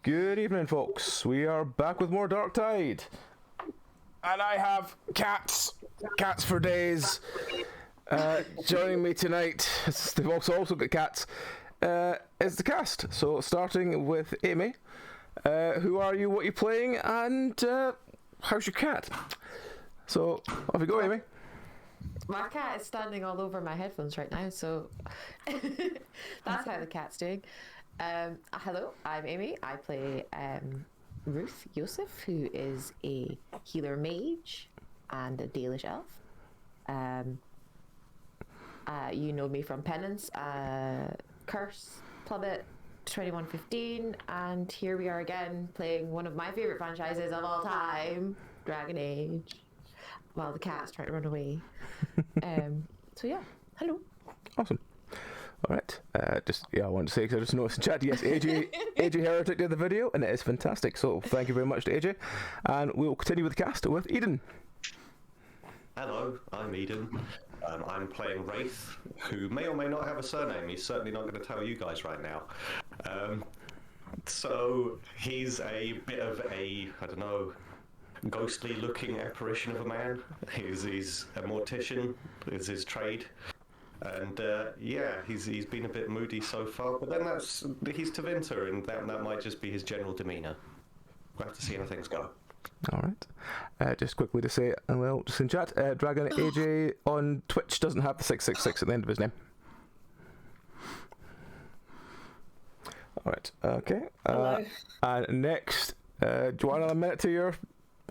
Good evening, folks. We are back with more Dark Tide. And I have cats. Cats for days. Joining me tonight, they've also got cats, is the cast. So starting with Amy. Who are you, what are you playing, and how's your cat? So, off you go, Amy. My cat is standing all over my headphones right now, so that's how the cat's doing. Hello, I'm Amy. I play Ruth Yosef, who is a healer mage and a Dalish elf. You know me from Penance, Curse, Plummet, 2115, and here we are again playing one of my favourite franchises of all time, Dragon Age, while the cat's trying to run away. So yeah, hello. Awesome. All right. I wanted to say, because I just noticed in chat, yes, AJ Heretic did the video, and it is fantastic. So thank you very much to AJ. And we'll continue with the cast with Eden. Hello, I'm Eden. I'm playing Wraith, who may or may not have a surname. He's certainly not going to tell you guys right now. So he's a bit of a, I don't know, ghostly-looking apparition of a man. He's a mortician, is his trade. And he's been a bit moody so far, but then he's Tevinter, and that might just be his general demeanour. We'll have to see how things go. All right. Just quickly to say, well, just in chat, Dragon AJ on Twitch doesn't have the 666 at the end of his name. All right. Okay. Hello. And next, do you want another minute to your?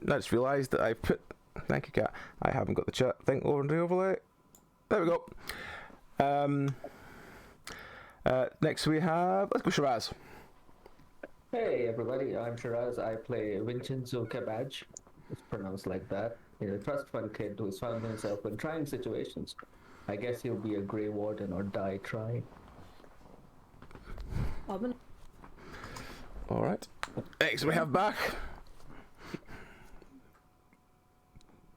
I just realised that I put. Thank you, Kat. I haven't got the chat thing over in the overlay. There we go. Next we have. Let's go, Shiraz. Hey everybody, I'm Shiraz. I play Vincenzo Cabaj. It's pronounced like that. He's a trust fund kid who's found himself in trying situations. I guess he'll be a Grey Warden or die trying. Alright. Next we have back.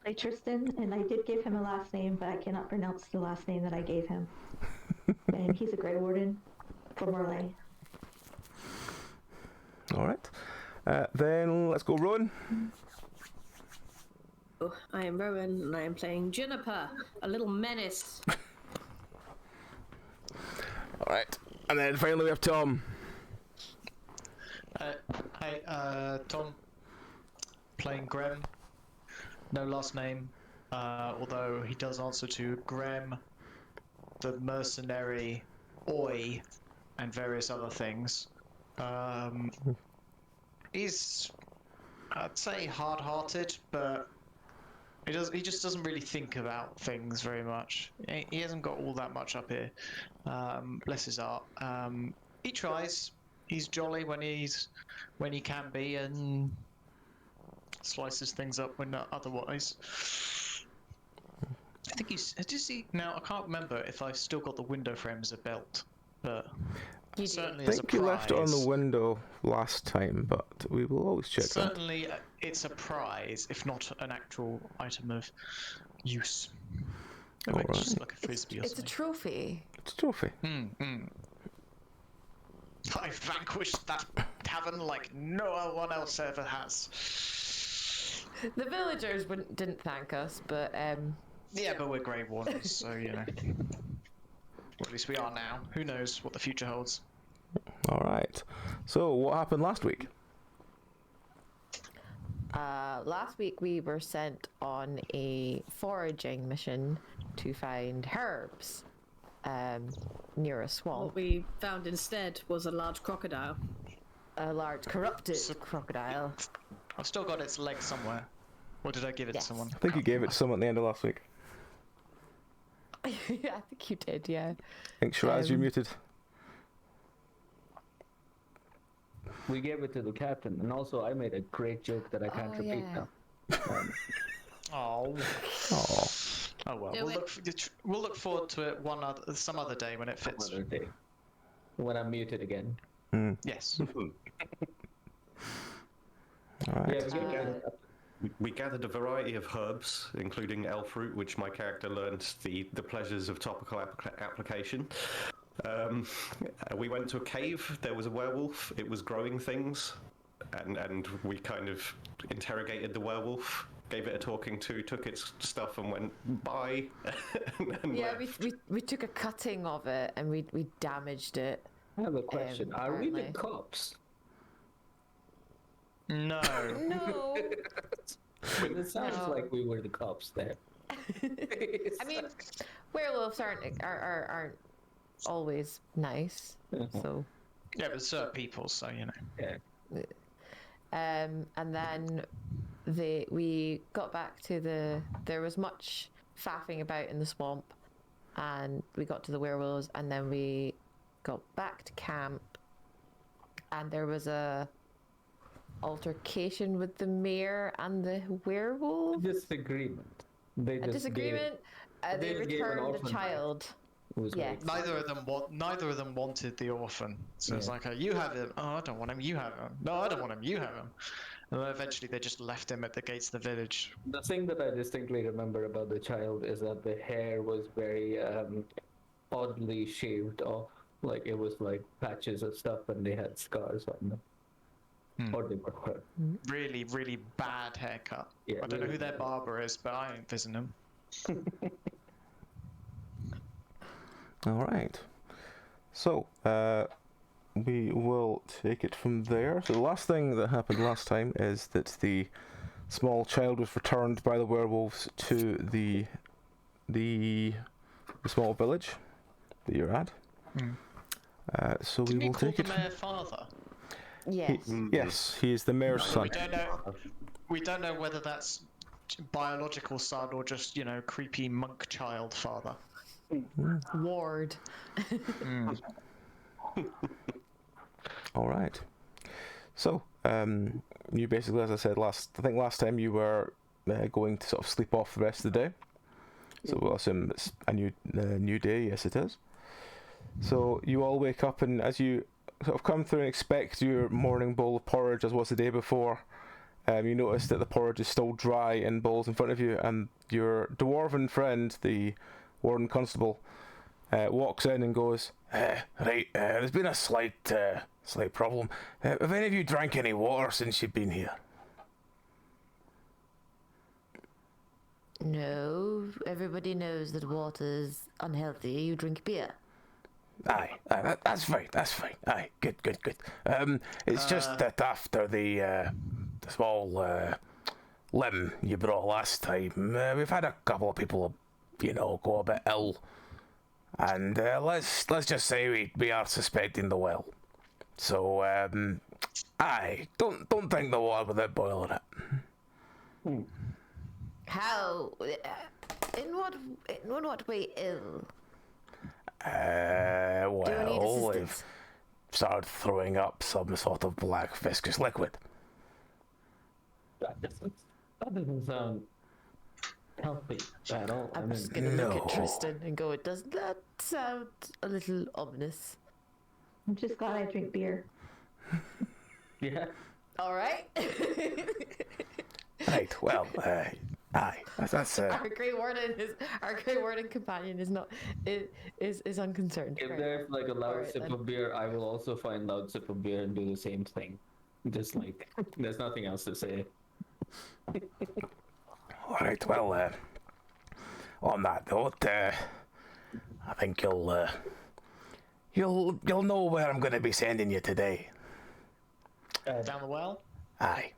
I Tristan, and I did give him a last name, but I cannot pronounce the last name that I gave him. And he's a Grey Warden from Morlaix. Alright. Then let's go, Rowan. I am Rowan, and I am playing Juniper, a little menace. Alright. And then finally we have Tom. Hi, Tom. Playing Grem. No last name, although he does answer to Grem, the mercenary, Oi, and various other things. He's, I'd say, hard-hearted, but he just doesn't really think about things very much. He hasn't got all that much up here. Bless his heart. He tries. He's jolly when he can be, and slices things up when not otherwise. I think now I can't remember if I still got the window frame as a belt, but certainly I think you left it on the window last time, but we will always check certainly that. It's a prize, if not an actual item of use. Maybe just like a frisbee or something. It's a trophy. It's a trophy. I vanquished that tavern like no one else ever has. The villagers didn't thank us, but yeah, but we're Grey Wardens, so you know. Or at least we are now. Who knows what the future holds? All right. So, what happened last week? Last week we were sent on a foraging mission to find herbs near a swamp. What we found instead was a large crocodile. A large corrupted crocodile. I've still got its leg somewhere. Or did I give it to someone? I think you gave it to someone at the end of last week. Yeah, I think you did, yeah. I think Shiraz, you're muted. We gave it to the captain, and also I made a great joke that I can't repeat now. Oh well. Do We'll look forward to it some other day when it fits. Another day. When I'm muted again. Yes. All right. Yeah, We gathered a variety of herbs, including elf root, which my character learned the pleasures of topical application. We went to a cave. There was a werewolf. It was growing things, and we kind of interrogated the werewolf, gave it a talking to, took its stuff, and went bye. and Yeah, left. we took a cutting of it and we damaged it. I have a question. Are we the apparently. cops? No. No. It sounds No. like we were the cops there. I mean, werewolves aren't always nice. So, Yeah, but certain people, so you know. Yeah. and then we got back to there was much faffing about in the swamp, and we got to the werewolves, and then we got back to camp, and there was a altercation with the mayor and the werewolf. Disagreement. They A just disagreement. They they just gave an returned the orphan child. Yeah. Yes. Neither of them wanted the orphan. So it's Yeah. like, you have him. Oh, I don't want him. You have him. No, I don't want him. You have him. And then eventually they just left him at the gates of the village. The thing that I distinctly remember about the child is that the hair was very oddly shaved off. Like it was like patches of stuff, and they had scars on them. Or they were hurt. Really, really bad haircut. Yeah, I don't know really who their bad. barber is, but I ain't visiting him. All right. So, we will take it from there. So the last thing that happened last time is that the small child was returned by the werewolves to the small village that you're at. So we Didn't he will call take the it. mayor father? Yes. Yes, he is the mayor's son. We don't know whether that's biological son or just, creepy monk child father. Ward. All right. So, you basically, as I said last time you were going to sort of sleep off the rest of the day. So we'll assume it's a new day. Yes, it is. So you all wake up, and as you sort of come through and expect your morning bowl of porridge as was the day before, you notice that the porridge is still dry in bowls in front of you, and your dwarven friend, the warden constable, walks in and goes, right, there's been a slight problem. Have any of you drank any water since you've been here? No, everybody knows that water's unhealthy. You drink beer. Aye, that's fine. Aye, good. It's just that after the small limb you brought last time, we've had a couple of people, go a bit ill, and let's just say we are suspecting the well. So, aye, don't think the water without boiling it. How? In what way ill? Do you need Well, assistance? they've started throwing up some sort of black viscous liquid. That doesn't sound healthy at all. I'm just gonna look No. at Tristan and go, does that sound a little ominous? I'm just glad I drink beer. Yeah. All right. Right. Well, aye. That's Our Grey Warden companion is unconcerned. If Right. there's like a loud Alright, sip then. of beer, I will also find loud sip of beer and do the same thing. Just like there's nothing else to say. all right. Well, on that note, I think you'll know where I'm going to be sending you today. Down the well? Aye.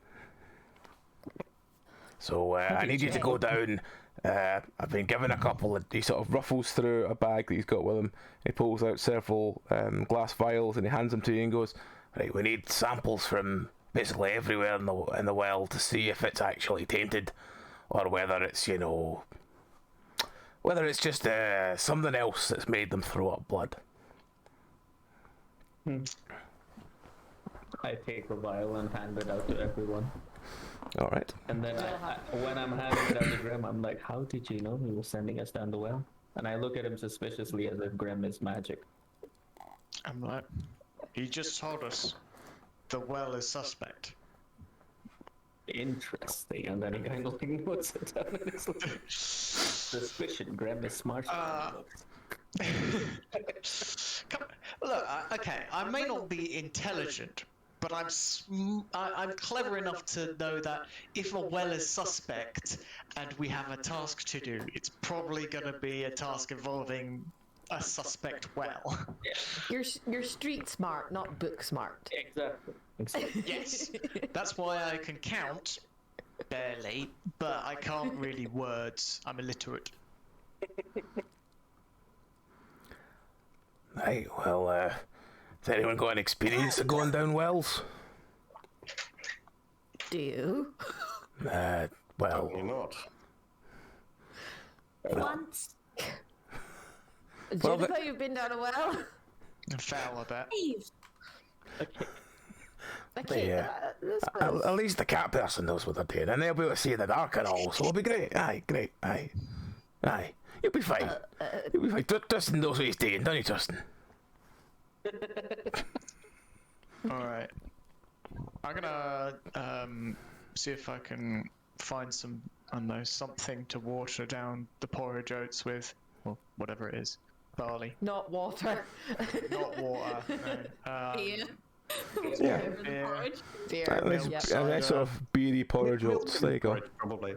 So I need you to go down. I've been given a couple of. He sort of ruffles through a bag that he's got with him. He pulls out several glass vials and he hands them to you and goes, "Right, we need samples from basically everywhere in the well to see if it's actually tainted, or whether it's whether it's just something else that's made them throw up blood." I take a vial and hand it out to everyone. All right. And then when I'm handing it out to Grim, I'm like, how did you know he was sending us down the well? And I look at him suspiciously as if Grim is magic. I'm like, he just told us the well is suspect. Interesting. And then he kind of like puts it down and it's like, suspicion. Grim is smart. Come look, okay, I may not be intelligent, but I'm clever enough to know that if a well is suspect and we have a task to do, it's probably going to be a task involving a suspect well. You're street smart, not book smart. Exactly. Yes, that's why I can count, barely, but I can't really words. I'm illiterate. Right, well, has anyone got any experience of going down wells? Do you? Well, You're not. Once. Well, Juniper, you've been down a well? Foul, I bet. Eve. Okay, Yeah. At least the cat person knows what they're doing, and they'll be able to see in the dark and all, so it'll be great. Aye, great, aye. You'll be fine. You'll be fine. Dustin knows what he's doing, don't you, Dustin? Alright. I'm gonna see if I can find some, I don't know, something to water down the porridge oats with, or whatever it is. Barley. Not water. Not water, no. Beer. Yeah. Beer. Beer. Yep. A nice sort of beery porridge oats. There you go. Probably.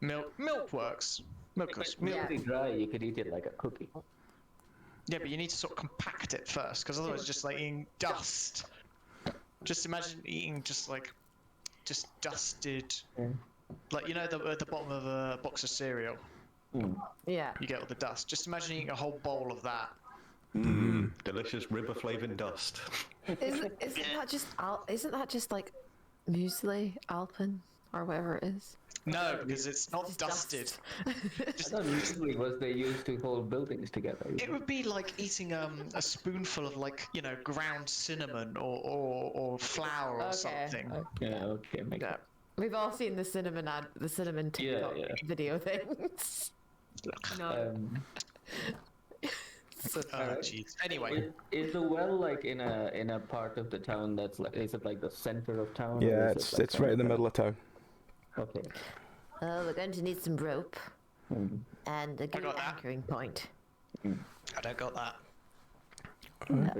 Milk works. Milk goes. Yeah. Really dry, you could eat it like a cookie. Yeah, but you need to sort of compact it first, because otherwise it's just like eating dust. Just imagine eating just dusted, like, you know, at the bottom of a box of cereal, Yeah. you get all the dust. Just imagine eating a whole bowl of that. Delicious riboflavin dust. Isn't that just like muesli, Alpen, or whatever it is? No, because it's not Just dusted. I thought usually was they used to hold buildings together. It would be like eating a spoonful of, like, you know, ground cinnamon or flour or something. Yeah, okay, make Yeah. We've all seen the cinnamon TikTok yeah. video things. No. So Jeez. Anyway, Is the well like in a part of the town that's like, is it like the center of town? or Yeah, is it, like, it's right in the kind middle of town. Okay. we're going to need some rope Mm. and a good got that. anchoring point. I don't got that.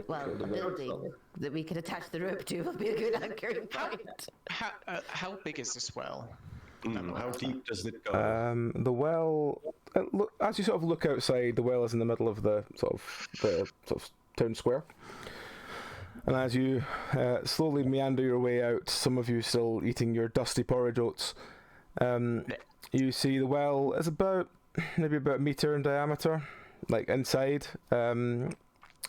Well, So a the rope's building solid. that we can attach the rope to will be a good anchoring point. How big is this well? How deep does it go? The well, as you sort of look outside, the well is in the middle of the sort of town square. And as you slowly meander your way out, some of you still eating your dusty porridge oats, you see the well is maybe about a meter in diameter, like inside.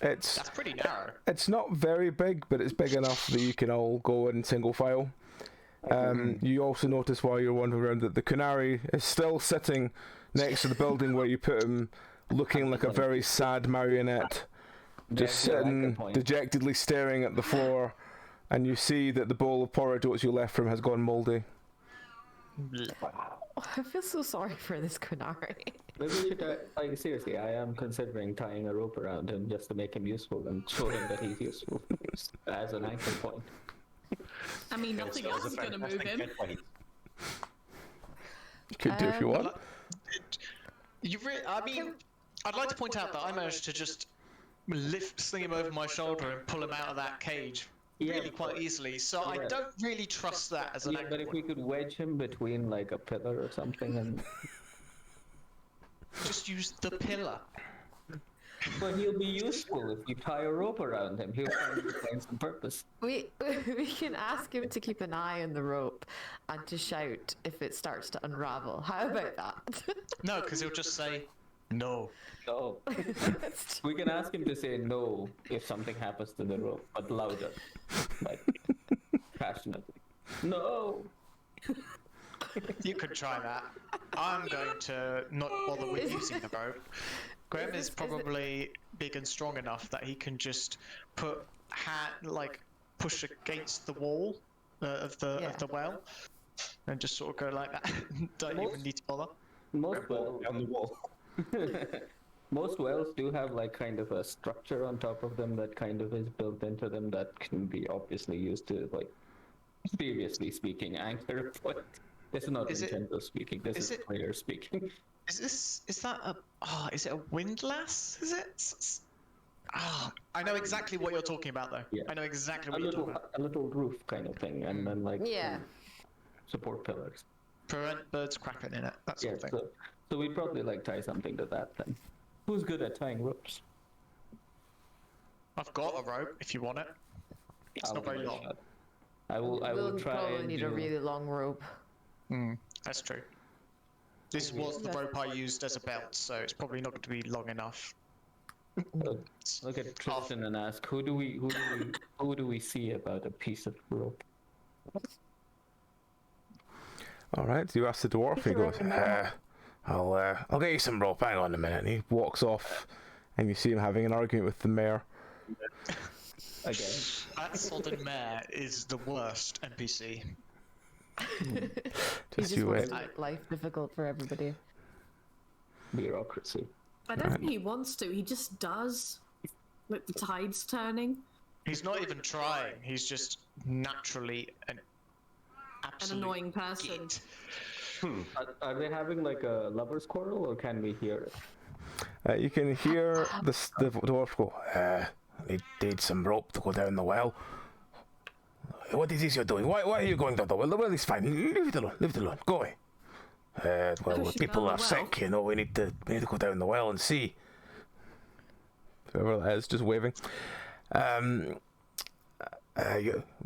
That's pretty narrow. It's not very big, but it's big enough that you can all go in single file. You also notice while you're wandering around that the Kunari is still sitting next to the building where you put him, looking like a very sad marionette, just sitting dejectedly staring at the floor, and you see that the bowl of porridge oats you left for him has gone mouldy. I feel so sorry for this Kunari. Maybe we should, like, seriously, I am considering tying a rope around him just to make him useful and show him that he's useful as an anchor point. I mean, nothing else is going to move him. You could do if you want. I mean, I'd like to point out that I managed to just sling him over my shoulder and pull him out of that cage really quite easily. So I don't really trust that as an Yeah, but if we could wedge him between like a pillar or something, and just use the pillar. but he'll be useful if you tie a rope around him. He'll find some purpose. We can ask him to keep an eye on the rope and to shout if it starts to unravel. How about that? No, because he'll just say no. No. We can ask him to say no if something happens to the rope, but louder, like passionately. No. You could try that. I'm going to not bother with using the rope. Graham is probably big and strong enough that he can just push against the wall of the well, and just sort of go like that. Don't even need to bother. Most wells Down the wall. Most wells do have like kind of a structure on top of them that kind of is built into them that can be obviously used to, like, seriously speaking, anchor. But this is not Nintendo speaking. This is player speaking. Is that a is it a windlass? Is it? I know exactly what you're talking about, though. Yeah. I know exactly A what you're talking about. little roof kind of thing, and then like Yeah. support pillars. Prevent birds crapping in it. That sort Yeah, of thing. so we'd probably like tie something to that then. Who's good at tying ropes? I've got a rope if you want it. It's I'll not very give it a long. shot. I will We'll try probably and need do... a really long rope. That's true. This was the rope I used as a belt, so it's probably not going to be long enough. Look at Tristan and ask, who do we see about a piece of rope? All right, so you ask the dwarf. He goes, I'll get you some rope. Hang on a minute. And he walks off, and you see him having an argument with the mayor. Again. That sodden mare is the worst NPC. He Just just you wants wait. to make life difficult for everybody. Bureaucracy. I don't think he wants to. He just does. Like the tide's turning. He's not even trying. He's just naturally an absolute annoying person. git. Are they having like a lover's quarrel, or can we hear it? You can hear the dwarf go, need some rope to go down the well. What is this you're doing? Why are you going down the well? The well is fine. Leave it alone. Go away. Well, Push it people down are the sick, you know. We need to go down the well and see. Whoever that is, just waving.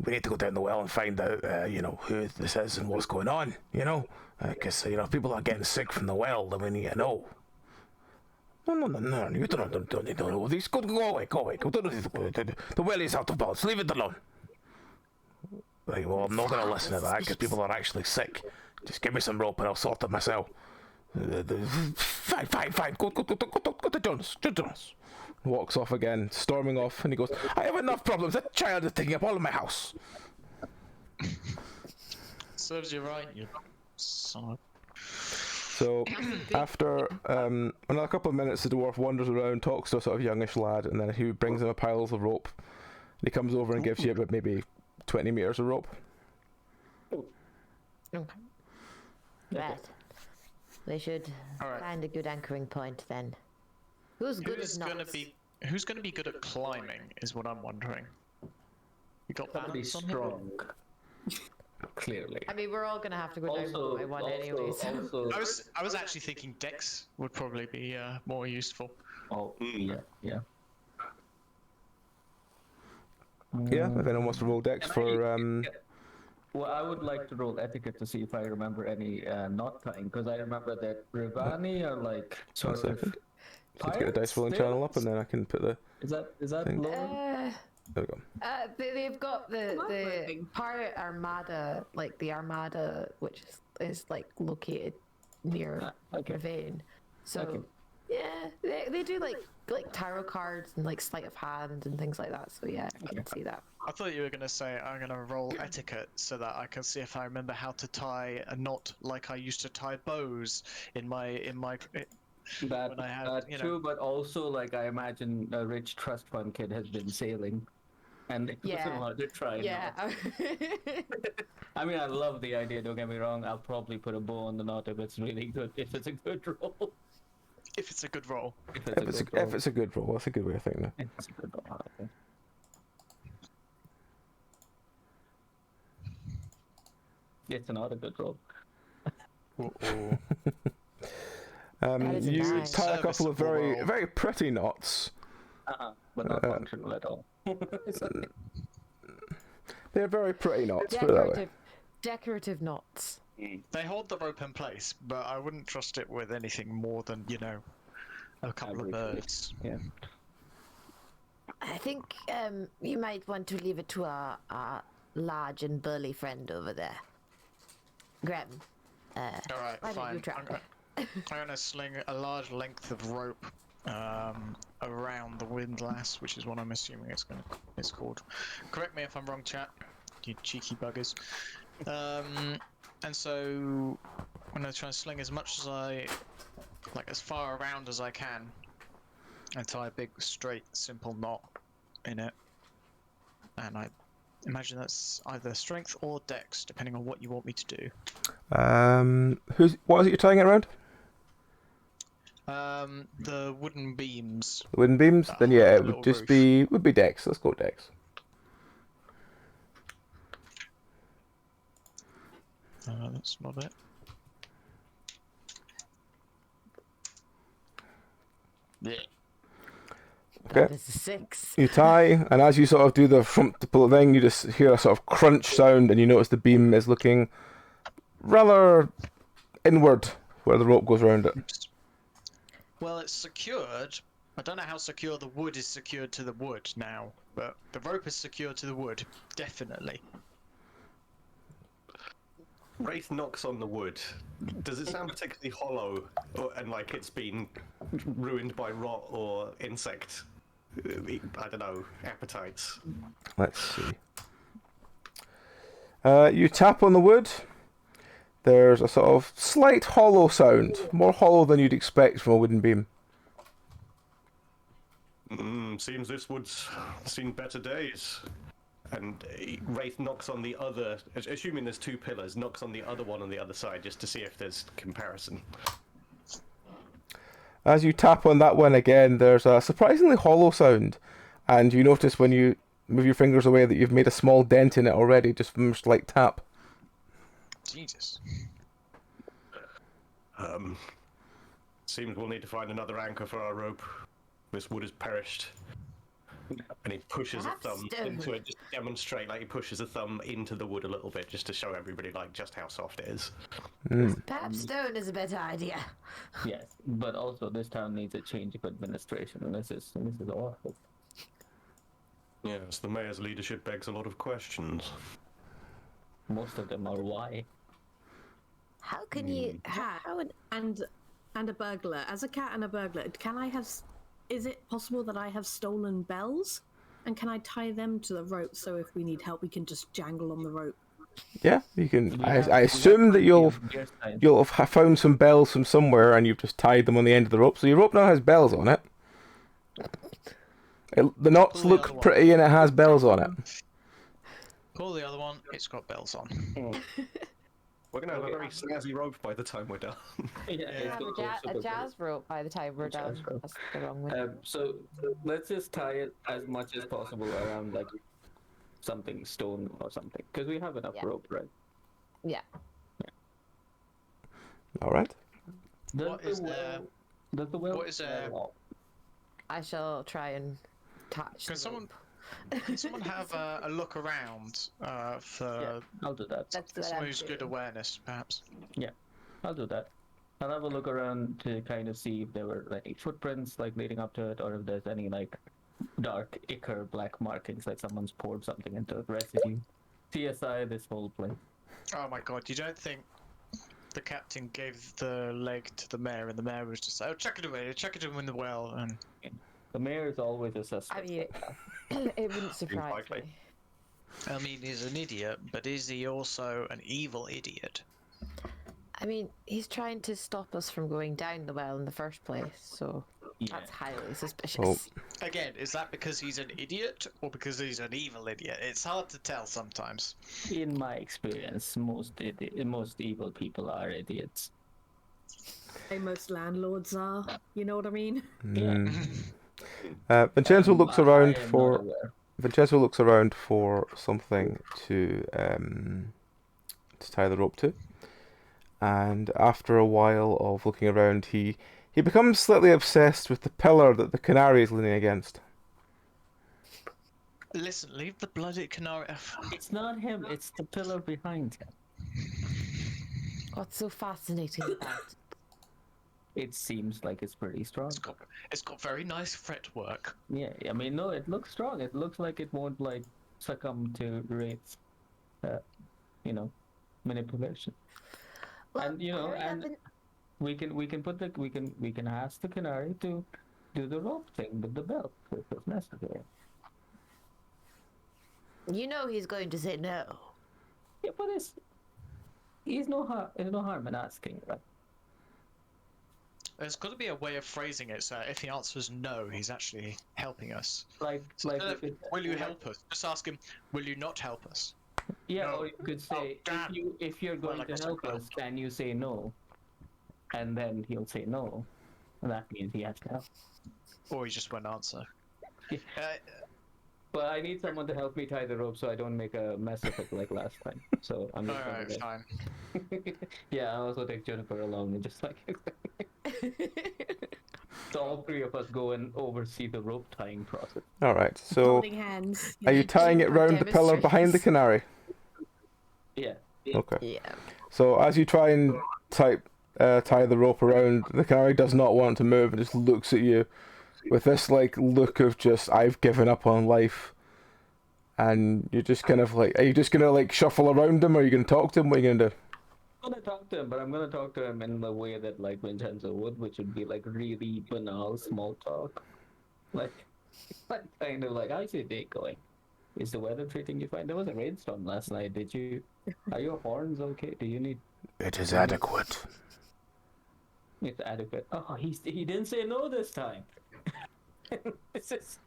We need to go down the well and find out, who this is and what's going on, because if people are getting sick from the well, then we need to know. No, you don't need to know this. Go away. The well is out of bounds. Leave it alone. Right, well, I'm not going to listen to that because people are actually sick. Just give me some rope and I'll sort it myself. Fine. Go to Jonas. Walks off again, storming off, and he goes, I have enough problems. That child is taking up all of my house. Serves you right, you son of... So, after another couple of minutes, the dwarf wanders around, talks to a sort of youngish lad, and then he brings him a pile of rope. He comes over and gives you about maybe 20 meters of rope. Okay. Right. We should Alright. find a good anchoring point then. Who's good Who's at gonna knots? who's gonna be good at climbing is what I'm wondering. You got Somebody balance on him? strong. Clearly. I mean, we're all gonna have to go down one by one anyway. So. I was actually thinking Dex would probably be more useful. Oh, yeah. Yeah, if anyone wants to roll dex for Well, I would like to roll etiquette to see if I remember any knot tying, because I remember that Rivani are like sort of. Just get the dice rolling channel up, and then I can put the. Is that thing. lower? There we go. They've got the working? pirate armada, like the armada, which is like located near Okay. Ravine. So Okay. yeah, they do like tarot cards and like sleight of hand and things like that. So yeah, I can see that. I thought you were gonna say I'm gonna roll etiquette so that I can see if I remember how to tie a knot like I used to tie bows in my That, when I had, you know- true, but also like I imagine a rich trust fund kid has been sailing, and it Yeah. doesn't want to try. Yeah. I mean, I love the idea. Don't get me wrong. I'll probably put a bow on the knot if it's really good. If it's a good roll. if it's a good roll. If If it's a good roll, that's a good way of thinking. If it's a good roll. Okay. It's not a good roll. That is You nice. tie a couple of very Serviceable roll. very pretty knots. But not functional at all. They're very pretty knots. Put it that way. Decorative knots. They hold the rope in place, but I wouldn't trust it with anything more than, a couple of birds. Yeah. I think you might want to leave it to our large and burly friend over there. Graham. Alright, Why don't fine. you try? I'm gonna sling a large length of rope around the windlass, which is what I'm assuming it's called. Correct me if I'm wrong, chat. You cheeky buggers. And so I'm gonna try and sling as much as far around as I can, and tie a big, straight, simple knot in it. And I imagine that's either strength or dex, depending on what you want me to do. What is it you're tying it around? The wooden beams. Wooden beams? Then yeah, it would Little just roof. be Dex. Let's go Dex. That's not it. Yeah. Okay. That is a 6. You tie, and as you sort of do the front to pull it thing, you just hear a sort of crunch sound, and you notice the beam is looking rather inward where the rope goes around it. Well, it's secured. I don't know how secure the wood is secured to the wood now, but the rope is secured to the wood, definitely. Wraith knocks on the wood. Does it sound particularly hollow, and like it's been ruined by rot or insect? I don't know, appetites. Let's see. You tap on the wood. There's a sort of slight hollow sound, more hollow than you'd expect from a wooden beam. Seems this wood's seen better days. And Wraith knocks on the other, assuming there's 2 pillars, knocks on the other one on the other side just to see if there's comparison. As you tap on that one again, there's a surprisingly hollow sound, and you notice when you move your fingers away that you've made a small dent in it already, just from a slight tap. Jesus. Seems we'll need to find another anchor for our rope. This wood has perished. And he pushes a thumb into it just to demonstrate, like he pushes a thumb into the wood a little bit just to show everybody like just how soft it is. Perhaps stone is a better idea. Yes, but also this town needs a change of administration, and this is awful. Yes, the mayor's leadership begs a lot of questions. Most of them are why. How can you... Cat How would... and a burglar. As a cat and a burglar, can I have? Is it possible that I have stolen bells? And can I tie them to the rope so if we need help, we can just jangle on the rope? Yeah, you can. I assume that you'll have found some bells from somewhere, and you've just tied them on the end of the rope. So your rope now has bells on it. The knots Pull the other look one. pretty, and it has bells on it. Call the other one, it's got bells on. We're gonna have a very snazzy rope by the time we're done. It's have gonna go a super jazz rope by the time we're done. jazz rope. That's the wrong way. So let's just tie it as much as possible around like something stone or something, because we have enough Yeah. rope, right? Yeah. All right. What is there? Does the well? What is there? I shall try and touch Can the someone, rope. can someone have a look around for Yeah, I'll do that. That's what someone I'm who's good doing. awareness, perhaps? I'll do that. I'll have a look around to kind of see if there were any footprints like leading up to it, or if there's any like dark ichor black markings, like someone's poured something into it, residue. CSI this whole place. Oh my god, you don't think the captain gave the leg to the mayor and the mayor was just like, oh, chuck it away, chuck it in the well, and... The mayor is always a suspect. I mean, it wouldn't surprise likely. me. I mean, he's an idiot, but is he also an evil idiot? I mean, he's trying to stop us from going down the well in the first place, so Yeah. that's highly suspicious. Oh. Again, is that because he's an idiot or because he's an evil idiot? It's hard to tell sometimes. In my experience, most evil people are idiots. Hey, most landlords are. You know what I mean? Vincenzo looks I around am not for aware. something to tie the rope to, and after a while of looking around, he becomes slightly obsessed with the pillar that the canary is leaning against. Listen, leave the bloody canary. It's not him, it's the pillar behind him. What's so fascinating about it? It seems like it's pretty strong. It's got very nice fretwork. Yeah, I mean, no, it looks strong. It looks like it won't like succumb to Wraith's, manipulation. Well, And you know, Harry, I've and been- we can ask the canary to do the rope thing with the belt if it's necessary. you know he's going to say no. Yeah, but there's no harm in asking, right? There's got to be a way of phrasing it so if the answer is no, he's actually helping us. Like, So like, instead of, if it- will you help us? Just ask him, will you not help us? Yeah, No. or you could say, damn. if you're Well, going like to a help squirrel. us, can you say no? And then he'll say no. And that means he has to help. Or he just won't answer. Yeah. But I need someone to help me tie the rope so I don't make a mess of it like last time. So I'm just Alright, gonna fine. yeah, I'll also take Jennifer along and just like so all three of us go and oversee the rope tying process. All right. So, Holding hands. are you tying it Our round the pillar behind the demonstrations. canary? Yeah. Okay. Yeah. So as you try and tie the rope around, the canary does not want to move and just looks at you with this like look of just I've given up on life. And you're just kind of like, are you just gonna like shuffle around him, or are you gonna talk to him? What are you gonna do? I'm gonna talk to him, but I'm gonna talk to him in the way that like Vincenzo would, which would be like really banal small talk. Like kind of like, how's your day going? Is the weather treating you fine? There was a rainstorm last night. Are your horns okay? Do you need? It is adequate. It's adequate. Oh, he didn't say no this time. This is.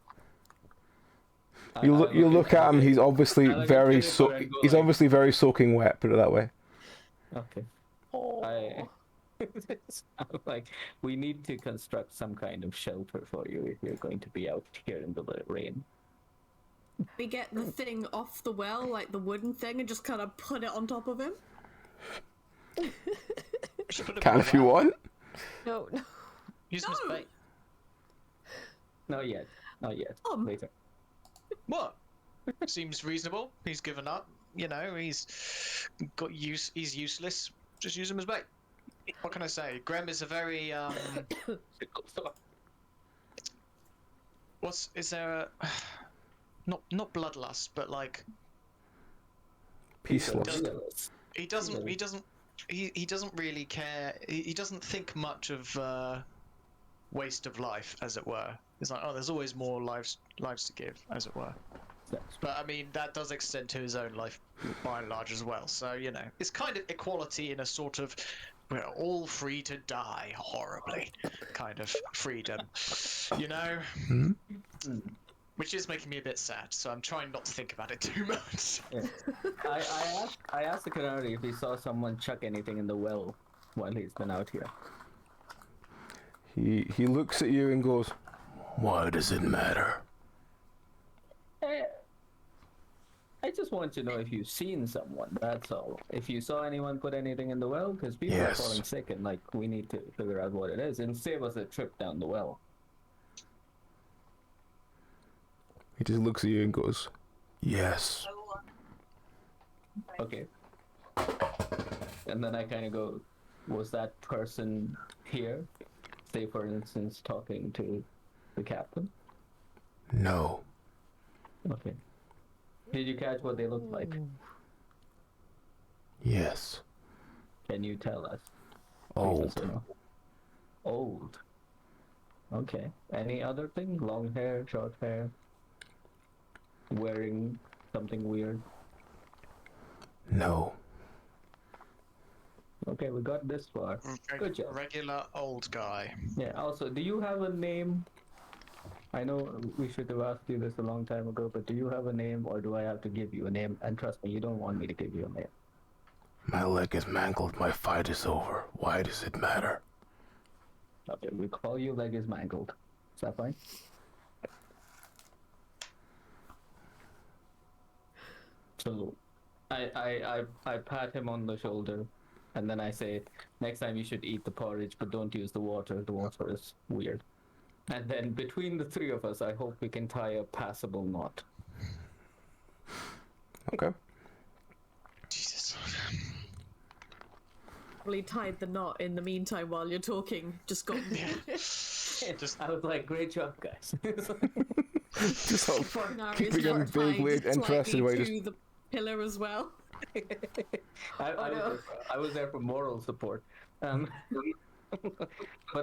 You look at him. He's obviously I look at Jennifer and go he's like- obviously very soaking wet. Put it that way. Okay. Oh. I'm like, we need to construct some kind of shelter for you if you're going to be out here in the rain. We get the thing off the well, like the wooden thing, and just kind of put it on top of him. Just put him Can on if you the wall. want. No, no. Use him as No. bait. Not yet. Not yet. Later. What? Seems reasonable. He's given up. You know, he's got use. He's useless. Just use him as bait. What can I say? Graham is a very is there a not bloodlust, but like Peaceless. he doesn't really care. He doesn't think much of waste of life, as it were. It's like, oh, there's always more lives to give, as it were. But I mean, that does extend to his own life by and large as well. So, you know, it's kind of equality in a sort of, we're all free to die horribly kind of freedom, you know? Mm-hmm. Which is making me a bit sad, so I'm trying not to think about it too much. Yeah. I asked the canary if he saw someone chuck anything in the well while he's been out here. He looks at you and goes, "Why does it matter?" I just want to know if you've seen someone, that's all. If you saw anyone put anything in the well, because people Yes. are falling sick and like we need to figure out what it is and save us a trip down the well. He just looks at you and goes, "Yes." Okay. And then I kind of go, was that person here? Say, for instance, talking to the captain? No. Okay. Did you catch what they looked like? Yes. Can you tell us? Old. Yes or no? Old. Okay. Any other thing? Long hair, short hair? Wearing something weird? No. Okay, we got this far. Good job. Regular old guy. Yeah, also, do you have a name? I know we should have asked you this a long time ago, but do you have a name or do I have to give you a name? And trust me, you don't want me to give you a name. My leg is mangled. My fight is over. Why does it matter? Okay, we call you Leg is Mangled. Is that fine? So, I pat him on the shoulder, and then I say, next time you should eat the porridge, but don't use the water. The water is weird. And then between the three of us, I hope we can tie a passable knot. Okay. Jesus. Probably tied the knot in the meantime while you're talking. Just got I was like, great job, guys. Just sort of Nari's keeping him not vaguely tied interested. While slightly you to the pillar as well. I was there for moral support. But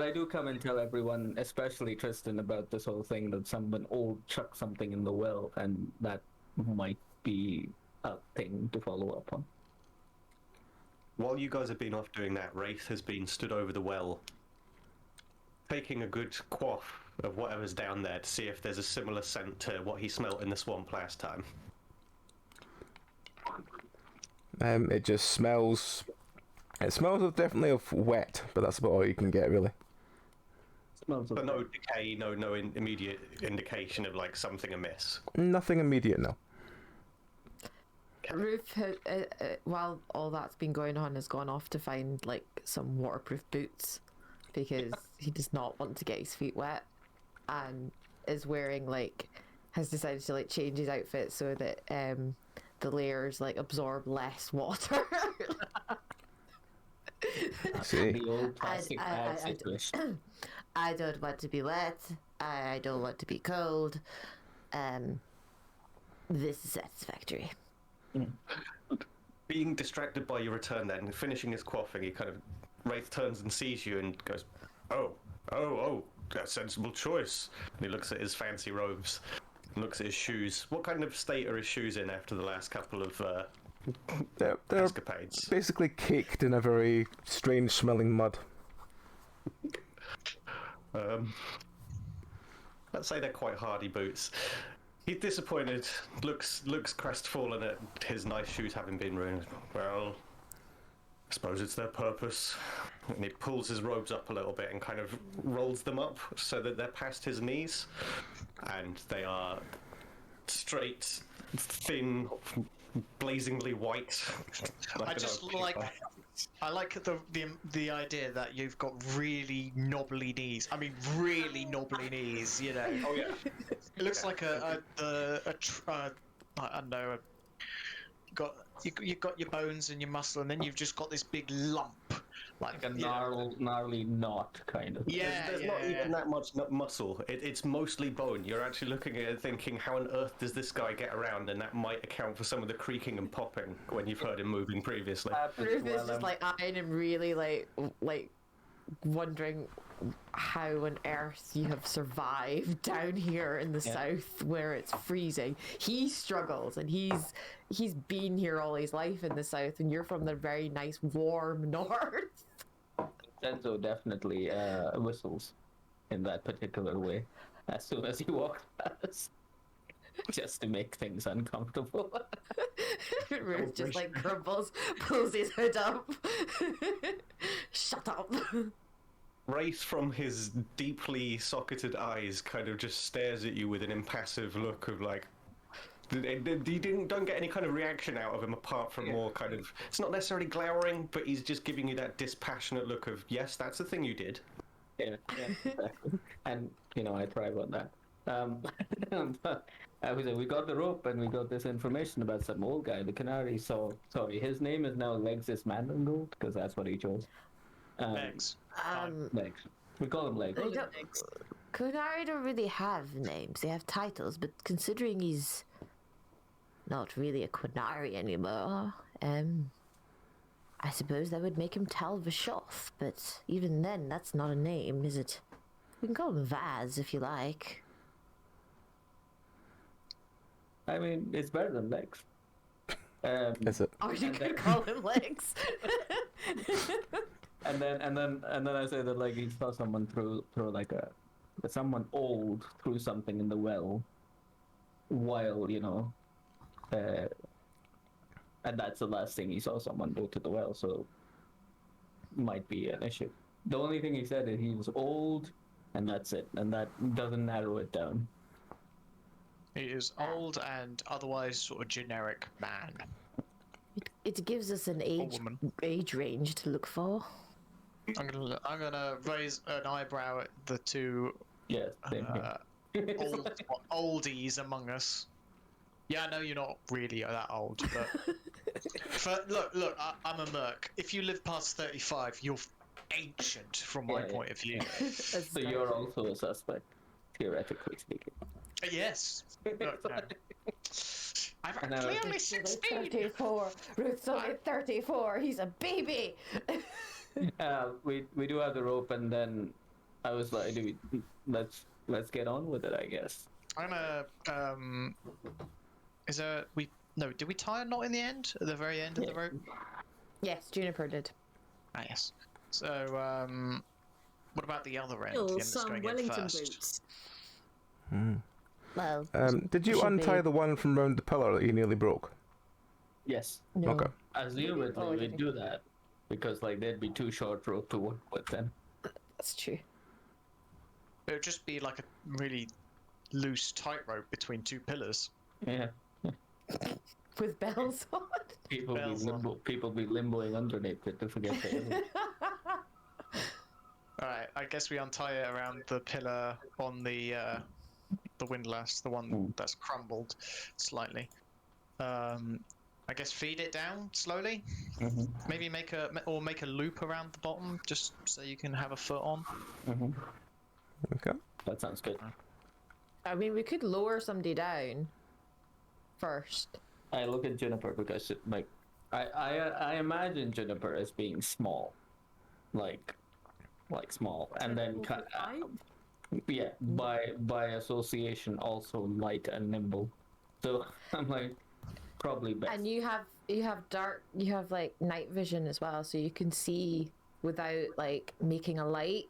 I do come and tell everyone, especially Tristan, about this whole thing that someone old chucked something in the well, and that might be a thing to follow up on. While you guys have been off doing that, Wraith has been stood over the well, taking a good quaff of whatever's down there to see if there's a similar scent to what he smelt in the swamp last time. It just smells. It smells definitely of wet, but that's about all you can get, really. smells But okay. no decay, no immediate indication of like something amiss. Nothing immediate, no. Ruth, while all that's been going on, has gone off to find like some waterproof boots because he does not want to get his feet wet, and is wearing has decided to change his outfit so that the layers absorb less water. I see. The old plastic bag situation. I don't want to be wet. I don't want to be cold. This is satisfactory. Being distracted by your return, then finishing his quaffing, he kind of Wraith turns and sees you and goes, "Oh, a sensible choice." And he looks at his fancy robes, and looks at his shoes. What kind of state are his shoes in after the last couple of They're escapades? basically caked in a very strange smelling mud. Let's say they're quite hardy boots. He's disappointed, looks crestfallen at his nice shoes having been ruined. Well, I suppose it's their purpose. And he pulls his robes up a little bit and kind of rolls them up so that they're past his knees. And they are straight, thin, blazingly white. I like the idea that you've got really knobbly knees. I mean, really knobbly knees. You know. Oh yeah. It looks like I don't know. You've got your bones and your muscle, and then you've just got this big lump, Like a gnarly knot, kind of. There's not even that much muscle. It's mostly bone. You're actually looking at it thinking, how on earth does this guy get around? And that might account for some of the creaking and popping when you've heard him moving previously. Ruth is just eyeing him really wondering how on earth you have survived down here in the south where it's freezing. He struggles, and he's been here all his life in the south, and you're from the very nice warm north. Enzo definitely whistles in that particular way as soon as you walk past, just to make things uncomfortable. Ruth just grumbles, pulls his hood up. Shut up. Wraith, from his deeply socketed eyes, kind of just stares at you with an impassive look of you don't get any kind of reaction out of him apart from more kind of, it's not necessarily glowering, but he's just giving you that dispassionate look of, yes, that's the thing you did. Yeah, exactly. And I thrive on that. We got the rope and we got this information about some old guy, the Canary. So sorry, his name is now Legs Mandangold because that's what he chose. Legs. Legs. We call him Legs. Kunari don't really have names. They have titles, but considering he's not really a Quinari anymore, I suppose that would make him Tal Vishoth, but even then, that's not a name, is it? We can call him Vaz if you like. I mean, it's better than Legs. Is it? Or you could call him Legs. And then I say that he saw someone throw someone old threw something in the well while and that's the last thing he saw someone do to the well, so might be an issue. The only thing he said is he was old, and that's it, and that doesn't narrow it down. He is old and otherwise sort of generic man. It gives us an woman. age range to look for. I'm gonna raise an eyebrow at the two Yes, same here. oldies among us. Yeah, I know you're not really that old, but look, I'm a merc. If you live past 35, you're ancient from my point of view. So you're also a suspect, theoretically speaking. Yes. Look, no. I'm actually only 16. 34. Ruth's only 34. He's a baby. We do have the rope, and then I was like, let's get on with it, I guess. I'm a did we tie a knot in the end? At the very end of the rope? Yes, Juniper did. Ah, yes. So, what about the other end? The end that's some going in Wellington first? boots. Well, Did you should untie be- the one from round the pillar that you nearly broke? Yes. no. Okay. Assumedly, Oh, we'd do that because there'd be too short rope to work with then. That's true. It would just be like a really loose tightrope between two pillars. Yeah. With bells on. Bells on. People be limboing underneath it to forget to. Alright, I guess we untie it around the pillar on the windlass, the one that's crumbled slightly. I guess feed it down slowly. Maybe make a loop around the bottom just so you can have a foot on. Okay. That sounds good. I mean, we could lower somebody down first. I look at Juniper because I imagine Juniper as being small, like small, and then yeah, by association also light and nimble. So I'm like probably best. And you have like night vision as well, so you can see without like making a light.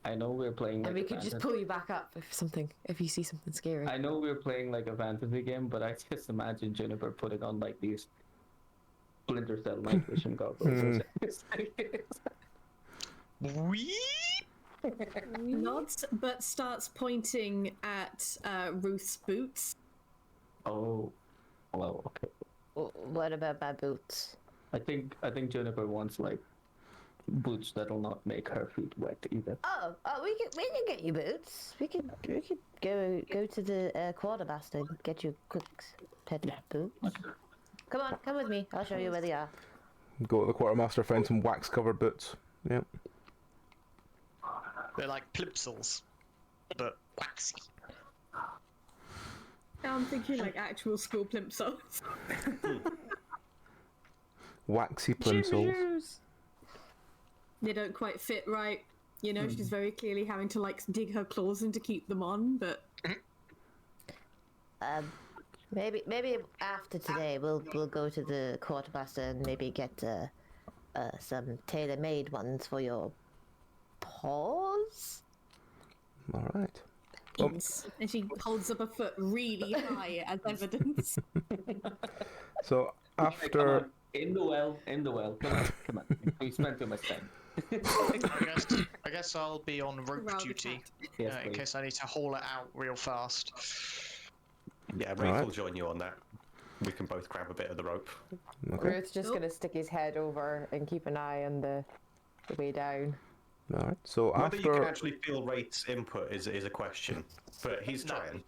I know we're playing. And like we could just pull you back up if you see something scary. I know we're playing like a fantasy game, but I just imagine Juniper putting on like these Splinter Cell night vision goggles. Nods, but starts pointing at Ruth's boots. Oh, well, okay. What about my boots? I think Juniper wants like boots that'll not make her feet wet either. Oh, we can get you boots. We could go to the quartermaster and get you quick set of boots. Come with me. I'll show you where they are. Go to the quartermaster, find some wax-covered boots. Yep. They're like plimsolls, but waxy. I'm thinking like actual school plimsolls. Waxy plimsolls. They don't quite fit right. You know, she's very clearly having to like dig her claws in to keep them on, but Maybe after today we'll go to the quartermaster and maybe get some tailor-made ones for your paws. All right. and she holds up a foot really high as evidence. So Come after on, in the well. Come on. We spent too much time. I guess I'll be on rope Around the duty Yes, in please. case I need to haul it out real fast. Yeah, Rafe Alright. will join you on that. We can both grab a bit of the rope. okay. Ruth's just gonna stick his head over and keep an eye on the way down. All right. So Whether you can after actually feel Rafe's input is a question, but he's trying.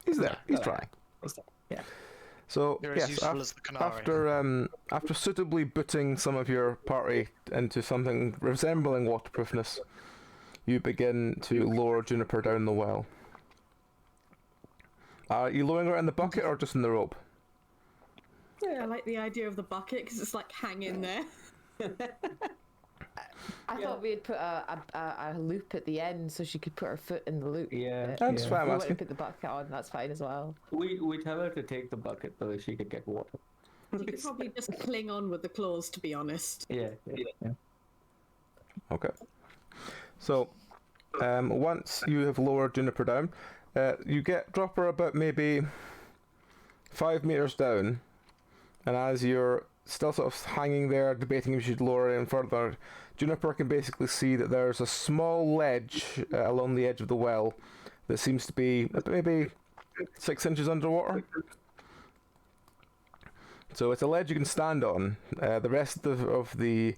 he's there, he's trying. Yeah. So You're as yes, useful as the canary. after suitably booting some of your party into something resembling waterproofness, you begin to lower Juniper down the well. Are you lowering her in the bucket or just in the rope? I like the idea of the bucket because it's like hanging there. I thought we'd put a loop at the end so she could put her foot in the loop. Yeah. That's yeah. fine. I'm We want to asking. put the bucket on, that's fine as well. We tell her to take the bucket so she could get water. You could probably just cling on with the claws, to be honest. Yeah. Okay. So once you have lowered Juniper down, you drop her about maybe 5 meters down, and as you're still sort of hanging there, debating if you should lower it in further, Juniper can basically see that there's a small ledge along the edge of the well that seems to be maybe 6 inches underwater. So it's a ledge you can stand on. The rest of the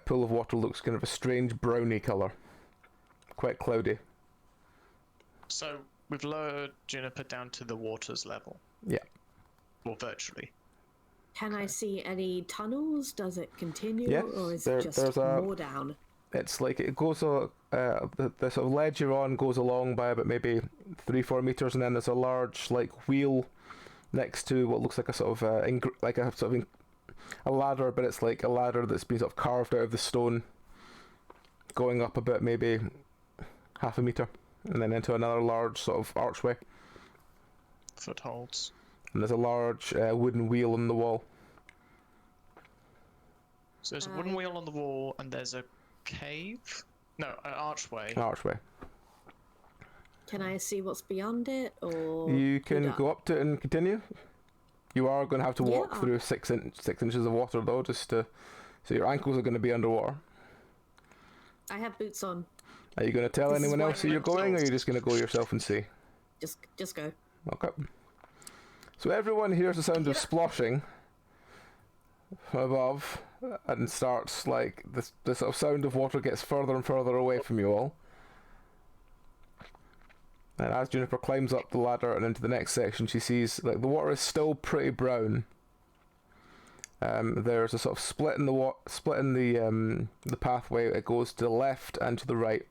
pool of water looks kind of a strange browny colour, quite cloudy. So we've lowered Juniper down to the water's level. Yeah. Well, virtually. Can I see any tunnels? Does it continue, Yes, or is there's it just a- more down? It's like it goes the sort of ledge you're on goes along by about maybe 3-4 meters, and then there's a large like wheel next to what looks like a sort of a ladder, but it's like a ladder that's been sort of carved out of the stone, going up about maybe half a meter, and then into another large sort of archway. Footholds. And there's a large wooden wheel on the wall. So there's a wooden wheel on the wall, and there's a cave? No, an archway. An archway. Can I see what's beyond it, or You can no? go up to it and continue. You are going to have to walk Yeah. through 6 inches of water though, so your ankles are going to be underwater. I have boots on. Are you going to tell This is anyone why else who I you're like going, or are you dogs. just going to go yourself and see? Just go. Okay. So everyone hears the sound of sploshing from above, and starts like the sort of sound of water gets further and further away from you all. And as Juniper climbs up the ladder and into the next section, she sees like the water is still pretty brown. There's a sort of split in the pathway. It goes to the left and to the right.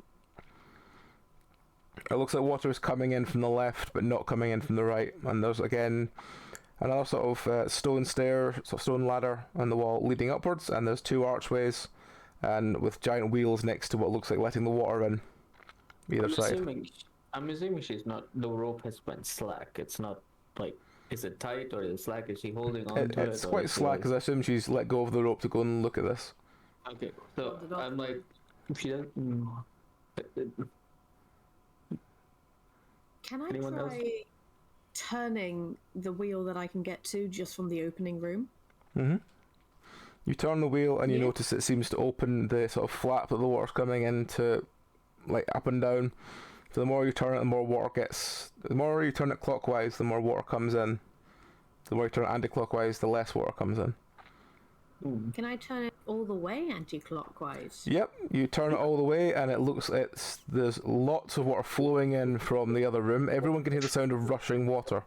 It looks like water is coming in from the left, but not coming in from the right. And there's again another sort of stone ladder on the wall leading upwards, and there's 2 archways, and with giant wheels next to what looks like letting the water in either side. I'm assuming she's not. The rope has went slack. It's not like. Is it tight or is it slack? Is she holding on to it? It's quite slack, because I assume she's let go of the rope to go and look at this. Okay, so I'm like, she doesn't. Can I Anyone else? try turning the wheel that I can get to just from the opening room? Mm-hmm. You turn the wheel and you Yeah. notice it seems to open the sort of flap that the water's coming into, like up and down. So the more you turn it, the more water gets. The more you turn it clockwise, the more water comes in. The more you turn it anti-clockwise, the less water comes in. Can I turn it all the way anti-clockwise? Yep, you turn it all the way, and there's lots of water flowing in from the other room. Everyone can hear the sound of rushing water.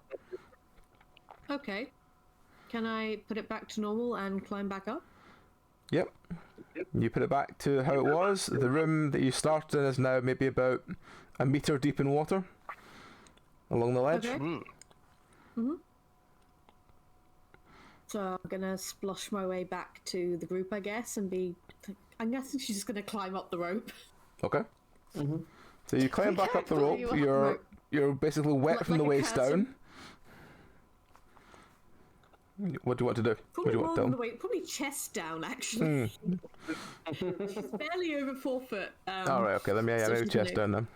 Okay. Can I put it back to normal and climb back up? Yep. You put it back to how it was. The room that you started in is now maybe about a meter deep in water along the ledge. Okay. So I'm gonna splosh my way back to the group, I guess, and I'm guessing she's just gonna climb up the rope. Okay. So you climb back up the pull rope. you up, You're basically wet Like- from the like a waist curtain. down. What do you want to do? What do Probably you more want to than do? the weight, probably chest down, actually. She's barely over 4 foot. All right. Okay. Let me so maybe she's chest gonna- down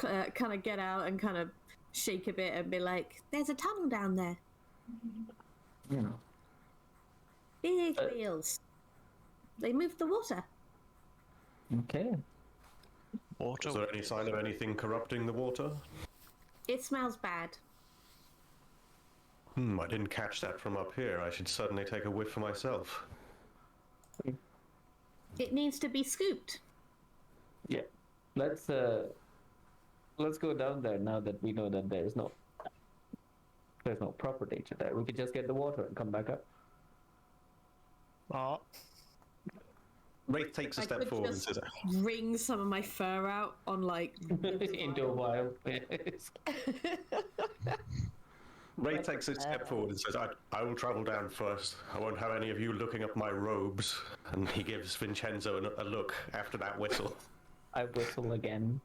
then. Kind of get out and kind of shake a bit and be like, "There's a tunnel down there. Big wheels. They move the water." Okay. Water. Is there any sign of anything corrupting the water? It smells bad. I didn't catch that from up here. I should certainly take a whiff for myself. It needs to be scooped. Yeah. Let's go down there now that we know that there's no proper danger there. We could just get the water and come back up. Oh, Wraith takes a I step could forward and just says, wring some of my fur out on like Into a while. Wraith takes a step forward and says, I will travel down first. I won't have any of you looking up my robes. And he gives Vincenzo a look after that whistle. I whistle again.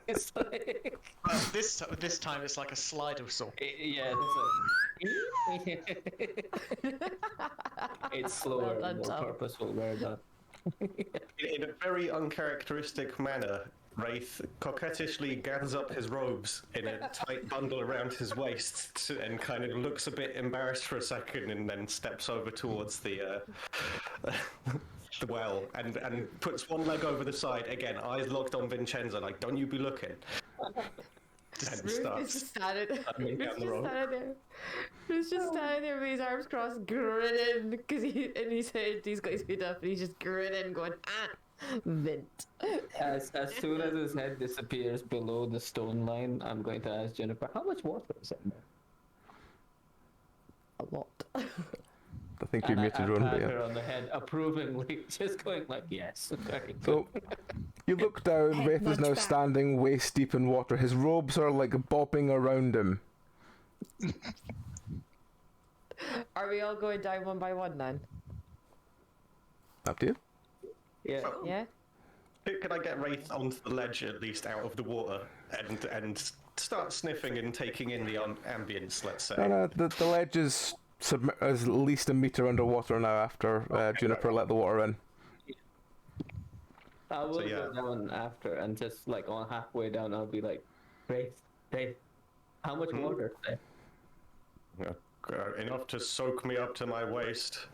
It's like, this time it's like a slide whistle. yeah, it's slower Well done, and more Tom. purposeful. Well done. In a very uncharacteristic manner, Wraith coquettishly gathers up his robes in a tight bundle around his waist and kind of looks a bit embarrassed for a second and then steps over towards the well and puts one leg over the side, again, eyes locked on Vincenzo, like, don't you be looking. And Ruth is starts just standing there. climbing Ruth's down just the rope. standing there. Ruth's just standing there with his arms crossed, grinning, because he's got his feet up and he's just grinning, going, Vint. As soon as his head disappears below the stone line, I'm going to ask Jennifer, how much water is in there? A lot. I think you And muted I Ron, pat but her yeah. on the head approvingly, just going like, yes. Very good. So you look down. Head Wraith is nudge now back. standing waist deep in water. His robes are like bobbing around him. Are we all going down one by one then? Up to you. Yeah. Yeah? Can I get Wraith onto the ledge, at least out of the water, and start sniffing and taking in the ambience, let's say? No, the ledge is at least a meter underwater now after Juniper let the water in. I will yeah. go down after, and just like on halfway down, I'll be like, Wraith, how much water is there? Enough to soak me up to my waist.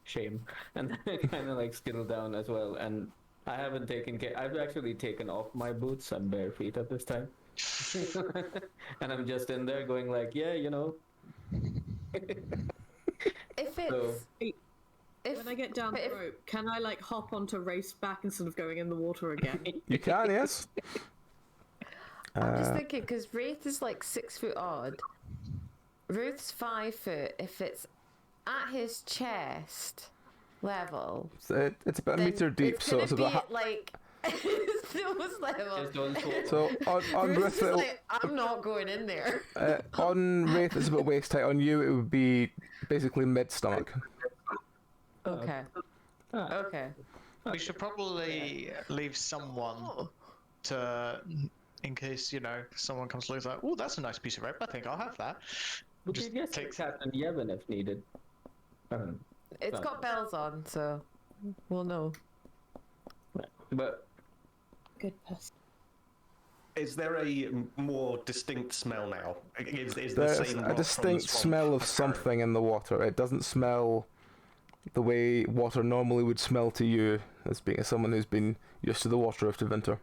Shame. And then I kind of like skittle down as well, and I haven't taken care. I've actually taken off my boots. I'm bare feet at this time. And I'm just in there going like, yeah, you know. If So- it's if When I get down but the if- rope, can I like hop onto race back instead of going in the water again? You can, yes. I'm just thinking because Wraith is like 6 foot odd. Ruth's 5 foot. If it's at his chest level, It's about a then meter deep, it's so gonna it's be about. at, like it's nose level. Just don't fall. So on Ruth Wraith, is like, I'm not going in there. on Wraith, it's about waist height. On you, it would be basically mid stomach. Okay. Okay. We should probably leave someone to, in case, you know, someone comes to look like, oh, that's a nice piece of rope. I think I'll have that. We Just could get take- Captain Yevon if needed. It's got bells on, so we'll know. But Good person. Is there a more distinct smell now? Is the There's same a rot from the distinct swamp smell of apparent? something in the water. It doesn't smell the way water normally would smell to you, as being someone who's been used to the water of Tevinter.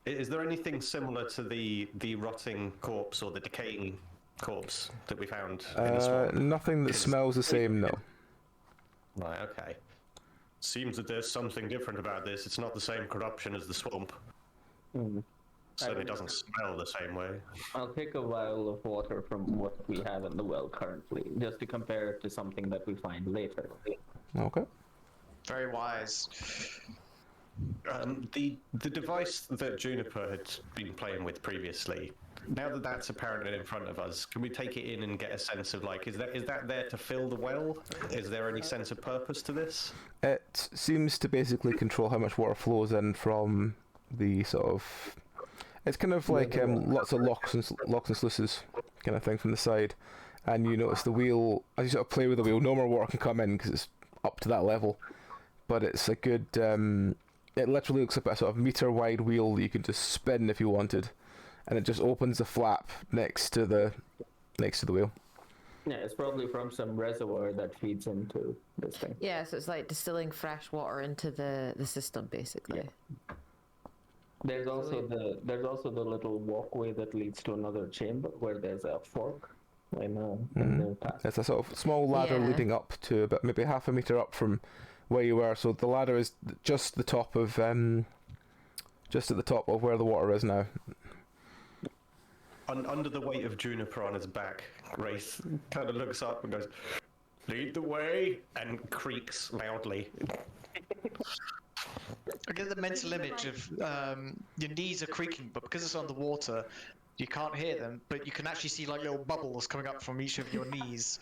Is there anything similar to the rotting corpse or the decaying corpse that we found in the swamp? Nothing that smells the same, no. Right, okay. Seems that there's something different about this. It's not the same corruption as the swamp. Certainly doesn't smell the same way. I'll take a vial of water from what we have in the well currently, just to compare it to something that we find later. Okay. Very wise. The device that Juniper had been playing with previously, now that that's apparently in front of us, can we take it in and get a sense of, like, is that there to fill the well? Is there any sense of purpose to this? It seems to basically control how much water flows in from the sort of. It's kind of like lots of locks and sluices kind of thing from the side, and you notice the wheel as you sort of play with the wheel. No more water can come in because it's up to that level, but it's a good. It literally looks like a sort of meter wide wheel that you can just spin if you wanted, and it just opens the flap next to the wheel. Yeah, it's probably from some reservoir that feeds into this thing. Yeah, so it's like distilling fresh water into the system, basically. There's also the little walkway that leads to another chamber where there's a fork. In the path. It's a sort of small ladder Yeah. leading up to about maybe half a meter up from where you were. So the ladder is just the top of just at the top of where the water is now. Under the weight of Juniper on his back, Wraith kind of looks up and goes, "Lead the way," and creaks loudly. I get the mental image of your knees are creaking, but because it's underwater, you can't hear them, but you can actually see like little bubbles coming up from each of your knees.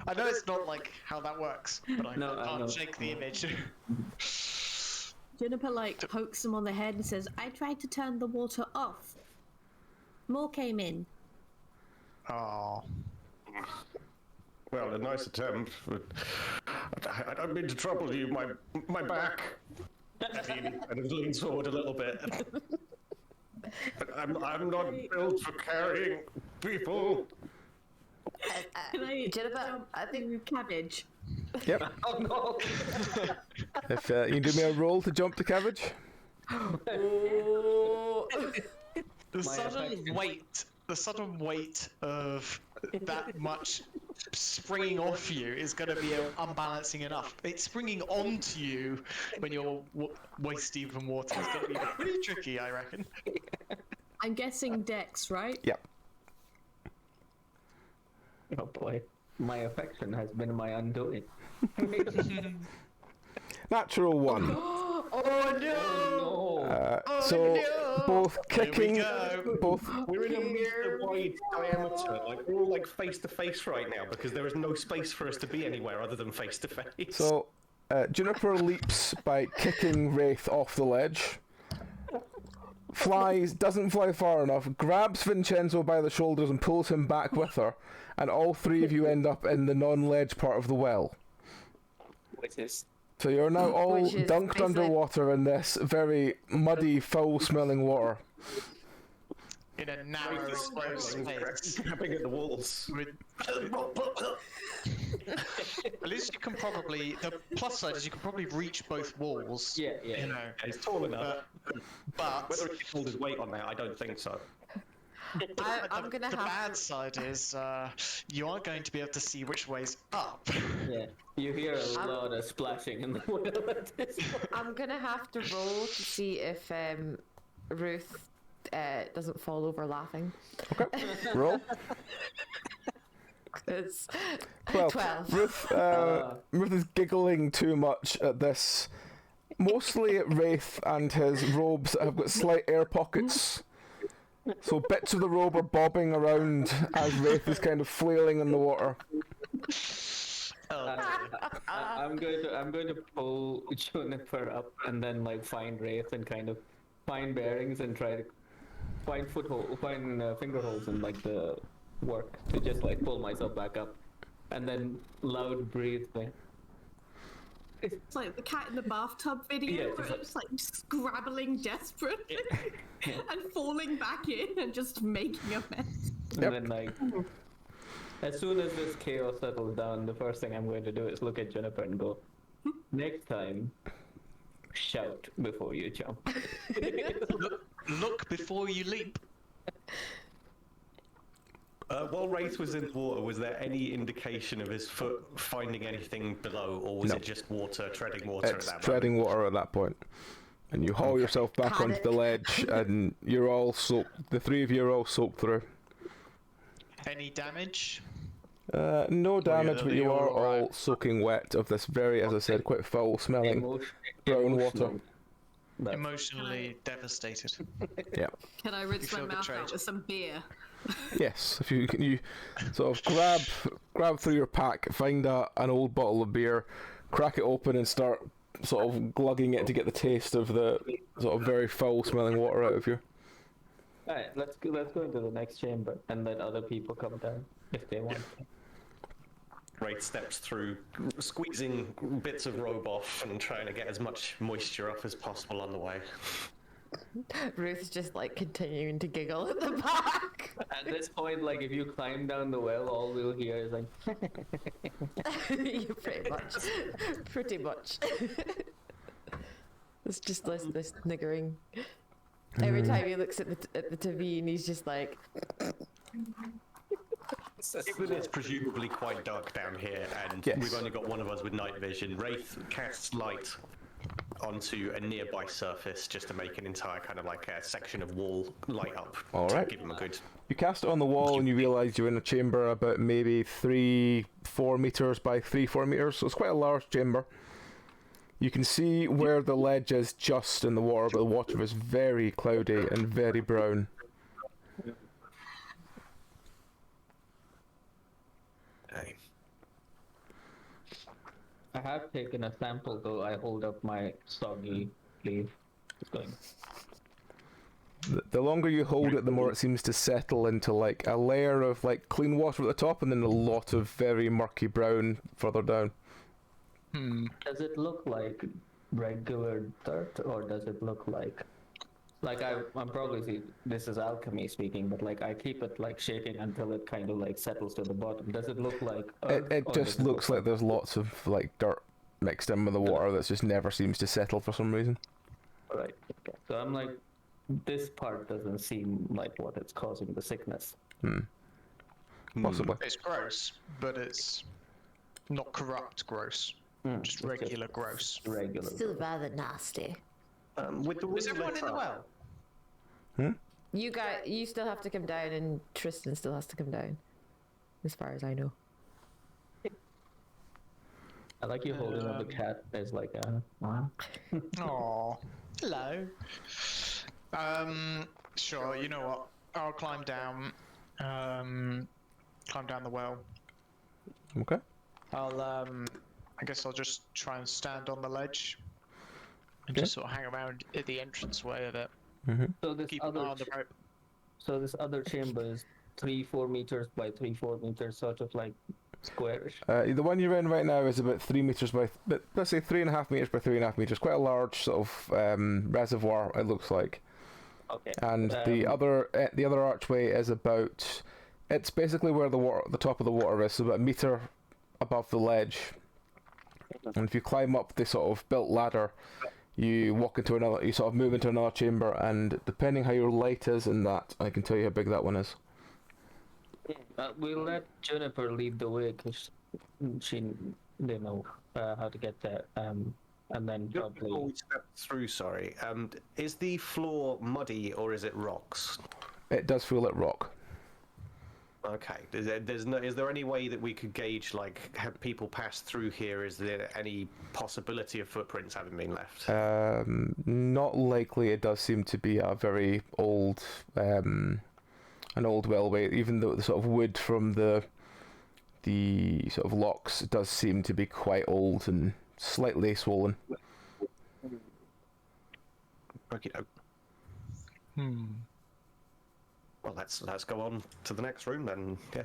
I know it's not like how that works, but I No, I know. can't shake the image. Juniper like pokes him on the head and says, "I tried to turn the water off. More came in." Oh. Well, a nice attempt, but I don't mean to trouble you. My back. And he leans forward a little bit. But I'm not built for carrying people. Can I Juniper, jump I think to cabbage? Yep. Oh no! If you can do me a roll to jump to cabbage. The sudden weight of that much springing off you is going to be unbalancing enough. It's springing onto you when you're waist deep in water. It's going to be pretty tricky, I reckon. I'm guessing Dex, right? Yep. Oh boy, my affection has been my undoing. Natural one. oh no! No. So no. both kicking, go. both. We're in a meter-wide diameter. Like, we're all like face to face right now because there is no space for us to be anywhere other than face to face. So Juniper leaps by kicking Wraith off the ledge. Doesn't fly far enough, grabs Vincenzo by the shoulders and pulls him back with her, and all three of you end up in the non-ledge part of the well. Which is So you're now all Which is dunked basically- underwater in this very muddy, foul-smelling water. In a narrow, exposed space. Grabbing at the walls. With At least you can probably. The plus side is you can probably reach both walls. Yeah, yeah. You know. Yeah, he's tall enough. But Whether he can hold his weight on that, I don't think so. I'm gonna the have bad to. side is you are going to be able to see which way's up. Yeah, you hear a lot of splashing in the well at this point. I'm gonna have to roll to see if Ruth doesn't fall over laughing. Okay. Roll. It's 12. Ruth is giggling too much at this. Mostly at Wraith and his robes that have got slight air pockets. So bits of the robe are bobbing around as Wraith is kind of flailing in the water. I'm going to pull Juniper up and then like find Wraith and kind of find bearings and try to find finger holes in like the work to just like pull myself back up, and then loud breathe me. It's like the cat in the bathtub video, Yeah, where it's like scrabbling desperately and falling back in and just making a mess. And then like, as soon as this chaos settles down, the first thing I'm going to do is look at Juniper and go, next time, shout before you jump. Look before you leap. While Wraith was in the water, was there any indication of his foot finding anything below, or was No. it just water, treading water It's at that treading water at that point. And you haul yourself back onto the ledge, and you're all soaked. The three of you are all soaked through. Any damage? No damage, but you you're are all alright. soaking wet of this very, as I said, quite foul-smelling brown water. Emotionally devastated. Yeah. Can I rinse You my feel mouth betrayed. out with some beer? Yes, if you sort of grab through your pack, find an old bottle of beer, crack it open, and start sort of glugging it to get the taste of the sort of very foul-smelling water out of you. Alright, let's go into the next chamber and let other people come down if they want. Wraith steps through, squeezing bits of robe off and trying to get as much moisture off as possible on the way. Ruth's just like continuing to giggle at the back. At this point, like if you climb down the well, all we'll hear is like. You pretty much. It's just this niggering. Every time he looks at the TV, he's just like. Given it's presumably quite dark down here, and Yes. we've only got one of us with night vision, Wraith casts light onto a nearby surface just to make an entire kind of like a section of wall light up. All to right. give him a good. You cast it on the wall, and you realise you're in a chamber about maybe 3-4 meters by 3-4 meters. So it's quite a large chamber. You can see where the ledge is just in the water, but the water is very cloudy and very brown. Okay. I have taken a sample though. I hold up my soggy sleeve. It's going. The longer you hold it, the more it seems to settle into like a layer of like clean water at the top, and then a lot of very murky brown further down. Does it look like regular dirt, or does it look like I'm probably this is alchemy speaking, but like I keep it like shaking until it kind of like settles to the bottom. Does it look like earth, It or just does looks like there's lots of like dirt mixed in with the water that just never seems to settle for some reason. right? Okay. So I'm like, this part doesn't seem like what it's causing the sickness. Possibly. It's gross, but it's not corrupt gross. Just It's regular gross. Regular. Still rather nasty. With the Is room everyone lit in the up- well? You still have to come down, and Tristan still has to come down, as far as I know. I like you holding up the cat as like a. Aw, hello. Sure. You know what? I'll climb down. Climb down the well. Okay. I guess I'll just try and stand on the ledge and Okay. just sort of hang around at the entranceway of it. So this Keep an eye other on the rope. chamber is 3-4 meters by 3-4 meters, sort of like squarish. The one you're in right now is about 3 meters by, let's say 3.5 meters by 3.5 meters. Quite a large sort of reservoir, it looks like. Okay. And the other archway is about. It's basically where the top of the water is, so about a meter above the ledge, And if you climb up the sort of built ladder, you walk into another. You sort of move into another chamber, and depending how your light is in that, I can tell you how big that one is. We'll let Juniper lead the way because they know how to get there. And then Just before probably we step through, sorry, is the floor muddy or is it rocks? It does feel like rock. Okay. Is there any way that we could gauge, like, have people passed through here? Is there any possibility of footprints having been left? Not likely. It does seem to be a very old, an old railway. Even though the sort of wood from the sort of locks does seem to be quite old and slightly swollen. Okay. Well, let's go on to the next room then. Yeah.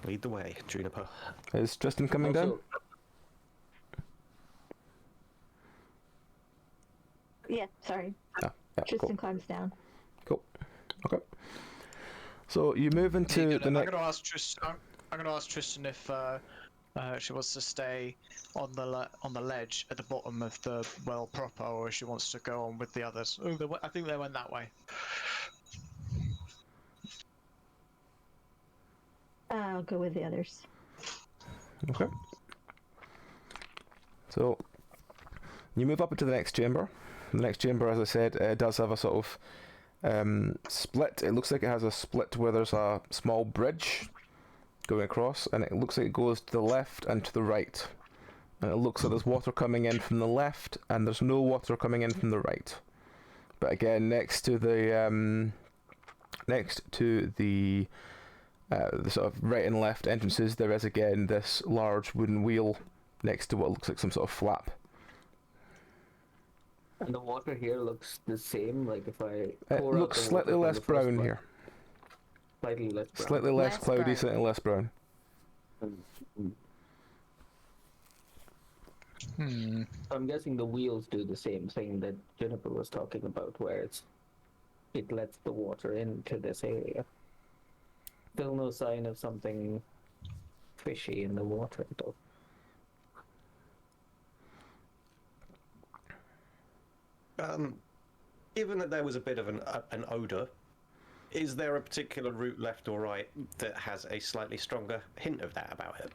Lead the way, Juniper. Is Tristan coming down? also, Yeah, sorry. Yeah, Tristan cool. climbs down. Cool. Okay. So you move into the I'm next. gonna ask Tristan. I'm gonna ask Tristan if she wants to stay on the ledge at the bottom of the well proper, or if she wants to go on with the others. Oh, I think they went that way. I'll go with the others. Okay. So you move up into the next chamber. The next chamber, as I said, does have a sort of split. It looks like it has a split where there's a small bridge going across, and it looks like it goes to the left and to the right. And it looks like there's water coming in from the left, and there's no water coming in from the right. But again, next to the sort of right and left entrances, there is again this large wooden wheel next to what looks like some sort of flap. and the water here looks the same. Like if I It pour out looks the slightly water from less the first brown one, here. slightly less brown. Slightly less Less cloudy, brown. slightly less brown. I'm guessing the wheels do the same thing that Juniper was talking about, where it lets the water into this area. Still no sign of something fishy in the water, though. Given that there was a bit of an odour, is there a particular route left or right that has a slightly stronger hint of that about it?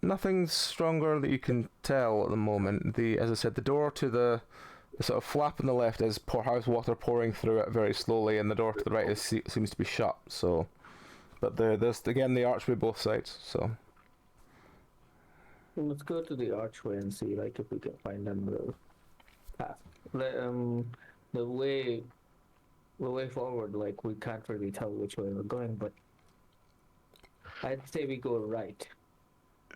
Nothing stronger that you can tell at the moment. As I said, the door to the sort of flap on the left is house water pouring through it very slowly, and the door to the right seems to be shut. So, but there's again the archway both sides. So Let's go to the archway and see, like, if we can find another path. The way forward, like, we can't really tell which way we're going, but I'd say we go right.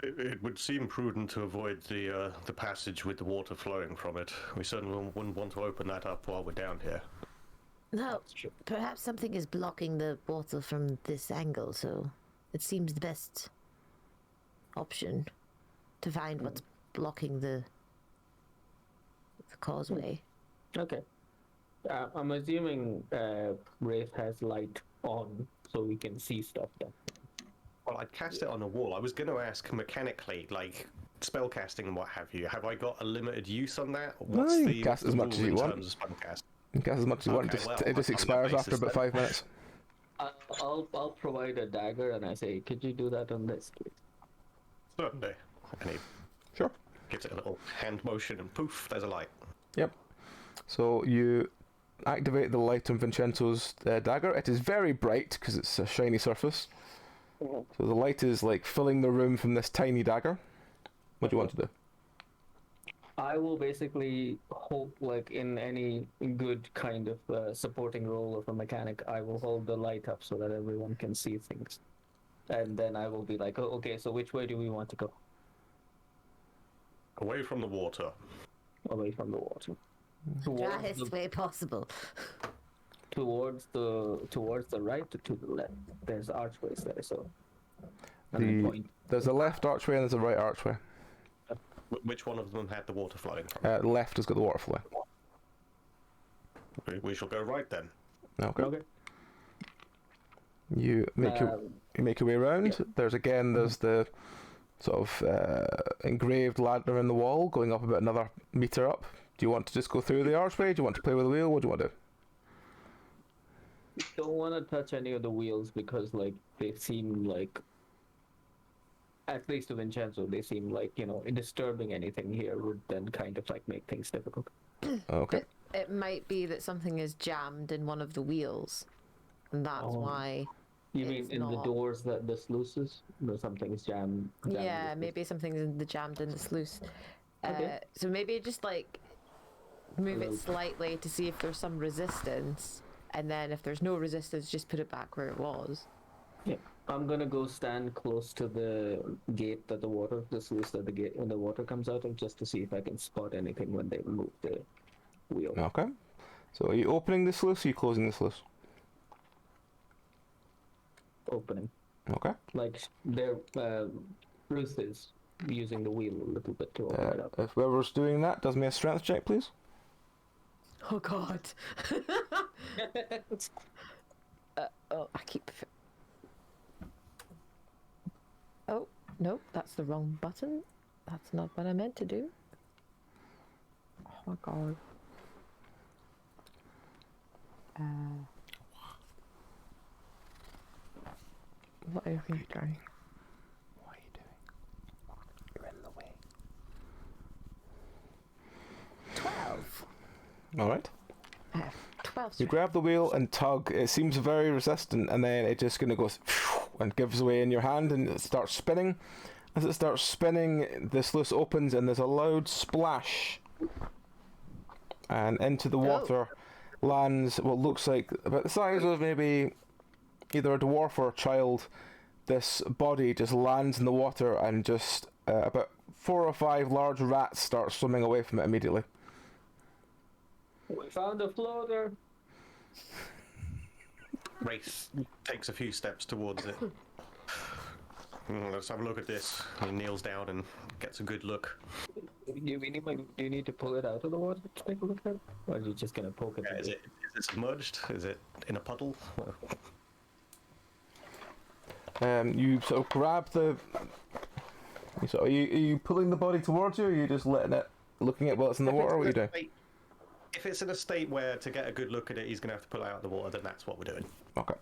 It would seem prudent to avoid the passage with the water flowing from it. We certainly wouldn't want to open that up while we're down here. No, perhaps something is blocking the water from this angle, so it seems the best option to find what's blocking the causeway. Okay. I'm assuming Wraith has light on, so we can see stuff then. Well, I'd cast it on a wall. I was going to ask mechanically, like spellcasting and what have you. Have I got a limited use on that? What's you the can cast what's as the much as rule you in want. terms of spellcast? you can cast as much as you want. Okay, well, It just on that expires basis after about then. 5 minutes. I'll provide a dagger and I say, could you do that on this, please? Certainly. And he Sure. gives it a little hand motion, and poof, there's a light. Yep. So you activate the light on Vincenzo's dagger. It is very bright because it's a shiny surface. So the light is like filling the room from this tiny dagger. What do you want to do? I will basically hold, like in any good kind of supporting role of a mechanic, I will hold the light up so that everyone can see things. And then I will be like, oh, okay, so which way do we want to go? Away from the water. Away from the water. Driest way possible. Towards the right or to the left. There's archways there, so. And I point. There's a left archway and there's a right archway. Which one of them had the water flowing from? The left has got the water flow. We shall go right then. Okay. Okay. You make You make your way around. There's the sort of engraved ladder in the wall going up about another meter up. Do you want to just go through the archway? Do you want to play with the wheel? What do you want to do? Don't want to touch any of the wheels because, like, they seem like, at least to Vincenzo, they seem like, disturbing anything here would then kind of like make things difficult. Okay. It might be that something is jammed in one of the wheels, and that's why. You mean it's in the not- doors that the sluices? Or something's jammed in the Yeah, sluice? maybe something's jammed in the sluice. Okay. So maybe just like move it Hello. slightly to see if there's some resistance, and then if there's no resistance, just put it back where it was. Yeah. I'm gonna go stand close to the gate that the sluice that the gate when the water comes out of, just to see if I can spot anything when they move the wheel. Okay. So are you opening the sluice or are you closing the sluice? Opening. Okay. Like their Ruth is using the wheel a little bit to open it up. If whoever's doing that does me a strength check, please. Oh God. Oh, I keep. Oh no, that's the wrong button. That's not what I meant to do. Oh my God. What are you doing? What are you doing? You're in the way. 12. All right. 12 You strength. grab the wheel and tug. It seems very resistant, and then it just kind of goes and gives way in your hand, and it starts spinning. As it starts spinning, the sluice opens, and there's a loud splash, and into the water lands what looks like about the size of maybe either a dwarf or a child. This body just lands in the water, and just about 4 or 5 large rats start swimming away from it immediately. We found a floater. Wraith takes a few steps towards it. Let's have a look at this. He kneels down and gets a good look. Do you need to pull it out of the water to take a look at it? Or are you just gonna poke it? Yeah, is it submerged? Is it in a puddle? You sort of grab the. Are you pulling the body towards you, or are you just letting it, looking at what's in the water? What are you doing? If it's in a state where to get a good look at it, he's going to have to pull it out of the water, then that's what we're doing. Okay.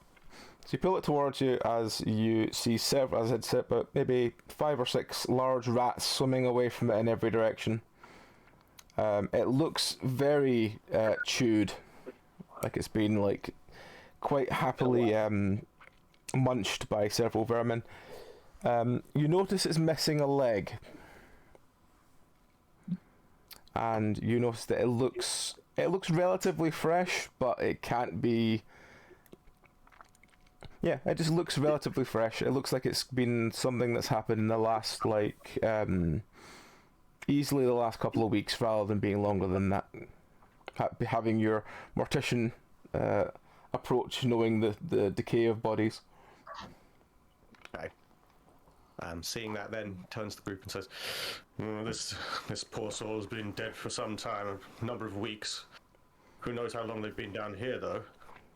So you pull it towards you as you see several, as I'd said, about maybe 5 or 6 large rats swimming away from it in every direction. It looks very chewed, like it's been like quite happily munched by several vermin. You notice it's missing a leg, and you notice that it looks relatively fresh, but it can't be. Yeah, it just looks relatively fresh. It looks like it's been something that's happened in the last, like, easily the last couple of weeks, rather than being longer than that. Having your mortician approach, knowing the decay of bodies. Okay. Seeing that, then turns to the group and says, "This poor soul's been dead for some time, a number of weeks. Who knows how long they've been down here, though?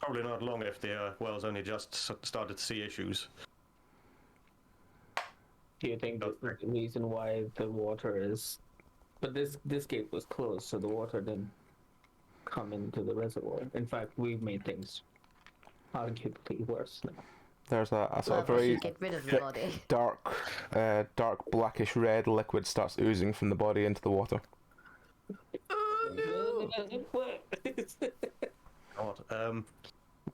Probably not long if the well's only just started to see issues." Do you think that's the reason why the water is? But this gate was closed, so the water didn't come into the reservoir. In fact, we've made things arguably worse now. There's a sort Well, of very get rid of the body. dark blackish red liquid starts oozing from the body into the water. God.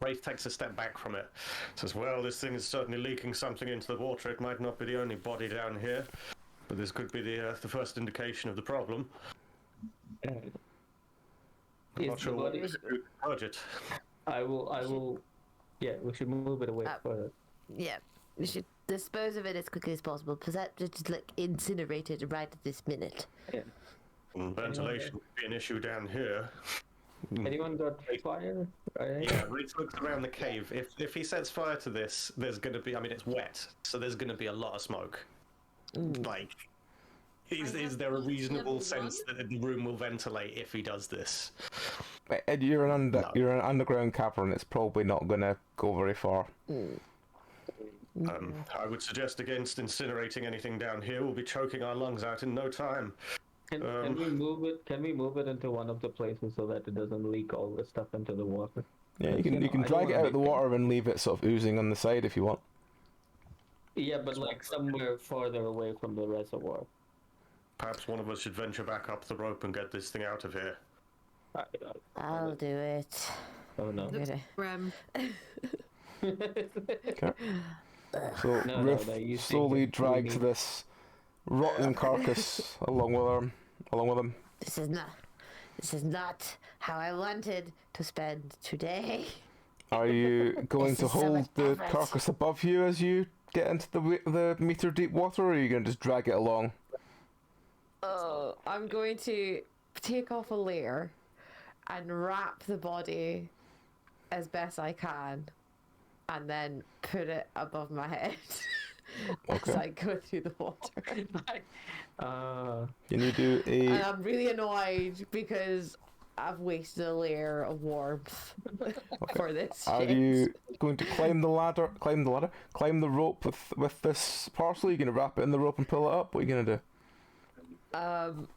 Wraith takes a step back from it. Says, "Well, this thing is certainly leaking something into the water. It might not be the only body down here, but this could be the first indication of the problem. I'm not sure what to do to purge it." I will. Yeah, we should move it away further. Yeah, we should dispose of it as quickly as possible. Perhaps just like incinerate it right at this minute. Yeah. Ventilation would be an issue down here. Anyone got fire? Yeah, Reese looks around the cave. If he sets fire to this, there's going to be. I mean, it's wet, so there's going to be a lot of smoke. Like, is there a reasonable sense that the room will ventilate if he does this? Ed, you're an underground cavern. It's probably not going to go very far. I would suggest against incinerating anything down here. We'll be choking our lungs out in no time. Can we move it? Can we move it into one of the places so that it doesn't leak all the stuff into the water? Yeah, you can I don't drag it wanna out of the make water and leave it sort of oozing on the side if you want. Yeah, but like somewhere farther away from the reservoir. Perhaps one of us should venture back up the rope and get this thing out of here. I'll do it. Oh no. Rem. Okay. So No, Ruth you see slowly him. drags this rotten carcass along with him. This is not how I wanted to spend today. Are you going This to is so hold much the effort. carcass above you as you get into the meter deep water, or are you going to just drag it along? Oh, I'm going to take off a layer and wrap the body as best I can, and then put it above my head as I go through the water. Can you do a? And I'm really annoyed because I've wasted a layer of warmth for this. Are shit. you going to climb the rope with this parcel? Are you going to wrap it in the rope and pull it up? What are you going to do? I'm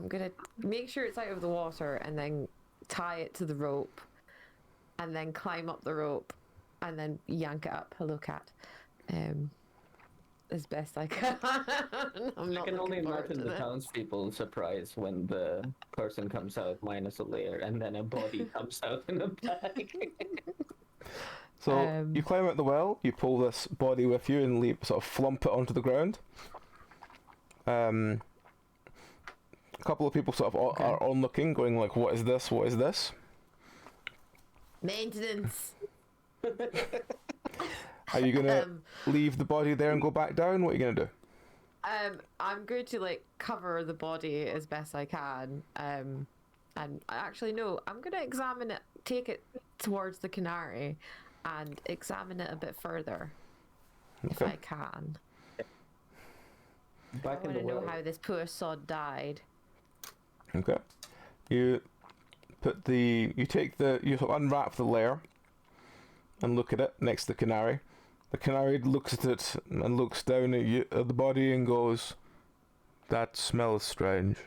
gonna make sure it's out of the water and then tie it to the rope and then climb up the rope and then yank it up. Hello, cat. As best I can. I can only imagine the this. townspeople's surprise when the person comes out minus a layer and then a body comes out in a bag. So you climb out the well, you pull this body with you and sort of flump it onto the ground. A couple of people sort of are onlooking, going like, "What is this? What is this?" Maintenance. Are you gonna leave the body there and go back down? What are you gonna do? I'm going to like cover the body as best I can. And actually no, I'm gonna examine it, take it towards the canary, and examine it a bit further, if I can. Back I in want the to know well. how this poor sod died. Okay. You sort of unwrap the layer and look at it next to the canary. The canary looks at it and looks down at the body and goes, "That smells strange."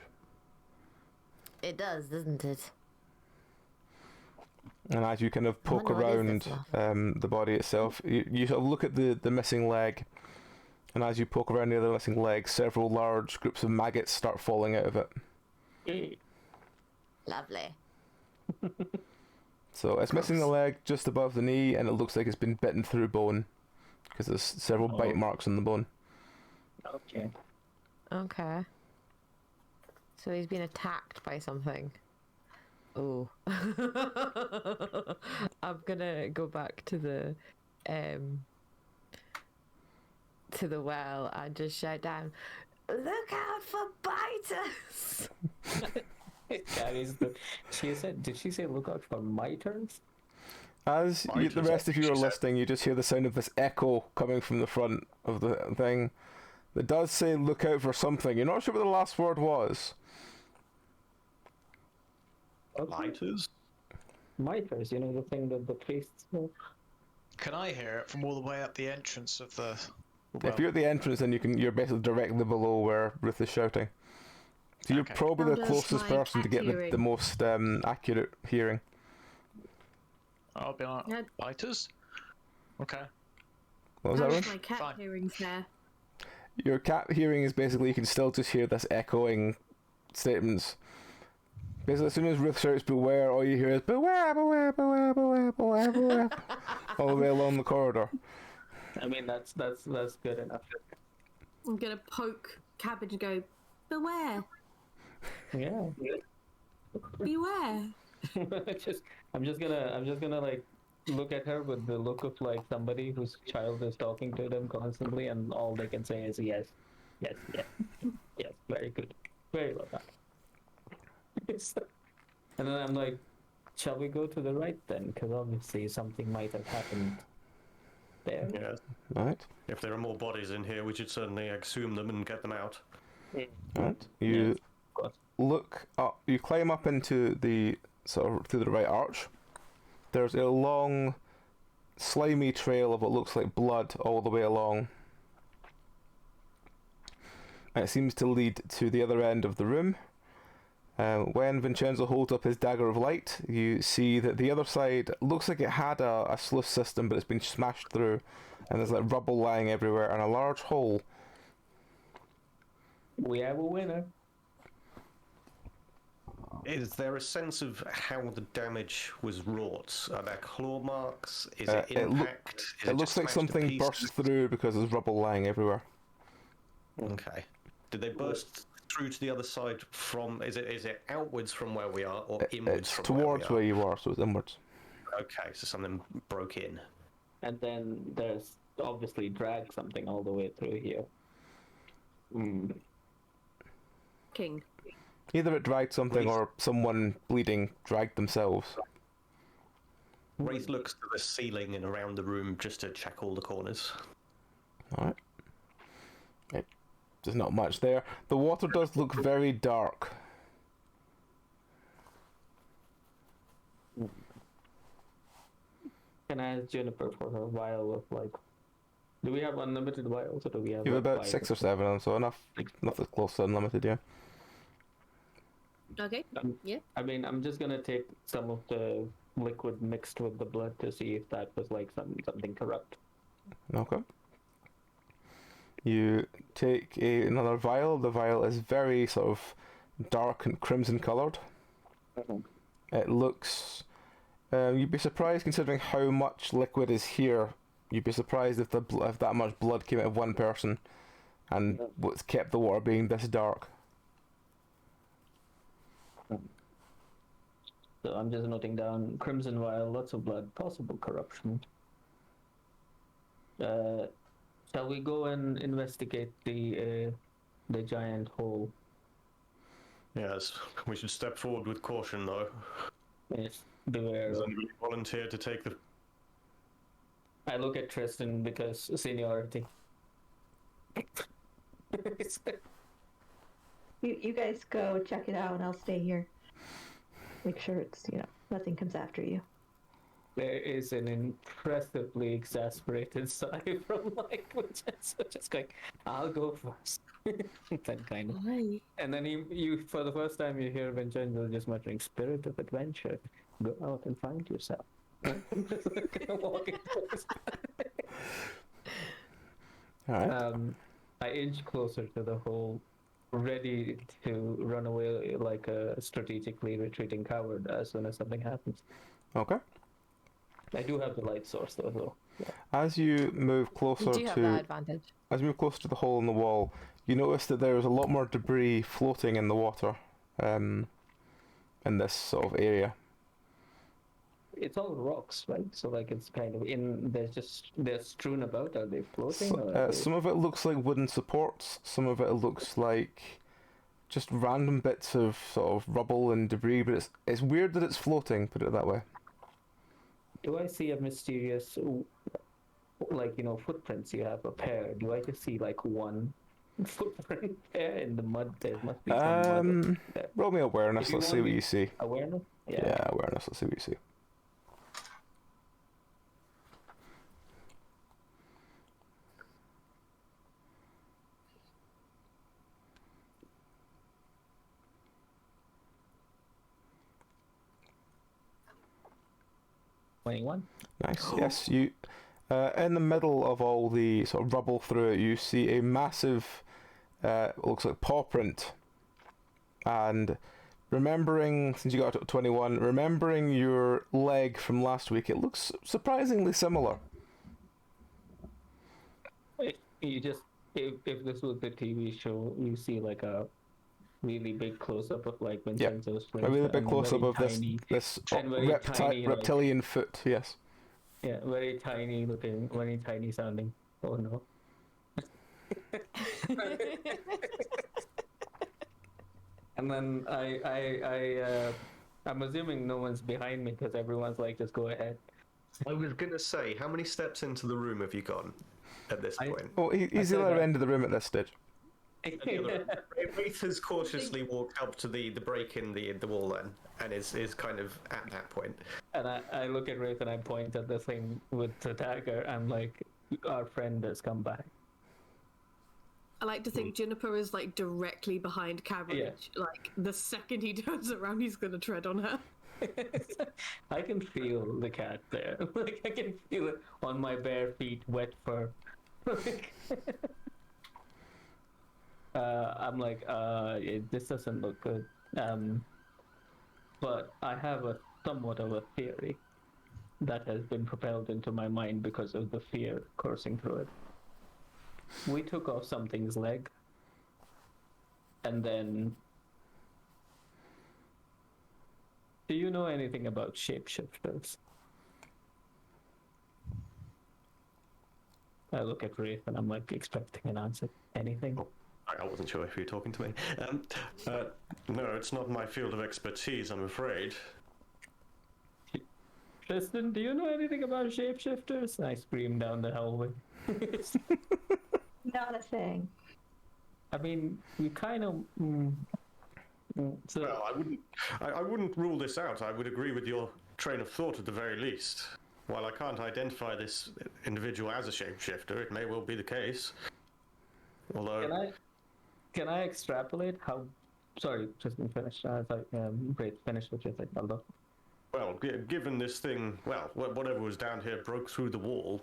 It does, doesn't it? And as you kind of poke wonder what is around this the body itself, you sort of look at the missing leg, and as you poke around the other missing leg, several large groups of maggots start falling out of it. Lovely. So it's missing the leg just above the knee, and it looks like it's been bitten through bone, because there's several bite marks on the bone. Okay. Okay. So he's been attacked by something. Oh. I'm gonna go back to the well and just shout down, "Look out for biters!" Did she say look out for miters? As the rest of you are listening, you just hear the sound of this echo coming from the front of the thing that does say look out for something. You're not sure what the last word was. Lighters? Miters, you know, the thing that the priests smoke. Can I hear it from all the way up the entrance of the If you're at the entrance, then you're basically directly below where Ruth is shouting. So you're Okay. probably the How does closest my person to get the hearing? most accurate hearing. I'll be like, Yeah. biters? Okay. What was that, How's Ruth? my cat Fine. hearing there? Your cat hearing is basically you can still just hear this echoing statements. Basically, as soon as Ruth shouts beware, all you hear is beware, beware, beware, beware, beware, beware, all the way along the corridor. I mean, that's good enough. I'm gonna poke Cabbage and go, beware, Yeah. beware. I'm just gonna like look at her with the look of like somebody whose child is talking to them constantly, and all they can say is yes, yes, yes, yes. Very good, very well done. And then I'm like, shall we go to the right then? Because obviously something might have happened there. Yeah. Right, If there are more bodies in here, we should certainly exhume them and get them out. right. You Of course. look up. You climb up into the sort of through the right arch, There's a long, slimy trail of what looks like blood all the way along. And it seems to lead to the other end of the room. When Vincenzo holds up his dagger of light, you see that the other side looks like it had a sluice system, but it's been smashed through, and there's like rubble lying everywhere, and a large hole. We have a winner. Is there a sense of how the damage was wrought? Are there claw marks? Is it impact? It looks like something burst through because there's rubble lying everywhere. Okay. Did they burst through to the other side from? Is it outwards from where we are, or inwards It's from towards where where you are, so it's inwards. Okay, so something broke in. And then there's obviously drag something all the way through here. King. Either it dragged something or someone bleeding dragged themselves. Wraith looks to the ceiling and around the room just to check all the corners. Alright. There's not much there. The water does look very dark. Can I ask Jennifer for her vial of like? Do we have unlimited vials, or do we have? You have like, about 5? 6 or 7 of them, so enough that's close to unlimited, yeah. Okay. Yeah. I mean, I'm just gonna take some of the liquid mixed with the blood to see if that was like something corrupt. Okay. You take another vial. The vial is very sort of dark and crimson coloured. It looks... you'd be surprised considering how much liquid is here. You'd be surprised if if that much blood came out of one person and what's kept the water being this dark. So I'm just noting down crimson vial, lots of blood, possible corruption. Shall we go and investigate the giant hole? Yes, we should step forward with caution, though. Yes, beware. Does anybody volunteer to take the... I look at Tristan because seniority. You guys go check it out, and I'll stay here. Make sure it's, nothing comes after you. There is an impressively exasperated sigh from Mike, which is just going, I'll go first. That kind of. Why? And then you, for the first time, you hear Vincenzo just muttering, "Spirit of adventure, go out and find yourself." Walking towards. All right. I inch closer to the hole, ready to run away like a strategically retreating coward as soon as something happens. Okay. I do have the light source though. Yeah. As you move closer You do have that advantage. as you move closer to the hole in the wall, you notice that there is a lot more debris floating in the water, in this sort of area. It's all rocks, right? So like it's kind of they're strewn about. Are they floating? Or are they... Some of it looks like wooden supports. Some of it looks like just random bits of sort of rubble and debris. But it's weird that it's floating. Put it that way. Do I see a mysterious, like footprints? You have a pair. Do I just see like one footprint there in the mud? There must be some mud there. Roll me awareness. Let's see what you see. Awareness? Yeah, awareness. Let's see what you see. Nice. Yes, you. In the middle of all the sort of rubble through it, you see a massive, looks like paw print. And remembering, since you got to 21, remembering your leg from last week, it looks surprisingly similar. You just, if this was the TV show, you see like a really big close-up of like Vincenzo's face. A really big close-up of tiny, this and very tiny, reptilian foot, yes. Yeah, very tiny looking, very tiny sounding. Oh no. And then I'm assuming no one's behind me because everyone's like, just go ahead. I was going to say, how many steps into the room have you gone at this point? Oh, he's the other end of the room at this stage. Wraith has cautiously walked up to the break in the wall then, and is kind of at that point. And I look at Wraith and I point at the thing with the dagger. I'm like, our friend has come back. I like to think Juniper is like directly behind Cabbage. Yeah. Like the second he turns around, he's gonna tread on her. I can feel the cat there. Like I can feel it on my bare feet, wet fur. I'm like, this doesn't look good. But I have a somewhat of a theory that has been propelled into my mind because of the fear coursing through it. We took off something's leg, and then... Do you know anything about shapeshifters? I look at Wraith and I'm like expecting an answer. Anything? I wasn't sure if you were talking to me. No, it's not my field of expertise, I'm afraid. Tristan, do you know anything about shapeshifters? I scream down the hallway. Not a thing. I mean, we kind of... so, Well, I wouldn't rule this out. I would agree with your train of thought at the very least. While I can't identify this individual as a shapeshifter, it may well be the case. Although... Can I extrapolate how... Sorry, Tristan, finish. I thought, great, finish what you're saying, Aldo. Well, given this thing, well, whatever was down here broke through the wall,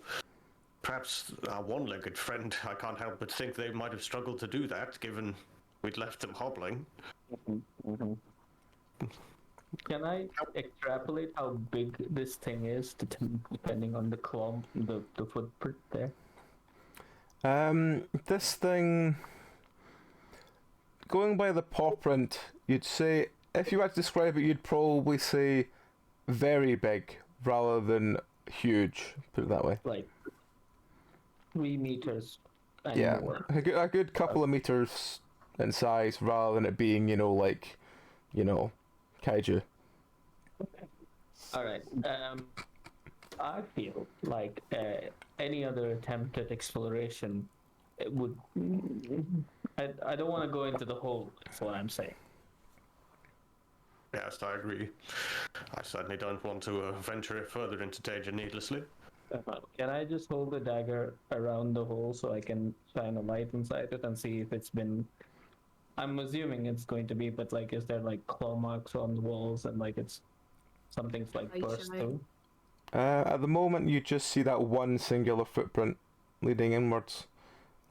perhaps our one-legged friend, I can't help but think they might have struggled to do that, given we'd left them hobbling. Can I extrapolate how big this thing is, depending on the claw, the footprint there? This thing, going by the paw print, you'd say, if you had to describe it, you'd probably say very big rather than huge, put it that way. Like 3 meters and Yeah, more. a good couple of meters in size rather than it being, kaiju. Alright, I feel like any other attempt at exploration it would... I don't want to go into the hole, is what I'm saying. Yes, I agree. I certainly don't want to venture further into danger needlessly. Can I just hold the dagger around the hole so I can shine a light inside it and see if it's been... I'm assuming it's going to be, but like, is there like claw marks on the walls and like it's... something's like burst through? At the moment, you just see that one singular footprint leading inwards.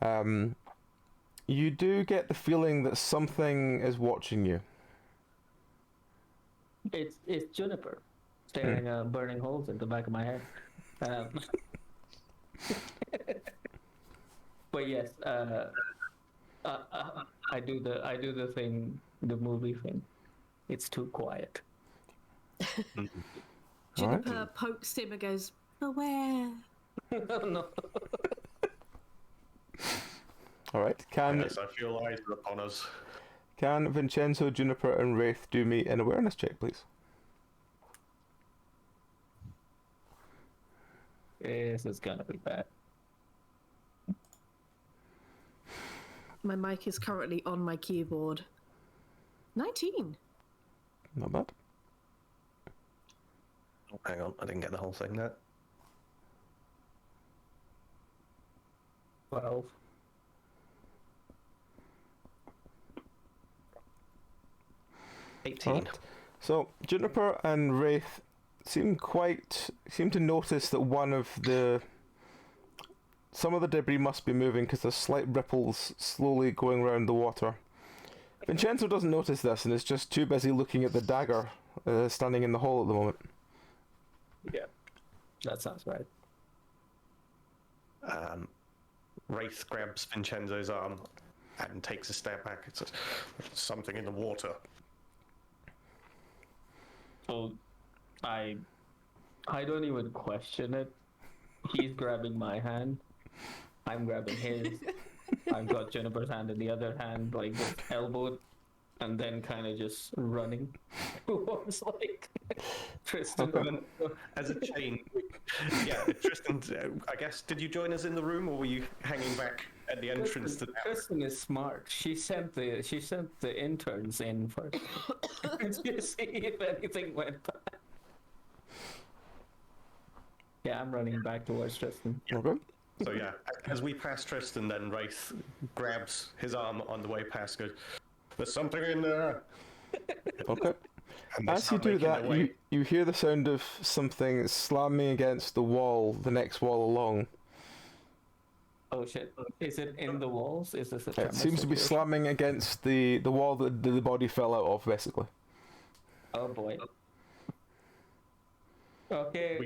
You do get the feeling that something is watching you. It's Juniper staring at burning holes in the back of my head. But yes, I do the thing, the movie thing. It's too quiet. Juniper pokes him and goes, "Beware." No. All right. Yes, I feel eyes are upon us. Can Vincenzo, Juniper, and Wraith do me an awareness check, please? This is gonna be bad. My mic is currently on my keyboard. 19. Not bad. Oh, hang on, I didn't get the whole thing there. 12. $18. Right. So Juniper and Wraith seem to notice that some of the debris must be moving because there's slight ripples slowly going around the water. Vincenzo doesn't notice this and is just too busy looking at the dagger standing in the hole at the moment. Yeah, that sounds right. Wraith grabs Vincenzo's arm and takes a step back. It's something in the water. So, I don't even question it. He's grabbing my hand. I'm grabbing his. I've got Juniper's hand in the other hand, like just elbowed. and then kind of just running towards like Tristan. Okay. As a chain. Yeah, Tristan, I guess, did you join us in the room or were you hanging back at the entrance to the house? Tristan is smart. She sent the interns in first to see if anything went bad. Yeah, I'm running back towards Tristan. Okay. So yeah, as we pass Tristan, then Wraith grabs his arm on the way past, goes, "There's something in there." Okay. And they As you start do making their that, way. you hear the sound of something slamming against the wall, the next wall along. Oh shit! Is it in the walls? Is this a It tremor seems to be situation? slamming against the wall that the body fell out of, basically. Oh boy. Okay.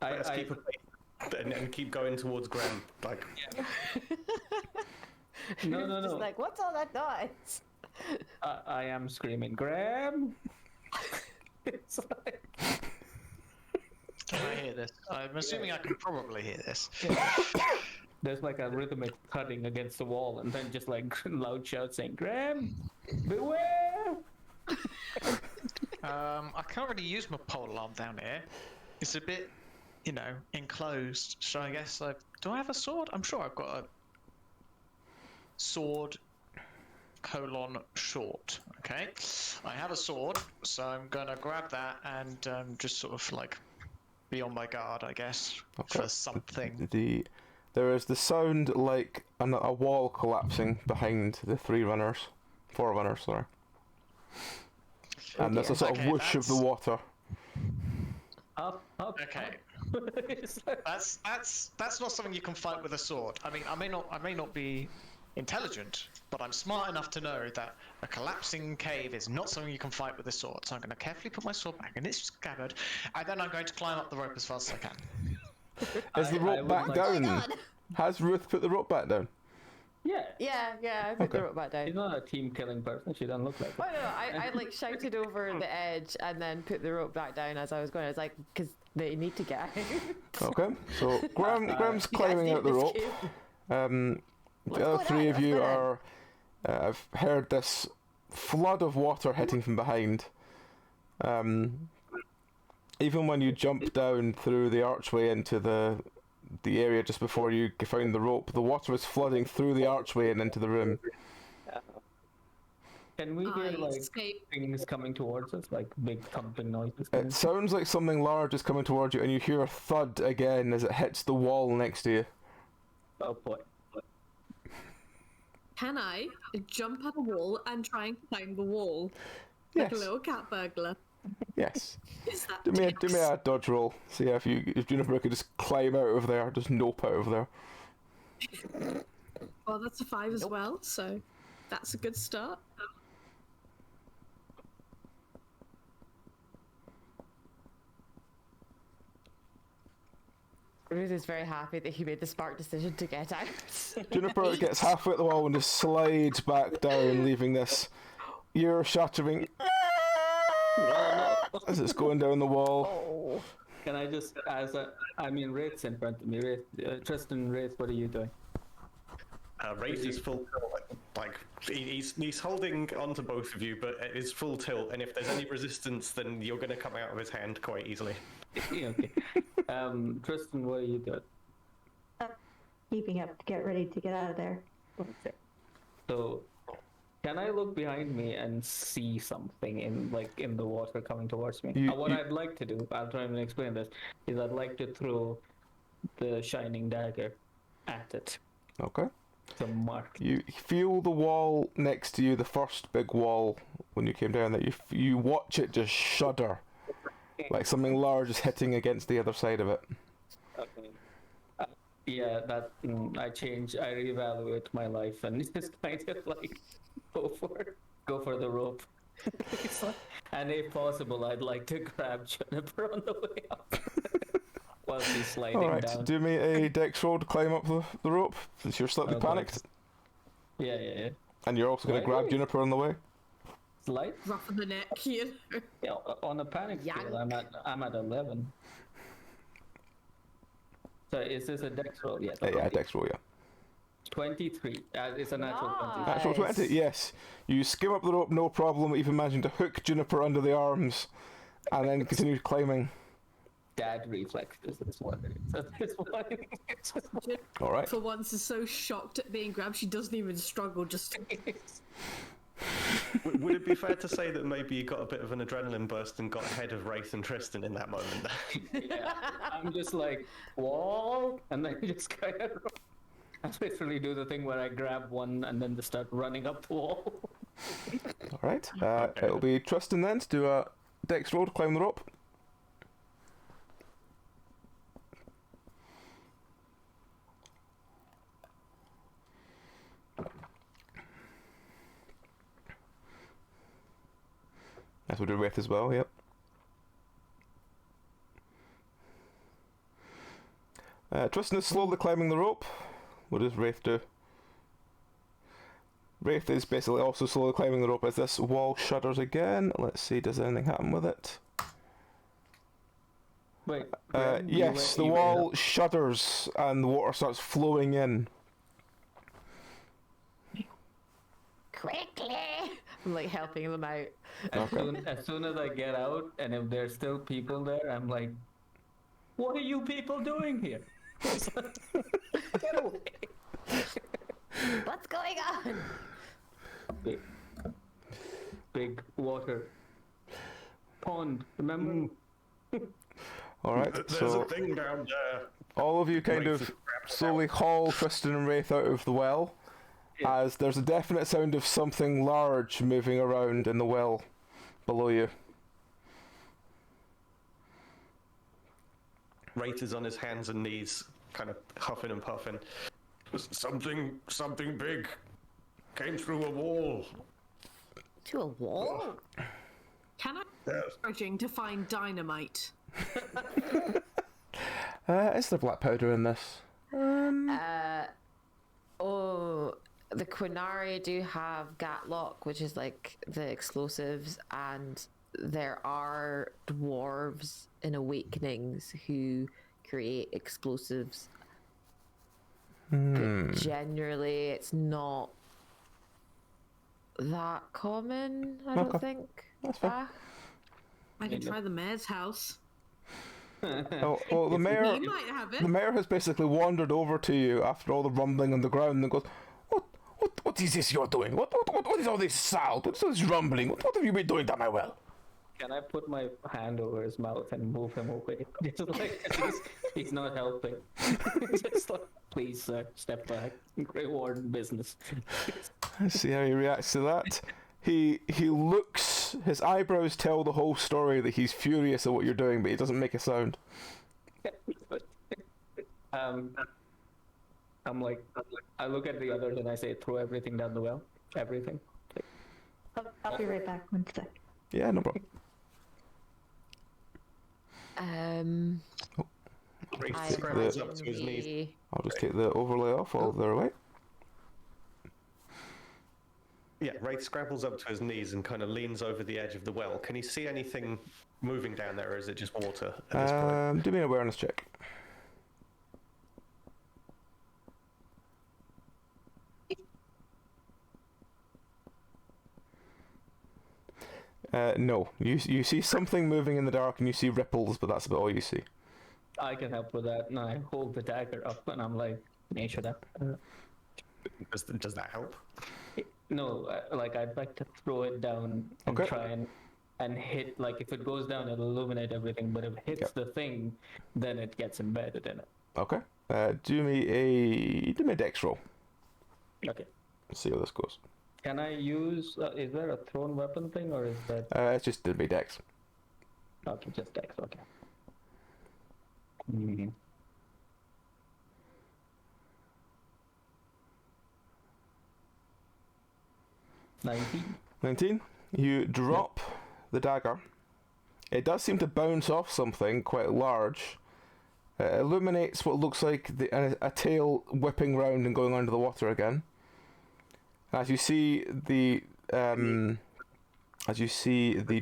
Let's keep a pace and keep going towards Graham. Like, No. Just like, what's all that noise? I am screaming, Graham! It's like... Can I hear this? I'm assuming I can probably hear this. There's like a rhythmic thudding against the wall, and then just like loud shouts saying, Graham! Beware! I can't really use my pole arm down here. It's a bit, enclosed. So I guess do I have a sword? I'm sure I've got a sword short. Okay, I have a sword, so I'm gonna grab that and just sort of like be on my guard, I guess, for something. There is the sound like a wall collapsing behind the four runners, sorry. And there's a sort of Okay, whoosh of the water. Up. Okay. It's like- That's not something you can fight with a sword. I mean, I may not be intelligent, but I'm smart enough to know that a collapsing cave is not something you can fight with a sword. So I'm going to carefully put my sword back in its scabbard, and then I'm going to climb up the rope as fast as I can. Is the I rope would back like- Oh my down? god! Has Ruth put the rope back down? Yeah. Yeah, I put the rope back down. She's not a team-killing person. She doesn't look like Oh it. no, I like shouted over the edge and then put the rope back down as I was going. I was like, because they need to get out. Okay, so Graham's You guys climbing need out the this rope. cave. The other three of let's you go down. are. I've heard this flood of water hitting from behind. Even when you jump down through the archway into the area just before you found the rope, the water was flooding through the archway and into the room. Can we hear I like escape. things coming towards us, like big thumping noises? It sounds like something large is coming towards you, and you hear a thud again as it hits the wall next to you. Oh boy. Can I jump at a wall and try and climb the wall like a Yes. little cat burglar? Yes. Is that Do me tips? a dodge roll. See if Juniper could just climb out of there, just nope out of there. Well, that's a 5 as well, so that's a good start. Ruth is very happy that he made the smart decision to get out. Juniper gets halfway up the wall and just slides back down, leaving this ear-shattering as it's going down the wall. Oh. Can I just, Wraith's in front of me. Wraith, Tristan, Wraith, what are you doing? Wraith is full tilt, like he's holding onto both of you, but it is full tilt, and if there's any resistance, then you're going to come out of his hand quite easily. Yeah, okay. Tristan, what are you doing? Keeping up to get ready to get out of there. Okay. So, can I look behind me and see something in the water coming towards me? What I'd like to do, I'll try and explain this, is I'd like to throw the shining dagger at it Okay. to mark. You feel the wall next to you, the first big wall, when you came down, that you watch it just shudder, like something large is hitting against the other side of it. Okay. Yeah, that I reevaluate my life and just kind of like go for the rope. And if possible, I'd like to grab Juniper on the way up while she's sliding Alright, down. do me a dex roll to climb up the rope, since you're slightly Okay. panicked. Yeah. And you're also going to grab Wait. Juniper on the way. Slide? Rough of the neck, you know. Yeah, on a panic scale, I'm at 11. So is this a dex roll? Yeah. Yeah, dex roll, yeah. 23. It's a natural 20. Natural 20, yes. You skim up the rope, no problem, even managing to hook Juniper under the arms, and then continue climbing. Dad reflexes. That's what it is. That's why. Alright. For once, is so shocked at being grabbed, she doesn't even struggle. Just Would it be fair to say that maybe you got a bit of an adrenaline burst and got ahead of Wraith and Tristan in that moment? Yeah, I'm just like, wall, and then you just kind of. I literally do the thing where I grab one and then just start running up the wall. Alright. It'll be Tristan then to do a dex roll to climb the rope. That would do Wraith as well, yep. Tristan is slowly climbing the rope. What does Wraith do? Wraith is basically also slowly climbing the rope as this wall shudders again. Let's see, does anything happen with it? Wait. Yes, the wall shudders and the water starts flowing in. Quickly! I'm like helping them out. As soon as I get out, and if there's still people there, I'm like, what are you people doing here? Get away. What's going on? Big water pond, remember? Alright, There's so a thing down there. all of you kind of slowly haul Tristan and Wraith out of the well, as there's a definite sound of something large moving around in the well below you. Wraith is on his hands and knees, kind of huffing and puffing. Something big came through a wall. To a wall? can I Yes. encouraging to find dynamite? Is there black powder in this? Oh, the Quinari do have Gatlock, which is like the explosives, and there are dwarves in Awakenings who create explosives. But generally, it's not that common, I don't think. That's fine. I can try the mayor's house. Oh, well, the mayor, He might have it. the mayor has basically wandered over to you after all the rumbling on the ground and goes, What is this you're doing? What is all this sound? What's all this rumbling? What have you been doing down my well? Can I put my hand over his mouth and move him away? Just like, he's not helping. Just like, please, sir, step back. Grey Warden business. Let's see how he reacts to that. He looks, his eyebrows tell the whole story that he's furious at what you're doing, but he doesn't make a sound. I'm like, I look at the others and I say, throw everything down the well. Everything. I'll be right back. One sec. Yeah, no problem. Wraith I scrambles up to his knees. the- I'll just take the overlay off while they're away. Yeah, Wraith scrambles up to his knees and kind of leans over the edge of the well. Can he see anything moving down there, or is it just water at this point? Do me an awareness check. No. You see something moving in the dark and you see ripples, but that's about all you see. I can help with that. And I hold the dagger up and I'm like, nature that. Does that help? No, like I'd like to throw it down and Okay. try and hit. Like if it goes down, it'll illuminate everything. But if it hits Yep. the thing, then it gets embedded in it. Okay. Do me a dex roll. Okay. Let's see how this goes. Can I use? Is there a thrown weapon thing, or is that It's just do me dex. okay? Just dex. Okay. Mm. 19. You drop the dagger. It does seem to bounce off something quite large. It illuminates what looks like a tail whipping round and going under the water again. As you see the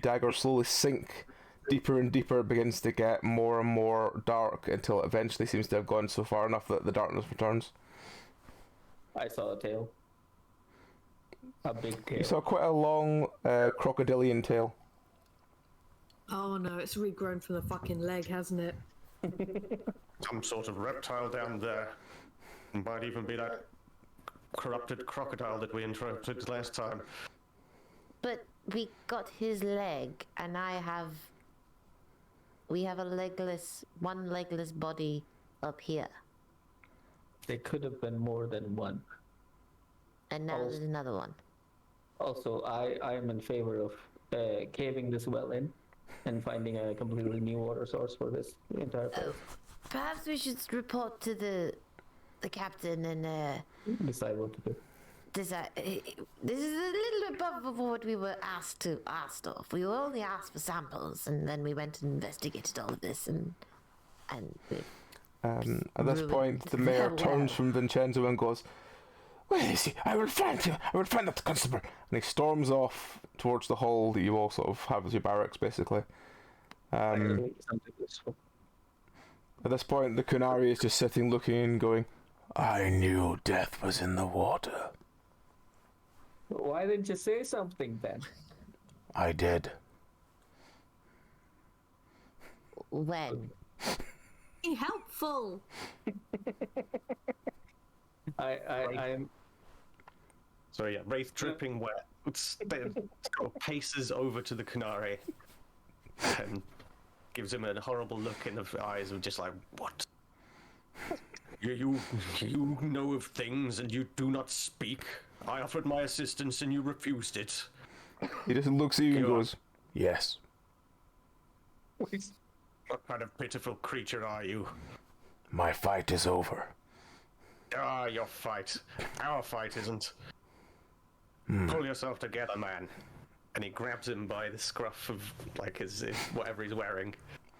dagger slowly sink deeper and deeper, it begins to get more and more dark until it eventually seems to have gone so far enough that the darkness returns. I saw a tail. A big tail. You saw quite a long crocodilian tail. Oh no, it's regrown from the fucking leg, hasn't it? Some sort of reptile down there. Might even be that corrupted crocodile that we interrupted last time. But we got his leg, and we have one legless body up here. There could have been more than one. And now there's another one. Also, I am in favor of caving this well in and finding a completely new water source for this entire place. Perhaps we should report to the captain and Decide what to do. decide. This is a little above what we were asked of. We were only asked for samples, and then we went and investigated all of this, and we At this point, the mayor turns from Vincenzo and goes, "Where is he? I will find him. I will find that constable." And he storms off towards the hall that you all sort of have as your barracks, basically. Something useful. At this point, the Kunari is just sitting looking and going, "I knew death was in the water." Why didn't you say something then? I did. when Be helpful. I'm So yeah, Wraith dripping wet. Paces over to the Canary and gives him a horrible look in the eyes of just like, what? You know of things and you do not speak. I offered my assistance and you refused it. He just looks at you and goes, "Yes." What kind of pitiful creature are you? My fight is over. Ah, your fight. Our fight isn't. Pull yourself together, man. And he grabs him by the scruff of like his whatever he's wearing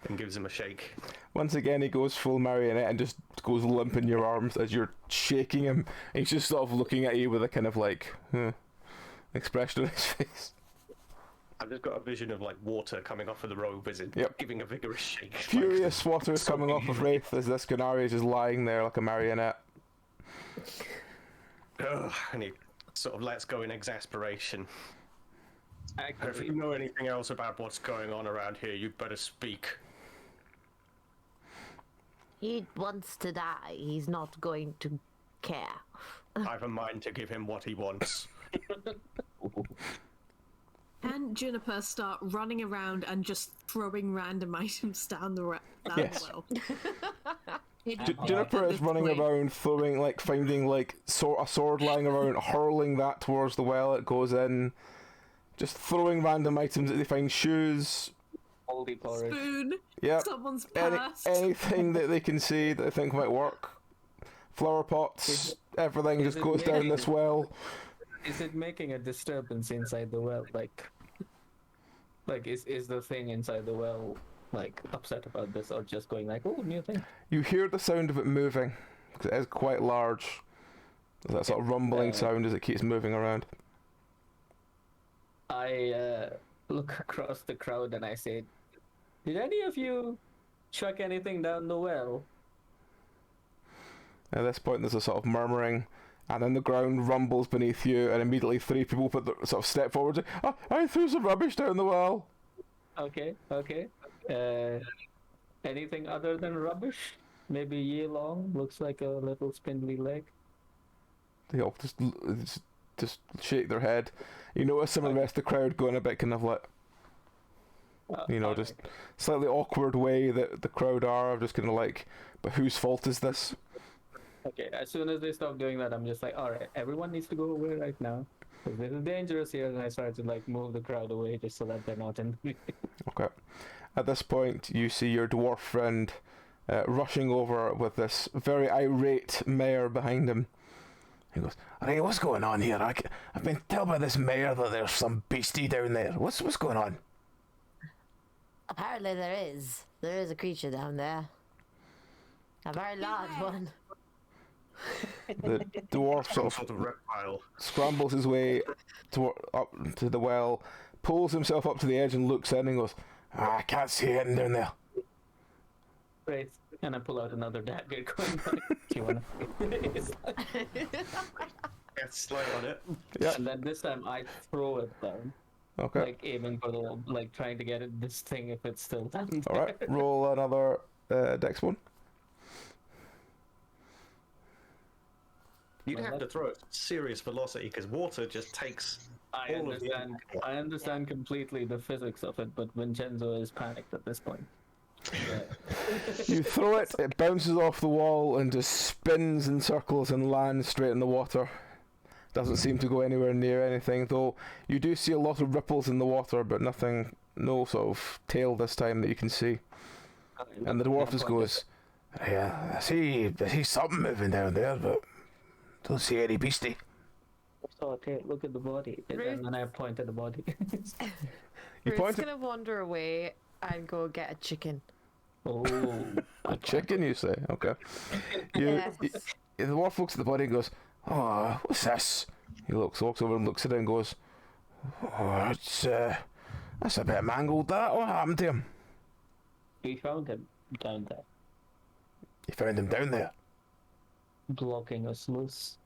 and gives him a shake. Once again, he goes full marionette and just goes limp in your arms as you're shaking him. And he's just sort of looking at you with a kind of like, expression on his face. I've just got a vision of like water coming off of the robe as it giving a vigorous shake. Furious water is coming off of Wraith as this Canary is just lying there like a marionette. And he sort of lets go in exasperation. If actually you know anything else about what's going on around here, you'd better speak. he wants to die, he's not going to care. I've a mind to give him what he wants. Can Juniper start running around and just throwing random items down the Yes. well? Juniper is running around throwing, like, finding, like, a sword lying around, hurling that towards the well it goes in. Just throwing random items that they find, shoes, moldy porridge. Spoon. yep, Someone's purse. anything that they can see that they think might work. Flower pots, everything is just it goes down making- this well. Is it making a disturbance inside the well? Like is the thing inside the well like upset about this, or just going like, oh, new thing? You hear the sound of it moving, because it is quite large. There's that sort of rumbling sound as it keeps moving around. I look across the crowd and I say, did any of you chuck anything down the well? At this point, there's a sort of murmuring, and then the ground rumbles beneath you, and immediately three people put their sort of step forward. And say, "Oh, I threw some rubbish down the well." Okay. Anything other than rubbish? Maybe Ye Long looks like a little spindly leg. They all just shake their head. You notice some of the rest of the crowd going a bit kind of like, just slightly awkward way that the crowd are, just kind of like, but whose fault is this? Okay, as soon as they stop doing that, I'm just like, alright, everyone needs to go away right now. Because this is dangerous here, and I start to like move the crowd away just so that they're not in the Okay. At this point, you see your dwarf friend rushing over with this very irate mayor behind him. He goes, "Hey, what's going on here? I've been told by this mayor that there's some beastie down there. What's going on?" Apparently there is a creature down there. A very large one. The dwarf Some sort sort of of reptile. scrambles his way up to the well, pulls himself up to the edge and looks in and goes, "I can't see anything down there." Right. And I pull out another dagger, going back. Do you want to? Get slide on it. Yeah. And then this time I throw it down, Okay. like aiming for the wall, like trying to get it this thing if it's still down there. All right. Roll another dex one. You'd Well, have to throw it serious velocity because water just takes I all of the understand. I understand completely the physics of it, but Vincenzo is panicked at this point. Yeah. You throw it, it bounces off the wall and just spins in circles and lands straight in the water. Doesn't seem to go anywhere near anything, though you do see a lot of ripples in the water, but nothing, no sort of tail this time that you can see. And the dwarf just goes, "Yeah, I see something moving down there, but don't see any beastie." So okay, look at the body, and then I point at the body. You Ruth's point at gonna wander away and go get a chicken. Oh, a chicken, you say? Okay. Yes. The dwarf looks at the body and goes, "Oh, what's this?" He walks over and looks at it and goes, "Oh, that's a bit mangled, that. What happened to him?" we found him down there, You found him down there. blocking us loose.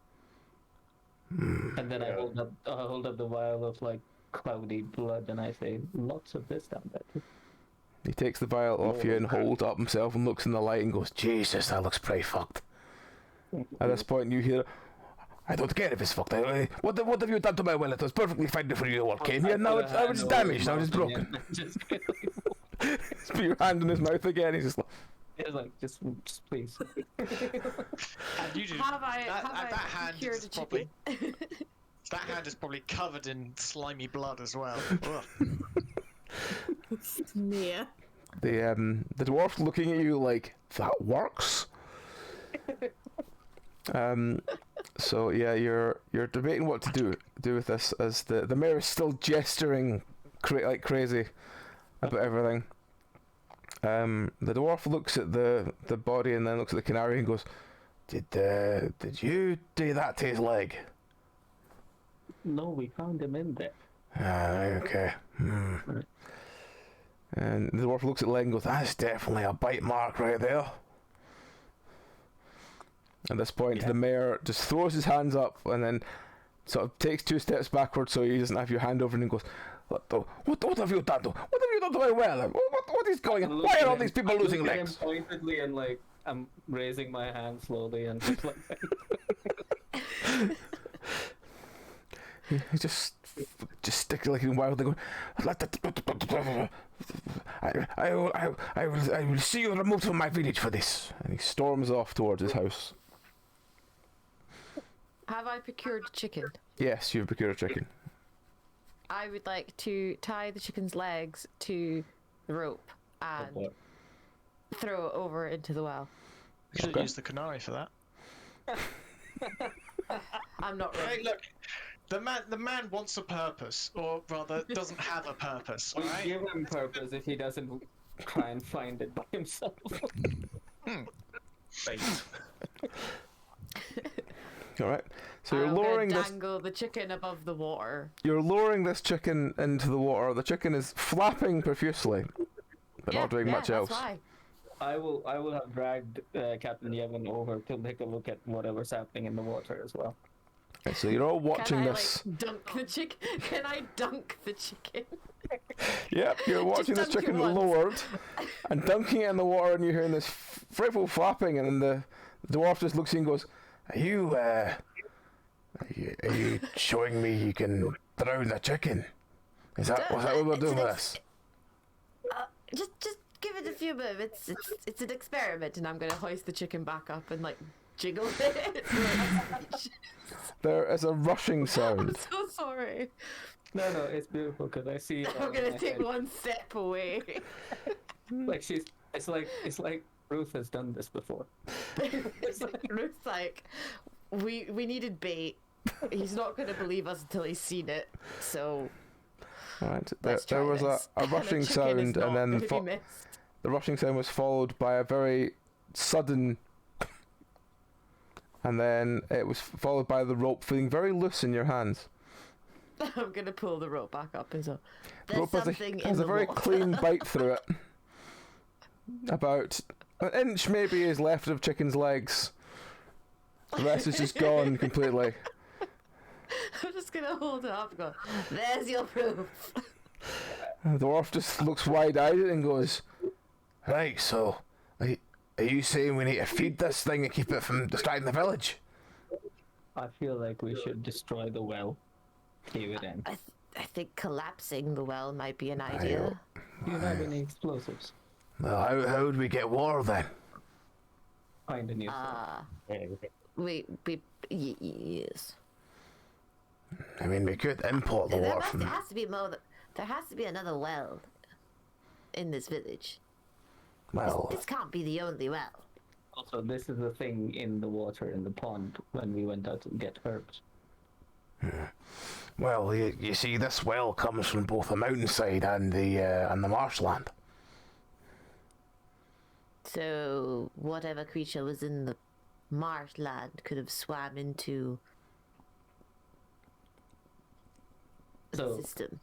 And then I hold up the vial of like cloudy blood, and I say, "Lots of this down there too." He takes the vial off you and holds it up himself and looks in the light and goes, "Jesus, that looks pretty fucked." At this point, you hear, "I don't care if it's fucked. What have you done to my will? It was perfectly fine before you all came here. Now it's damaged. Now it's broken." Put your hand in his mouth again. He's just like, It's like, just please. And you do. Have I that hand cured is a probably chicken? that hand is probably covered in slimy blood as well. Ugh. Sneer. the dwarf's looking at you like, "That works?" So yeah, you're debating what to do with this, as the mayor is still gesturing like crazy about everything. The dwarf looks at the body and then looks at the canary and goes, Did you do that to his leg?" No, we found him in there. Ah, okay. And the dwarf looks at the leg and goes, "That's definitely a bite mark right there." At this point, the mayor just throws his hands up and then sort of takes 2 steps backwards so he doesn't have your hand over him and goes, What have you done to? What have you done to my well? What is going on? Why are all these people losing legs?" Pointedly, and like I'm raising my hand slowly and just like. He just gesticulating wildly, going, I will see you removed from my village for this." And he storms off towards his house. Have I procured chicken? Yes, you've procured a chicken. I would like to tie the chicken's legs to the rope and throw it over into the well. You should use the canary for that. I'm not ready. Hey, look, the man wants a purpose, or rather, doesn't have a purpose. All We right. give him purpose if he doesn't try and find it by himself. Bait. All right. So you're I'm gonna lowering this. dangle the chicken above the water. You're lowering this chicken into the water. The chicken is flapping profusely, but not doing much else. That's why. I will have dragged Captain Yevon over to take a look at whatever's happening in the water as well. Okay, so you're all watching Can I this. like dunk the chicken? Can I dunk the chicken? Yep, you're watching this dunk it chicken once. lowered and dunking it in the water, and you're hearing this frightful flapping, and then the dwarf just looks at you and goes, Are you showing me you can drown a chicken? Was that what we're doing with this? Just give it a few moments. It's an experiment, and I'm gonna hoist the chicken back up and like jiggle it. There is a rushing I'm sound. so sorry. No, it's beautiful because I see. I'm gonna take one step away. Like it's like Ruth has done this before. Ruth's like, we needed bait. He's not gonna believe us until he's seen it. So Right, let's there try was this. a The rushing chicken is sound, and not then gonna be missed. the rushing sound was followed by a very sudden, and then it was followed by the rope feeling very loose in your hands. I'm gonna pull the rope back up and so. The There's rope has something in has the a very water. clean bite through it, about An inch maybe is left of chicken's legs. The rest is just gone completely. I'm just gonna hold it up and go, there's your proof. The dwarf just looks wide-eyed and goes, right, so, are you saying we need to feed this thing and keep it from distracting the village? I feel like we should destroy the well. Cave it in. I think collapsing the well might be an idea. Do you have any explosives? Well, how would we get water then? Find a new Yes. I mean, we could import the water from... There has to be more. There has to be another well in this village. Well... This can't be the only well. Also, this is the thing in the water in the pond when we went out to get herbs. Well, you see, this well comes from both the mountainside and the marshland. So whatever creature was in the marshland could have swam into the system.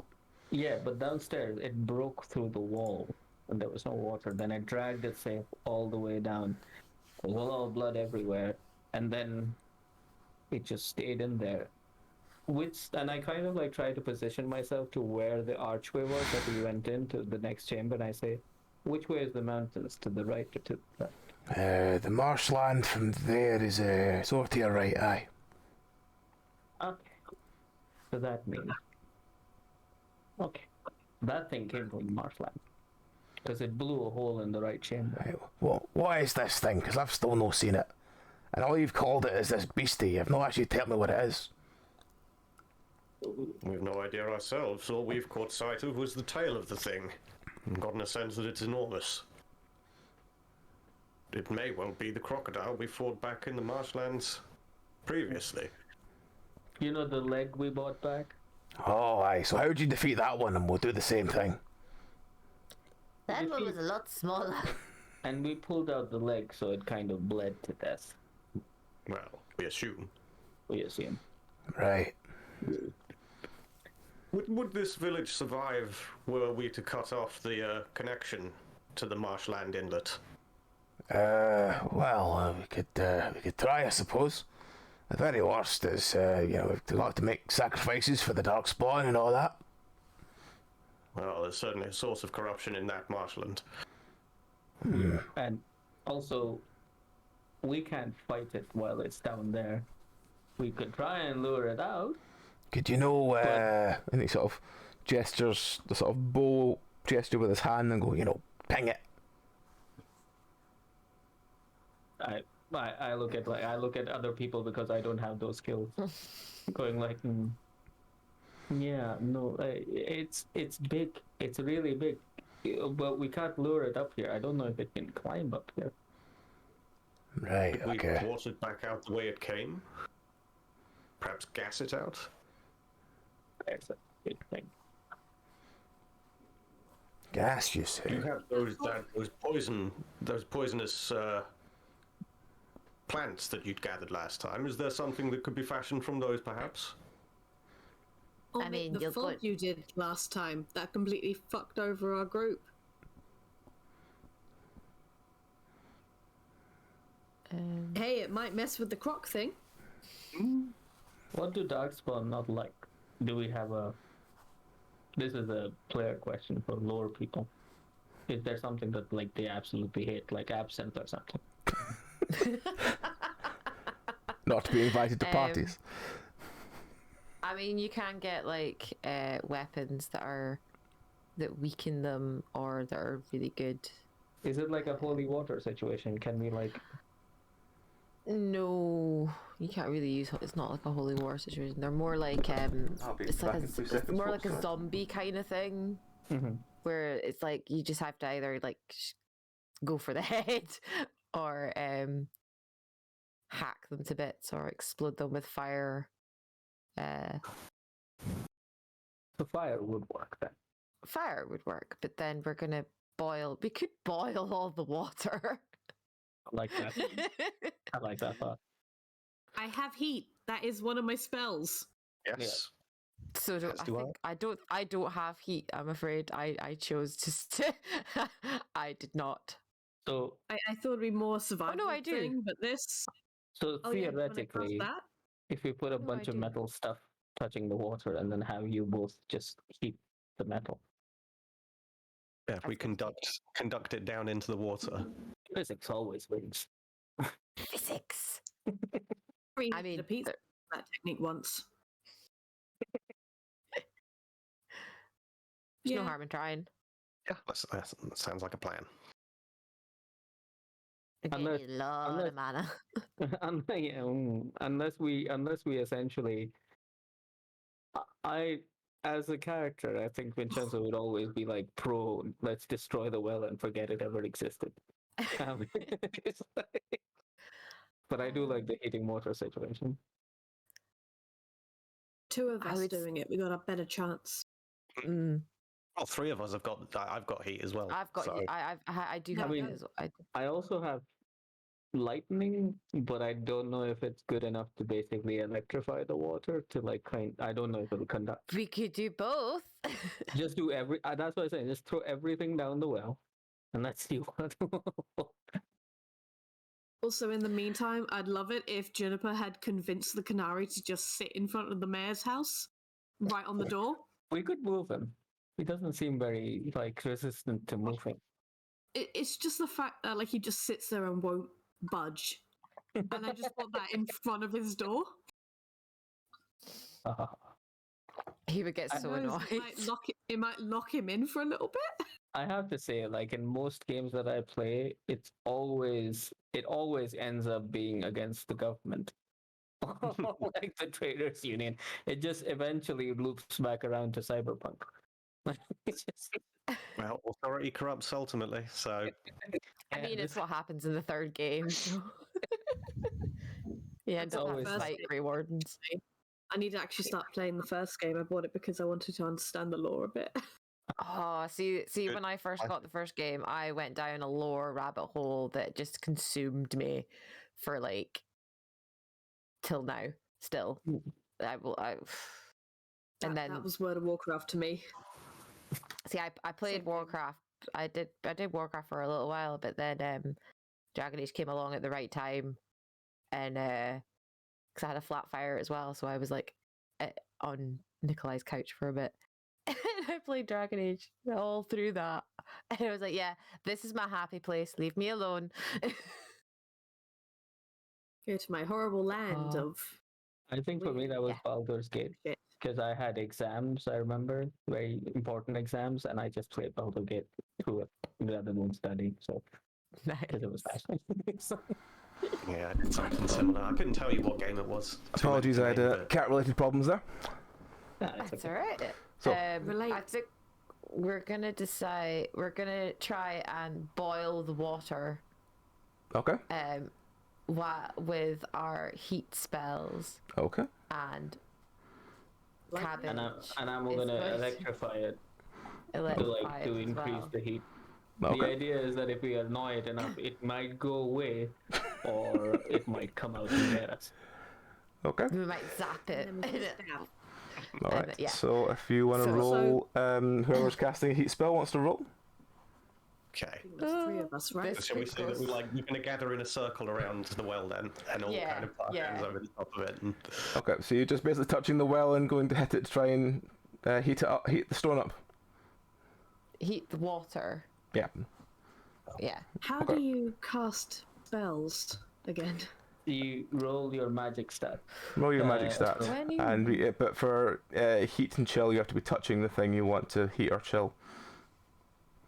Yeah, but downstairs it broke through the wall and there was no water. Then I dragged it safe all the way down. There was a lot of blood everywhere, and then it just stayed in there. And I kind of like tried to position myself to where the archway was that we went into the next chamber, and I say, which way is the mountains? To the right or to the left? The marshland from there is sort to your right, aye. Okay. So that means... Okay. That thing came from the marshland. Because it blew a hole in the right chamber. Right, well, what is this thing? Because I've still not seen it. And all you've called it is this beastie. You've not actually told me what it is. We've no idea ourselves. All we've caught sight of was the tail of the thing, and gotten a sense that it's enormous. It may well be the crocodile we fought back in the marshlands previously. You know the leg we bought back? Oh, aye. So how would you defeat that one? And we'll do the same thing. That one was a lot smaller. And we pulled out the leg so it kind of bled to death. Well, we assume. We assume. Right. Would this village survive were we to cut off the connection to the marshland inlet? Well, we could try, I suppose. The very worst is, we've got to make sacrifices for the dark spawn and all that. Well, there's certainly a source of corruption in that marshland. And also, we can't fight it while it's down there. We could try and lure it out. Could you know, and he sort of gestures, the sort of bow gesture with his hand and go, ping it. I look at other people because I don't have those skills. Going like, yeah, no, it's big. It's really big, but we can't lure it up here. I don't know if it can climb up here. Right. Okay. We force it back out the way it came. Perhaps gas it out. That's a big thing. Gas, you say? You have those poisonous plants that you'd gathered last time. Is there something that could be fashioned from those, perhaps? I mean, the fog you did last time, that completely fucked over our group. Hey, it might mess with the croc thing. What do darkspawn not like? Do we have a... This is a player question for lore people. Is there something that they absolutely hate, like absinthe or something? Not to be invited to parties. I mean, you can get weapons that weaken them or that are really good. Is it like a holy water situation? Can we No, you can't really use. It's not like a holy war situation. They're more like it's more like a zombie kind of thing, where it's like you just have to either go for the head or hack them to bits or explode them with fire. The fire would work then. Fire would work, but then we're gonna boil. We could boil all the water. I like that. I like that thought. I have heat. That is one of my spells. Yes. So I don't have heat. I'm afraid I chose just to. I did not. So, I thought it'd be more survival I do. thing, but this. so Oh yeah, you wanna cast theoretically, that? if we put a No, bunch I of do. metal stuff touching the water and then have you both just heat the metal, Yeah, if we conduct it down into the water. physics always wins. Physics. We I did mean, a pizza that technique once. there's no Yeah. harm in trying. Yeah, that sounds like a plan. Okay, Unless- need a lot unless- of mana. Unless we essentially, I as a character, I think Vincenzo would always be like pro. Let's destroy the well and forget it ever existed. It's like- but I do like the heating water situation. Two of I us would- doing it, we got a better chance. Mm. Well, three of us have got. I've got heat as well. I've got. So. I do I have mean- it as well. I also have lightning, but I don't know if it's good enough to basically electrify the water to like I don't know if it'll conduct. We could do both. Just do that's what I'm saying. Just throw everything down the well, and let's see what. Also, in the meantime, I'd love it if Juniper had convinced the Canary to just sit in front of the mayor's house, right on the door. We could move him. He doesn't seem very like resistant to moving. It's just the fact that like he just sits there and won't budge, and I just want that in front of his door. He would get so Knows, annoyed. it might lock him in for a little bit. I have to say, like in most games that I play, it always ends up being against the government. Like the traders union. It just eventually loops back around to cyberpunk. It's just, Well, authority corrupts ultimately. So I mean, it's what happens in the third game. So. You end That's up having always to the fight first Grey Wardens. I need to actually start playing the first game. I bought it because I wanted to understand the lore a bit. Oh, see, when I first got the first game, I went down a lore rabbit hole that just consumed me for like till now. Still, and then that was World of Warcraft to me. see, I played Same thing. Warcraft. I did Warcraft for a little while, but then Dragon Age came along at the right time, and because I had a flat fire as well, so I was like on Nikolai's couch for a bit. And I played Dragon Age all through that. And I was like, yeah, this is my happy place. Leave me alone. Go to my horrible land Oh. of I think for me that was Yeah. Baldur's Gate shit. because I had exams. I remember very important exams, and I just played Baldur's Gate through it rather than studying. So because it was fascinating. So, yeah, it's something similar. I couldn't tell you what game it was. Apologies, I had But- cat-related problems there. it's That's okay. all right. So- Relate. I think we're gonna decide. We're gonna try and boil the water. Okay. With our heat spells Okay. and Like- cabbage. And I'm is gonna going to electrify it to electrify it as increase well. the heat. The Okay. idea is that if we annoy it enough, it might go away, or it might come out and get us. Okay. We might zap it. And then we can stab. All right. yeah. So if you want to So- roll, whoever's casting a heat spell wants to roll. Okay. There's three of us, right? This- Shall we say that we're like we're going to gather in a circle around the well then, and all Yeah, kind of put our yeah. hands over the top of it? And... Okay. So you're just basically touching the well and going to hit it to try and heat it up, heat the stone up. Heat the water. Yeah. Yeah. How Okay. do you cast spells again? You roll your magic stat. Roll your magic so- stats. When you- And but for heat and chill, you have to be touching the thing you want to heat or chill.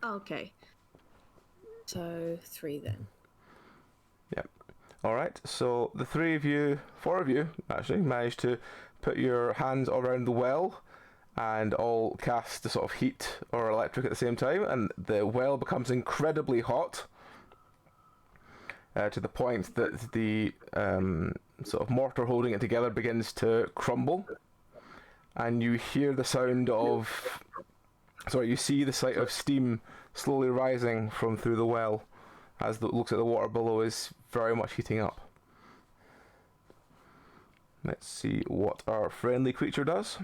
Okay. So 3 then. Yep. All right. So the four of you actually, managed to put your hands around the well and all cast the sort of heat or electric at the same time, and the well becomes incredibly hot to the point that the sort of mortar holding it together begins to crumble, and you hear the sound of. Sorry, you see the sight of steam slowly rising from through the well as it looks at the water below is very much heating up. Let's see what our friendly creature does.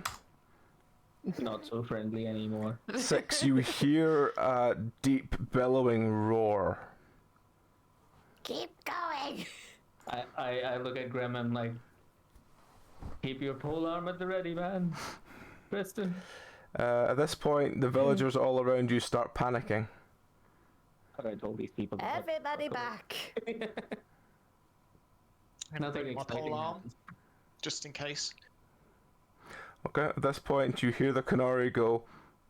Not so friendly anymore. 6, you hear a deep bellowing roar. I look at Graham and I'm like, keep your pole arm at the ready, man. Kristen. At this point, the villagers all around you start panicking. What I told these people. Everybody back. Nothing Bring my exciting pole arm, happens. just in case. Okay, at this point, you hear the canary go,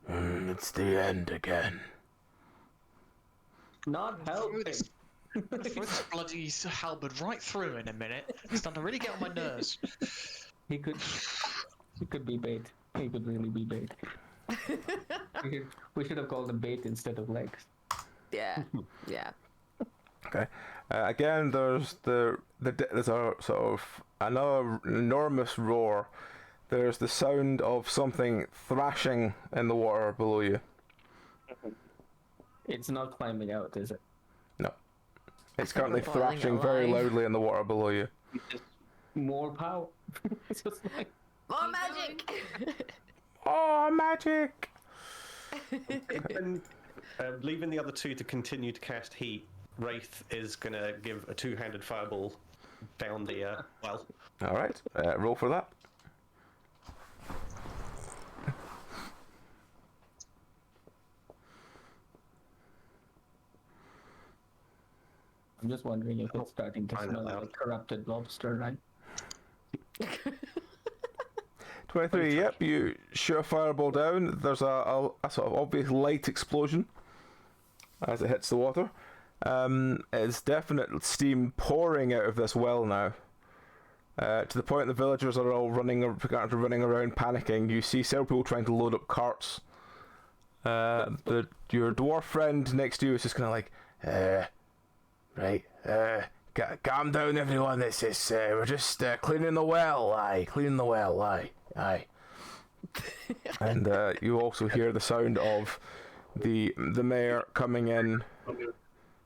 it's the end again. Not helping. Throw this bloody halberd right through in a minute. It's starting to really get on my nerves. He could be bait. He could really be bait. We should have called him bait instead of legs. Yeah. Yeah. Okay. Again, there's there's a sort of another enormous roar. There's the sound of something thrashing in the water below you. It's not climbing out, is it? No. It's currently we're boiling thrashing very alive. loudly in the water below you. It's just more power. It's just like More magic. Oh, magic! And leaving the other two to continue to cast heat, Wraith is going to give a two-handed fireball down the well. Alright, roll for that. I'm just wondering if it's starting to Find smell out. like corrupted lobster, right? 23, yep, you shoot a fireball down. There's a sort of obvious light explosion as it hits the water. It's definite steam pouring out of this well now. To the point the villagers are all running around panicking. You see several people trying to load up carts. Your dwarf friend next to you is just kind of like, right, calm down everyone, we're just cleaning the well, cleaning the well, aye. And you also hear the sound of the mayor coming in,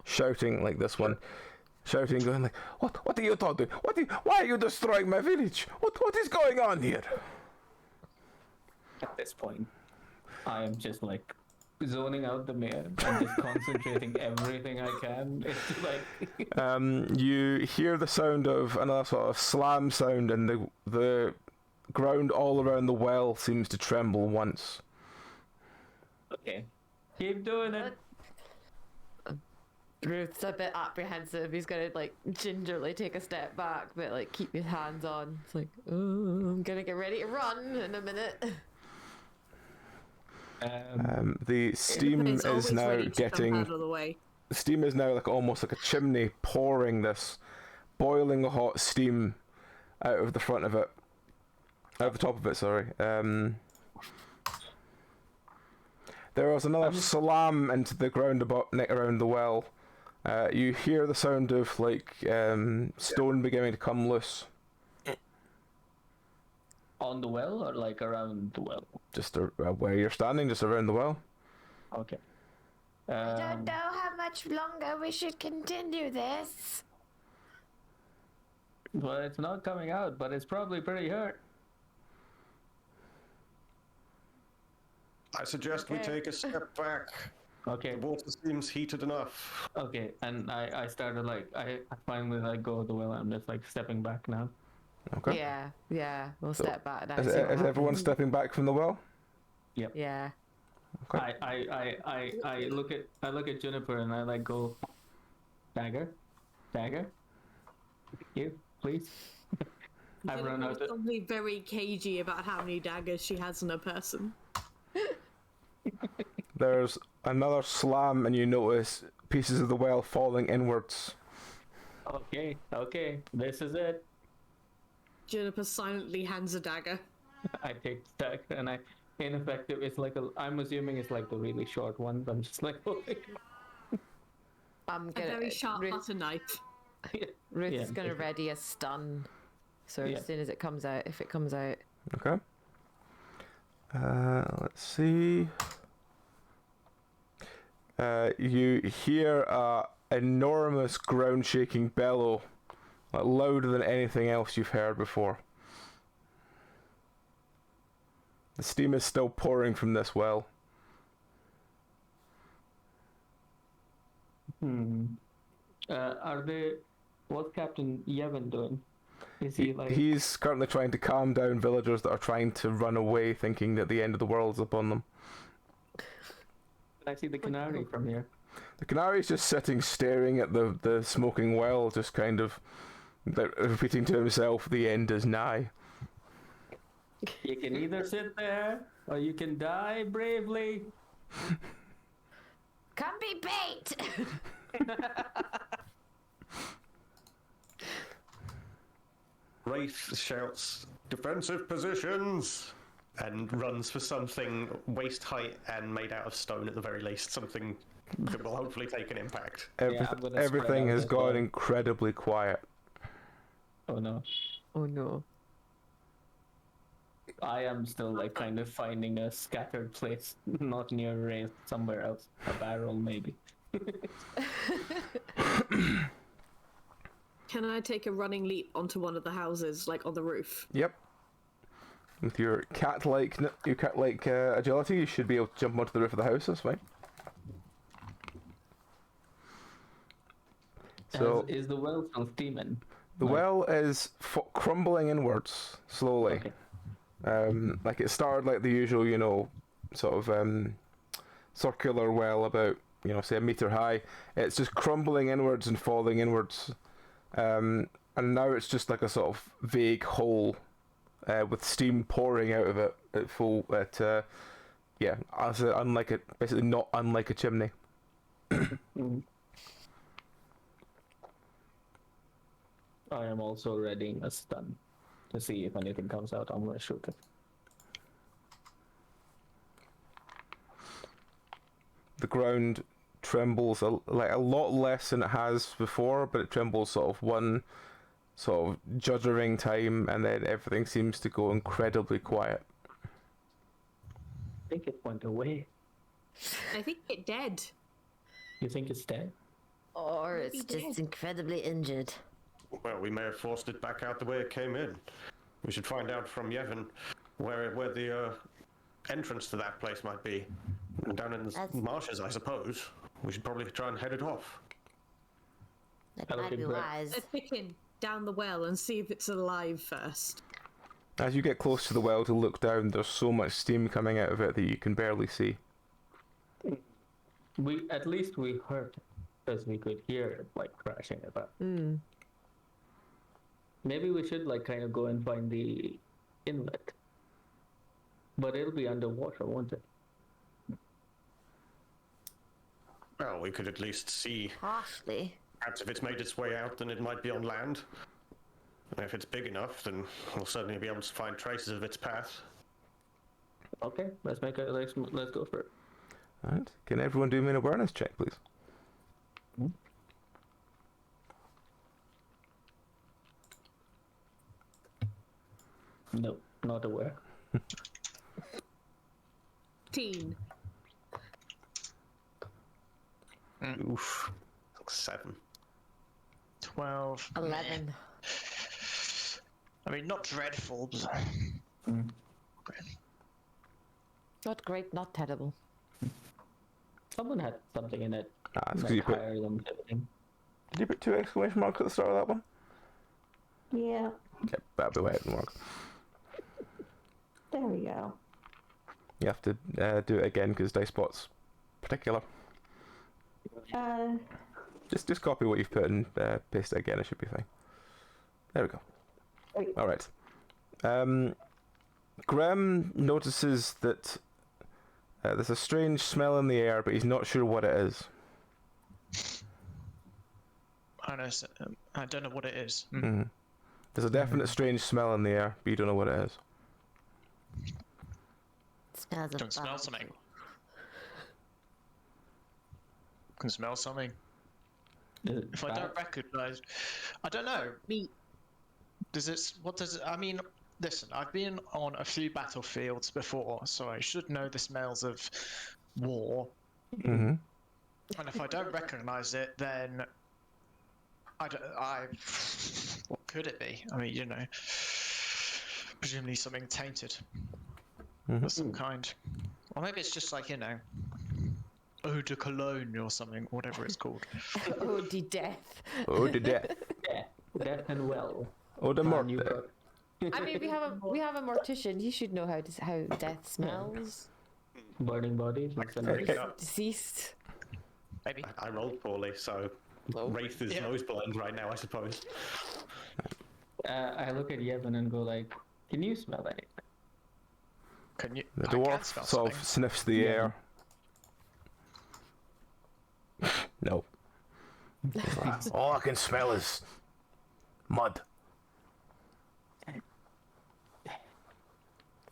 shouting like this one, shouting, going like, what are you doing? Why are you destroying my village? What is going on here? At this point, I am just like zoning out the mayor and just concentrating everything I can. It's like You hear the sound of another sort of slam sound, and the ground all around the well seems to tremble once. okay, keep doing it. Ruth's a bit apprehensive. He's gonna like gingerly take a step back, but like keep his hands on. It's like, oh, I'm gonna get ready to run in a minute. The steam It's is always now ready to jump getting. out of the way. Steam is now like almost like a chimney pouring this boiling hot steam out of the front of it. Out of the top of it, sorry. There was another slam into the ground around the well. You hear the sound of like stone beginning to come loose. On the well or like around the well? Just where you're standing, just around the well. Okay. I don't know how much longer we should continue this. Well, it's not coming out, but it's probably pretty hurt. I suggest we take a step back. Okay. The water seems heated enough. Okay, and I started like I finally let go of the well. I'm just like stepping back now. Okay. Yeah. We'll step back now. Is see what everyone happens. stepping back from the well? Yeah. Okay. I look at Juniper and I like go, dagger, you please. I've run out. Jennifer's probably very cagey about how many daggers she has in her person. There's another slam, and you notice pieces of the well falling inwards. Okay, this is it. Juniper silently hands a dagger. I take the dagger and I ineffective. It's like I'm assuming it's like the really short one. I'm just like holding. I'm A gonna. very sharp butter knife. Ruth's Yeah, gonna basically. ready a stun. So Yeah. as soon as it comes out, if it comes out. Okay. Let's see. You hear a enormous ground-shaking bellow, like louder than anything else you've heard before. The steam is still pouring from this well. Are they? What's Captain Yevon doing? Is he like? He's currently trying to calm down villagers that are trying to run away, thinking that the end of the world's upon them. I see the canary from here. The canary's just sitting staring at the smoking well, just kind of repeating to himself, the end is nigh. You can either sit there or you can die bravely. Come be bait! Wraith shouts, "Defensive positions!" and runs for something waist height and made out of stone at the very least, something that will hopefully take an impact. Yeah, I'm gonna Everything spread out has as gone well. incredibly quiet. Oh no. Oh no. I am still like kind of finding a scattered place, not near Wraith, somewhere else. A barrel maybe. Can I take a running leap onto one of the houses, like on the roof? Yep. With your cat-like agility, you should be able to jump onto the roof of the house. That's fine. So Is the well still steaming? the well is crumbling inwards slowly. Okay. Like it started like the usual, sort of circular well about, say a meter high. It's just crumbling inwards and falling inwards. And now it's just like a sort of vague hole with steam pouring out of it at full. Basically not unlike a chimney. I am also readying a stun to see if anything comes out. I'm gonna shoot it. The ground trembles a lot less than it has before, but it trembles sort of one sort of juddering time, and then everything seems to go incredibly quiet. I think it went away. I think it dead. You think it's dead? Or it's Maybe just dead. incredibly injured. Well, we may have forced it back out the way it came in. We should find out from Yevon where the entrance to that place might be. Down in the That's- marshes, I suppose. We should probably try and head it off. That That'll might be be great. wise. Let's pick in down the well and see if it's alive first. As you get close to the well to look down, there's so much steam coming out of it that you can barely see. At least we heard it, because we could hear it like crashing about. Maybe we should like kind of go and find the inlet. But it'll be underwater, won't it? Well, we could at least see. Harshly. Perhaps if it's made its way out, then it might be on land. And if it's big enough, then we'll certainly be able to find traces of its path. Okay, let's go for it. Alright, can everyone do me an awareness check, please? No, not aware. Teen. Oof. 7. 12. 11. I mean, not dreadful, but Not great, not terrible. Someone had something in it. Ah, it's 'cause Like you put. higher than everything. Did you put 2 exclamation marks at the start of that one? Yeah, Okay, that'll be why it didn't work. there we go. You have to do it again because DiceBot's particular. Uh, Just copy what you've put and paste it again. It should be fine. There we go. Wait. All right. Graham notices that there's a strange smell in the air, but he's not sure what it is. I don't know what it is. There's a definite strange smell in the air, but you don't know what it is. Smells of Can smell barbecue. something. Can smell something. Is it If I bad? don't recognize, I don't know. Meat. Does it? What does it? I mean, listen. I've been on a few battlefields before, so I should know the smells of war. Mm-hmm. And if I don't recognize it, then what could it be? I mean, presumably something tainted of some kind, or maybe it's just like eau de cologne or something, whatever it's called. Oh, de death. Oh, to death. Death and well. Or the Brand new morte. book. I mean, we have a mortician. He should know how death smells. Burning bodies. That's Okay. another- Deceased. Maybe. I rolled poorly, so Oh. Wraith is Yeah. nose blind right now, I suppose. I look at Yevon and go like, "Can you smell anything?" Can you? The I can dwarf smell sort of something. sniffs the Yeah. air. No. All I can smell is mud.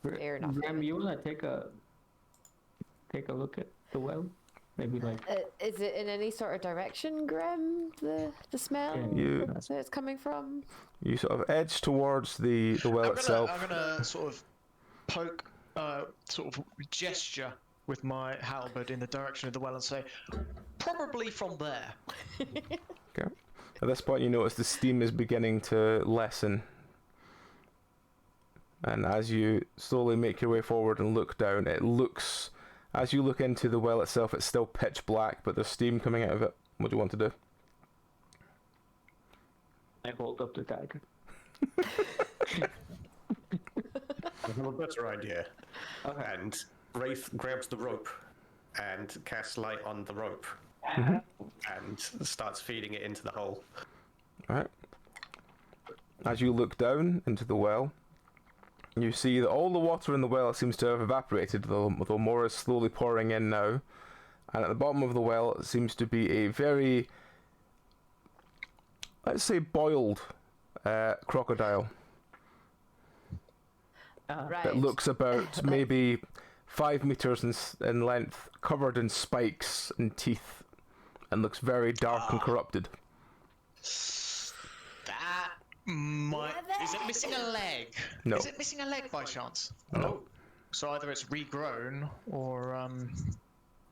Fair enough. Graham, you wanna take a look at the well? Maybe like Is it in any sort of direction, Grim? The smell You that it's coming from? you sort of edge towards the well itself. I'm gonna sort of poke, sort of gesture with my halberd in the direction of the well and say, probably from there. Okay. At this point, you notice the steam is beginning to lessen. And as you slowly make your way forward and look down, as you look into the well itself, it's still pitch black, but there's steam coming out of it. What do you want to do? I hold up the dagger. I have a better idea. Okay. And Wraith grabs the rope and casts light on the rope and starts feeding it into the hole. Alright. As you look down into the well, you see that all the water in the well seems to have evaporated, though more is slowly pouring in now. And at the bottom of the well it seems to be a very, let's say, boiled crocodile Right. that looks about maybe 5 meters in length, covered in spikes and teeth, and looks very dark and corrupted. That might. Is it missing a leg? No. Is it missing a leg by chance? No. So either it's regrown or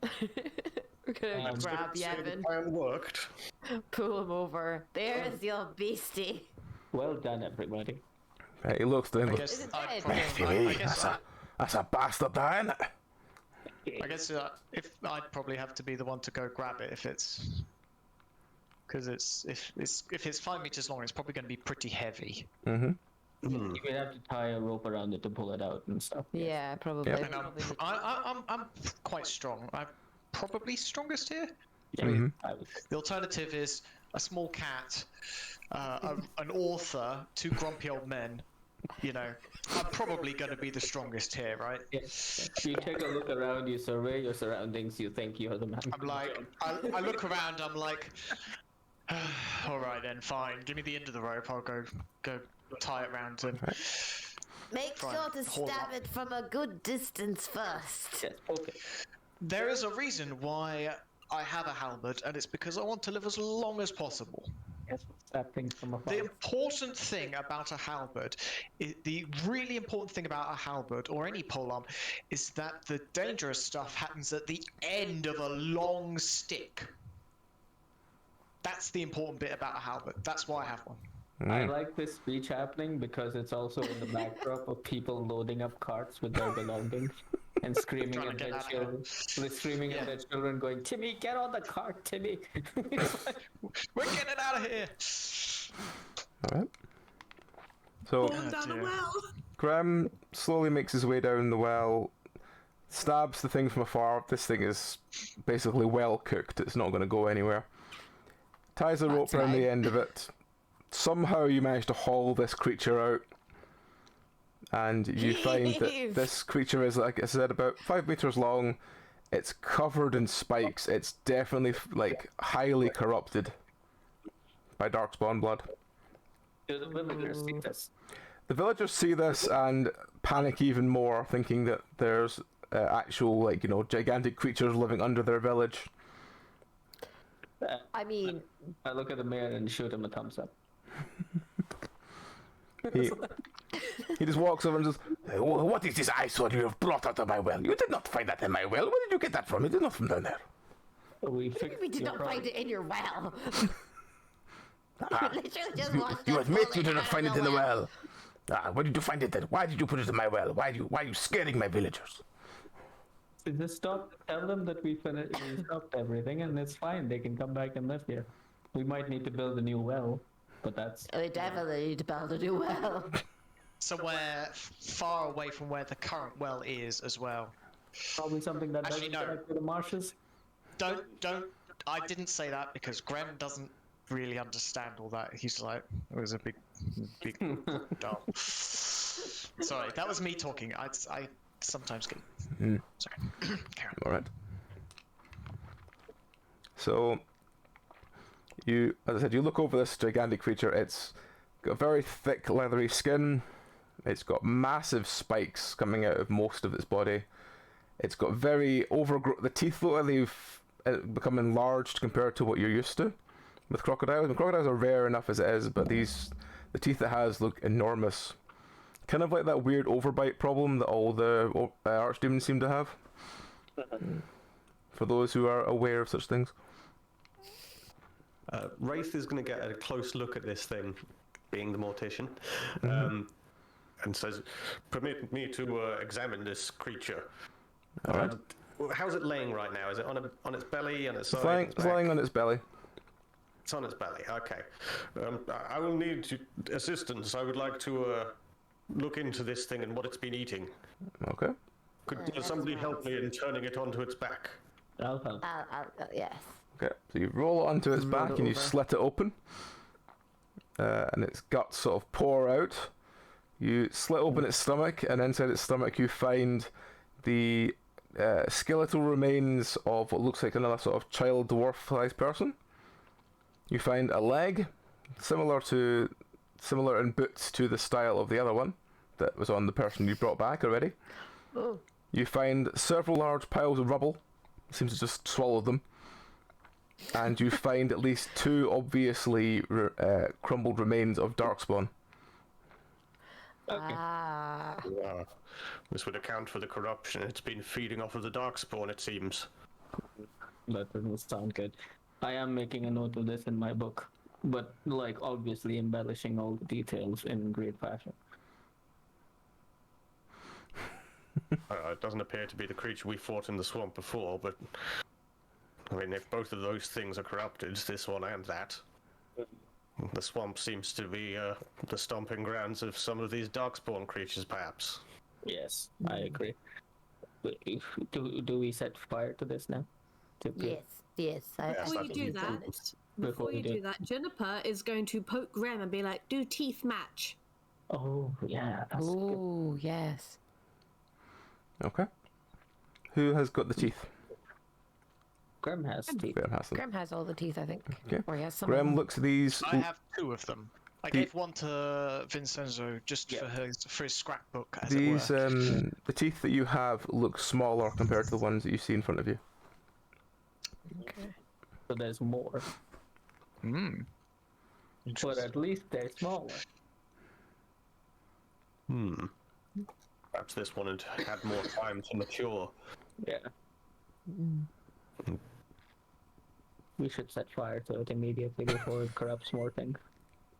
We're gonna grab So the Yevon, plan worked. pull him over. There's your beastie. Well done, everybody. He looks down I and goes, guess Is it I'd dead? probably, I guess, that's a bastard, Dan. I guess if I'd probably have to be the one to go grab it if it's because if it's 5 meters long, it's probably going to be pretty heavy. Mm-hmm. You would have to tie a rope around it to pull it out and stuff. Yeah, probably. Yep. And I'm quite strong. I'm probably strongest here. Yeah, Mhm. The alternative is a small cat, an author, 2 grumpy old men. You know, I'm probably going to be the strongest here, right? Yeah. You take a look around, you survey your surroundings, you think you're the man. I'm like, I look around, I'm like, all right then, fine. Give me the end of the rope. I'll go tie it round him. Make Fine. sure to Hold stab on. it from a good distance first. Yes, okay. There is a reason why I have a halberd, and it's because I want to live as long as possible. Yes, stab things from afar. The important thing about a halberd, the really important thing about a halberd or any polearm, is that the dangerous stuff happens at the end of a long stick. That's the important bit about a halberd. That's why I have one. I like this speech happening because it's also in the backdrop of people loading up carts with their belongings and screaming Trying at to get their out of here. children. They're screaming at their children, going, "Timmy, get on the cart, Timmy!" We're getting out of here. Alright. So, Falling down the dear. well. Graham slowly makes his way down the well, stabs the thing from afar. This thing is basically well cooked, it's not going to go anywhere. Ties a rope around the end of it. Somehow you manage to haul this creature out. And you find that Jeez. this creature is, like I said, about 5 meters long. It's covered in spikes. It's definitely, like, highly corrupted by darkspawn blood. Do the villagers see this? The villagers see this and panic even more, thinking that there's actual, like, you know, gigantic creatures living under their village. I mean, I look at the mayor and shoot him a thumbs up. He just walks over and says, "Hey, what is this eyesore you have brought out of my well? You did not find that in my well. Where did you get that from? It is not from down there." We fixed we did your not problem. find it in your well. Ah, Literally just washed you it admit fully you did out not of find it in the well. Ah, where did you find it then? Why did you put it in my well? Why are you scaring my villagers? Just tell them that we stopped everything and it's fine. They can come back and live here. We might need to build a new well. but that's We definitely need to build a new well. Somewhere far away from where the current well is as well. probably something that Actually, doesn't no. connect to the marshes. Don't. I didn't say that because Graham doesn't really understand all that. He's like, it was a big doll. Sorry, that was me talking. I sometimes get. Sorry. Carry on. All right. So, you, as I said, you look over this gigantic creature. It's got very thick, leathery skin. It's got massive spikes coming out of most of its body. It's got very overgrown. The teeth look like they've become enlarged compared to what you're used to with crocodiles. And crocodiles are rare enough as it is, but the teeth it has look enormous. Kind of like that weird overbite problem that all the archdemons seem to have. For those who are aware of such things. Wraith is going to get a close look at this thing, being the mortician, and says, "Permit me to examine this creature." All right. How's it laying right now? Is it on its belly, on its side? It's lying on its belly. It's on its belly. Okay. I will need assistance. I would like to look into this thing and what it's been eating. Okay. Could somebody help me in turning it onto its back? I'll help. Yes. Okay, so you roll it onto its back and you slit it open, and its guts sort of pour out. You slit open its stomach, and inside its stomach you find the skeletal remains of what looks like another sort of child dwarf-sized person. You find a leg, similar in boots to the style of the other one that was on the person you brought back already. Oh. You find several large piles of rubble. It seems to just swallow them. And you find at least 2 obviously crumbled remains of Darkspawn. Okay. This would account for the corruption. It's been feeding off of the Darkspawn, it seems. That doesn't sound good. I am making a note of this in my book, but like obviously embellishing all the details in great fashion. It doesn't appear to be the creature we fought in the swamp before, but I mean, if both of those things are corrupted, this one and that, the swamp seems to be the stomping grounds of some of these darkspawn creatures, perhaps. Yes, I agree. Do we set fire to this now? Yes. Before you do that, Juniper is going to poke Graham and be like, "Do teeth match?" Oh yeah. That's good. Oh, yes. Okay. Who has got the teeth? Graham has teeth. Graham has them. Graham has all the teeth, I think. Okay. Or he has some. Graham looks at these. I have 2 of them. I gave one to Vincenzo just for his scrapbook, as These it were. the teeth that you have look smaller compared to the ones that you see in front of you. Okay. So there's more, but at least they're smaller. Perhaps this one had more time to mature. Yeah. We should set fire to it immediately before it corrupts more things.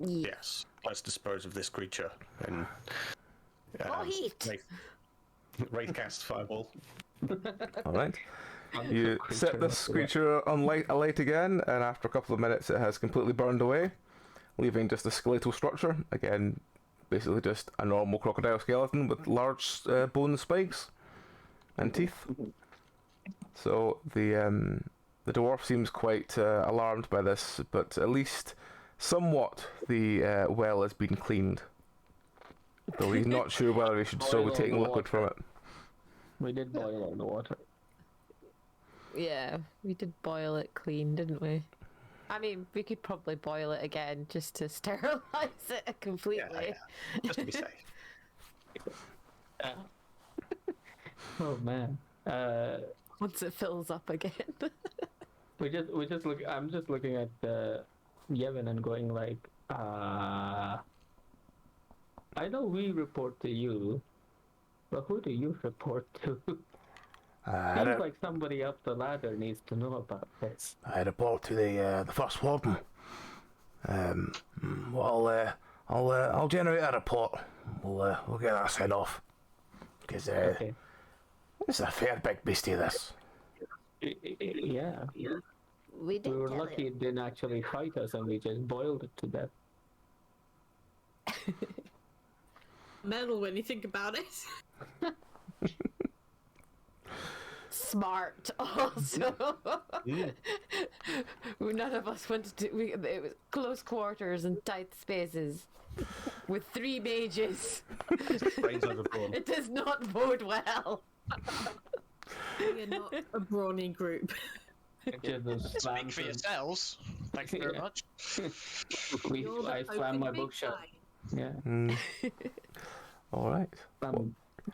Yes. Let's dispose of this creature and heat! Wraith casts fireball. All right. You set this creature on alight again, and after a couple of minutes, it has completely burned away, leaving just a skeletal structure. Again, basically just a normal crocodile skeleton with large bone spikes and teeth. So the dwarf seems quite alarmed by this, but at least somewhat the well has been cleaned. Though he's not sure whether he should still be taking liquid from it. We did boil all the water. Yeah, we did boil it clean, didn't we? I mean, we could probably boil it again just to sterilize it completely. Yeah. Just to be safe. Oh man. Once it fills up again. we just look. I'm just looking at Yevon and going like, I know we report to you, but who do you report to? Seems like somebody up the ladder needs to know about this. I report to the first warden. Well, I'll generate a report. We'll get that sent off. Because Okay. this is a fair big beastie, this. Yeah. We We did were kill lucky it. it didn't actually fight us and we just boiled it to death. Metal when you think about it. Smart also. None of us wanted to. It was close quarters and tight spaces with 3 mages. Brains overdrawn. It does not bode well. We're not a brawny group. Speak for yourselves. Thank you very much. You're the I slammed my open book big shut. guy. Yeah. All right.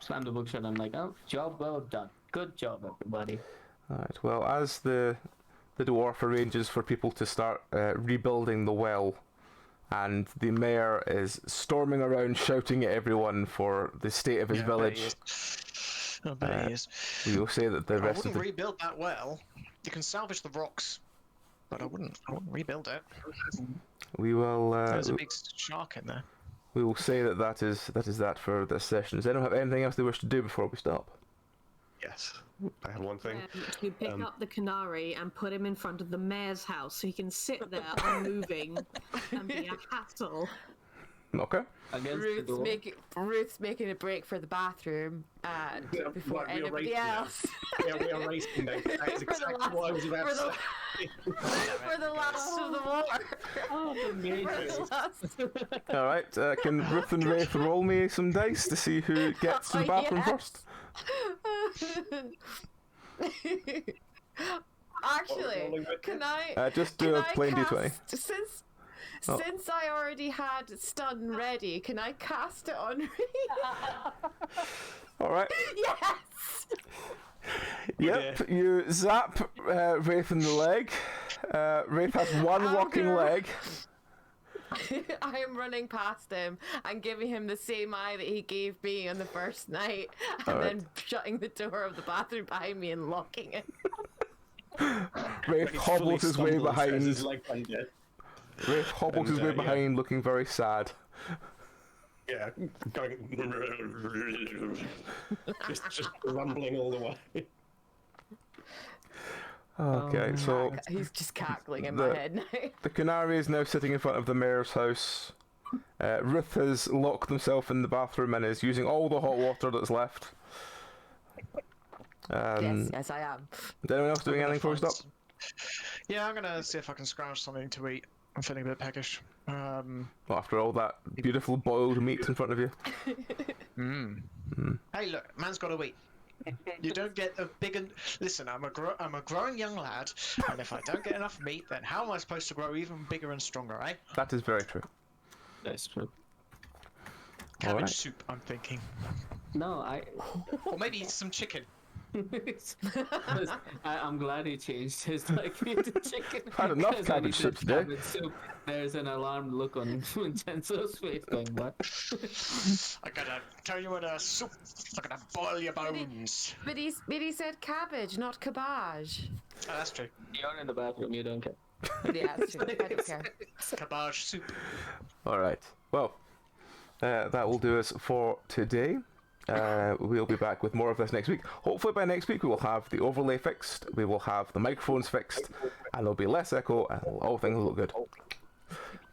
Slam the book shut. I'm like, oh, job well done. Good job, everybody. All right. Well, as the dwarf arranges for people to start rebuilding the well, and the mayor is storming around shouting at everyone for the state of his village, I bet he is. we will say that the I rest of wouldn't the rebuild that well. You can salvage the rocks, but I wouldn't rebuild it. we will There's a big shark in there. we will say that is that for this session. Does anyone have anything else they wish to do before we stop? Yes, I have one thing. To pick up the canary and put him in front of the mayor's house so he can sit there unmoving and be a hassle. Okay. Against the door. Ruth's making a break for the bathroom before Right, we are anybody racing now. else. Yeah, we are racing now. That is For the exactly last- what I was about to for say. For the last of the war. Oh, the For mages. the last. All right. Can Ruth and Wraith roll me some dice to see who gets to the Oh, bathroom yes. first? Actually, rolling with can I? Just do can a I plain cast- d20. Since I already had stun ready, can I cast it on All right. Yes! Yep. You zap Wraith in the leg. Wraith has one I'm walking gonna- leg. I am running past him and giving him the same eye that he gave me on the first night, and Alright. then shutting the door of the bathroom behind me and locking it. Wraith He's hobbles fully his way stumbled and says behind. his leg went dead. Wraith hobbles his And, way yeah. behind, looking very sad. Yeah, going just rumbling all the way. Okay, so He's just cackling in the- my head now. the canary is now sitting in front of the mayor's house. Ruth has locked himself in the bathroom and is using all the hot water that's left. Yes, I am. Is anyone else doing I'm gonna anything before we find stop? Yeah, I'm gonna see if I can scrounge something to eat. I'm feeling a bit peckish. Well, after all that beautiful boiled meat in front of you. Hey, look, man's got to eat. You don't get a big and listen. I'm a growing young lad, and if I don't get enough meat, then how am I supposed to grow even bigger and stronger, eh? That is very true. That's true. Cabbage Alright. soup, I'm thinking, No, or maybe some chicken. I'm glad he changed his liking to chicken. Had enough 'Cause when cabbage he soup said today. cabbage soup, there's an alarmed look on Vincenzo's face going, what? I gotta tell you what a soup. I'm gonna boil your bones. But he said cabbage, not cabbage. Oh, that's true. You're in the bathroom, you don't care. Yeah, that's true. I don't care. Cabbage soup. Alright. Well, that will do us for today. We'll be back with more of this next week. Hopefully by next week we will have the overlay fixed, we will have the microphones fixed, and there'll be less echo, and all things will look good.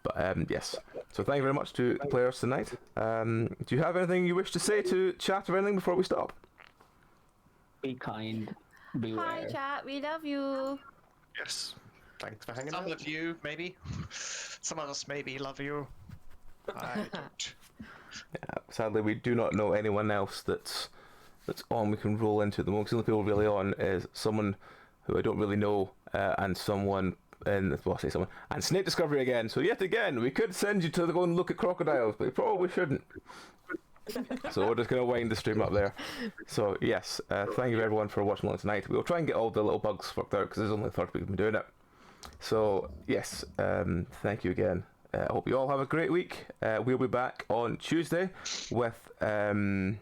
But yes, so thank you very much to the players tonight. Do you have anything you wish to say to chat or anything before we stop? Be kind. Beware. Hi, chat. We love you. Yes. Thanks for hanging Some out. of you, maybe. Some of us maybe love you. I don't. Sadly, we do not know anyone else that's on. We can roll into the moment. The only people really on is someone who I don't really know, and someone in well, I say someone and Snake Discovery again. So yet again, we could send you to go and look at crocodiles, but we probably shouldn't. So we're just gonna wind the stream up there. So yes, thank you everyone for watching along tonight. We'll try and get all the little bugs worked out because this is only the third week we've been doing it. So yes, thank you again. I hope you all have a great week. We'll be back on Tuesday with Barrow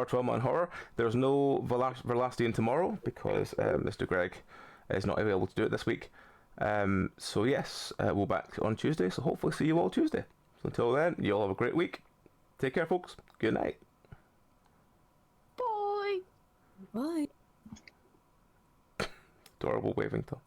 Trauma and Horror. There's no Verlastian tomorrow because Mr. Greg is not available to do it this week. So yes, we'll be back on Tuesday. So hopefully see you all Tuesday. So until then, you all have a great week. Take care, folks. Good night. Bye. Bye. Adorable waving though.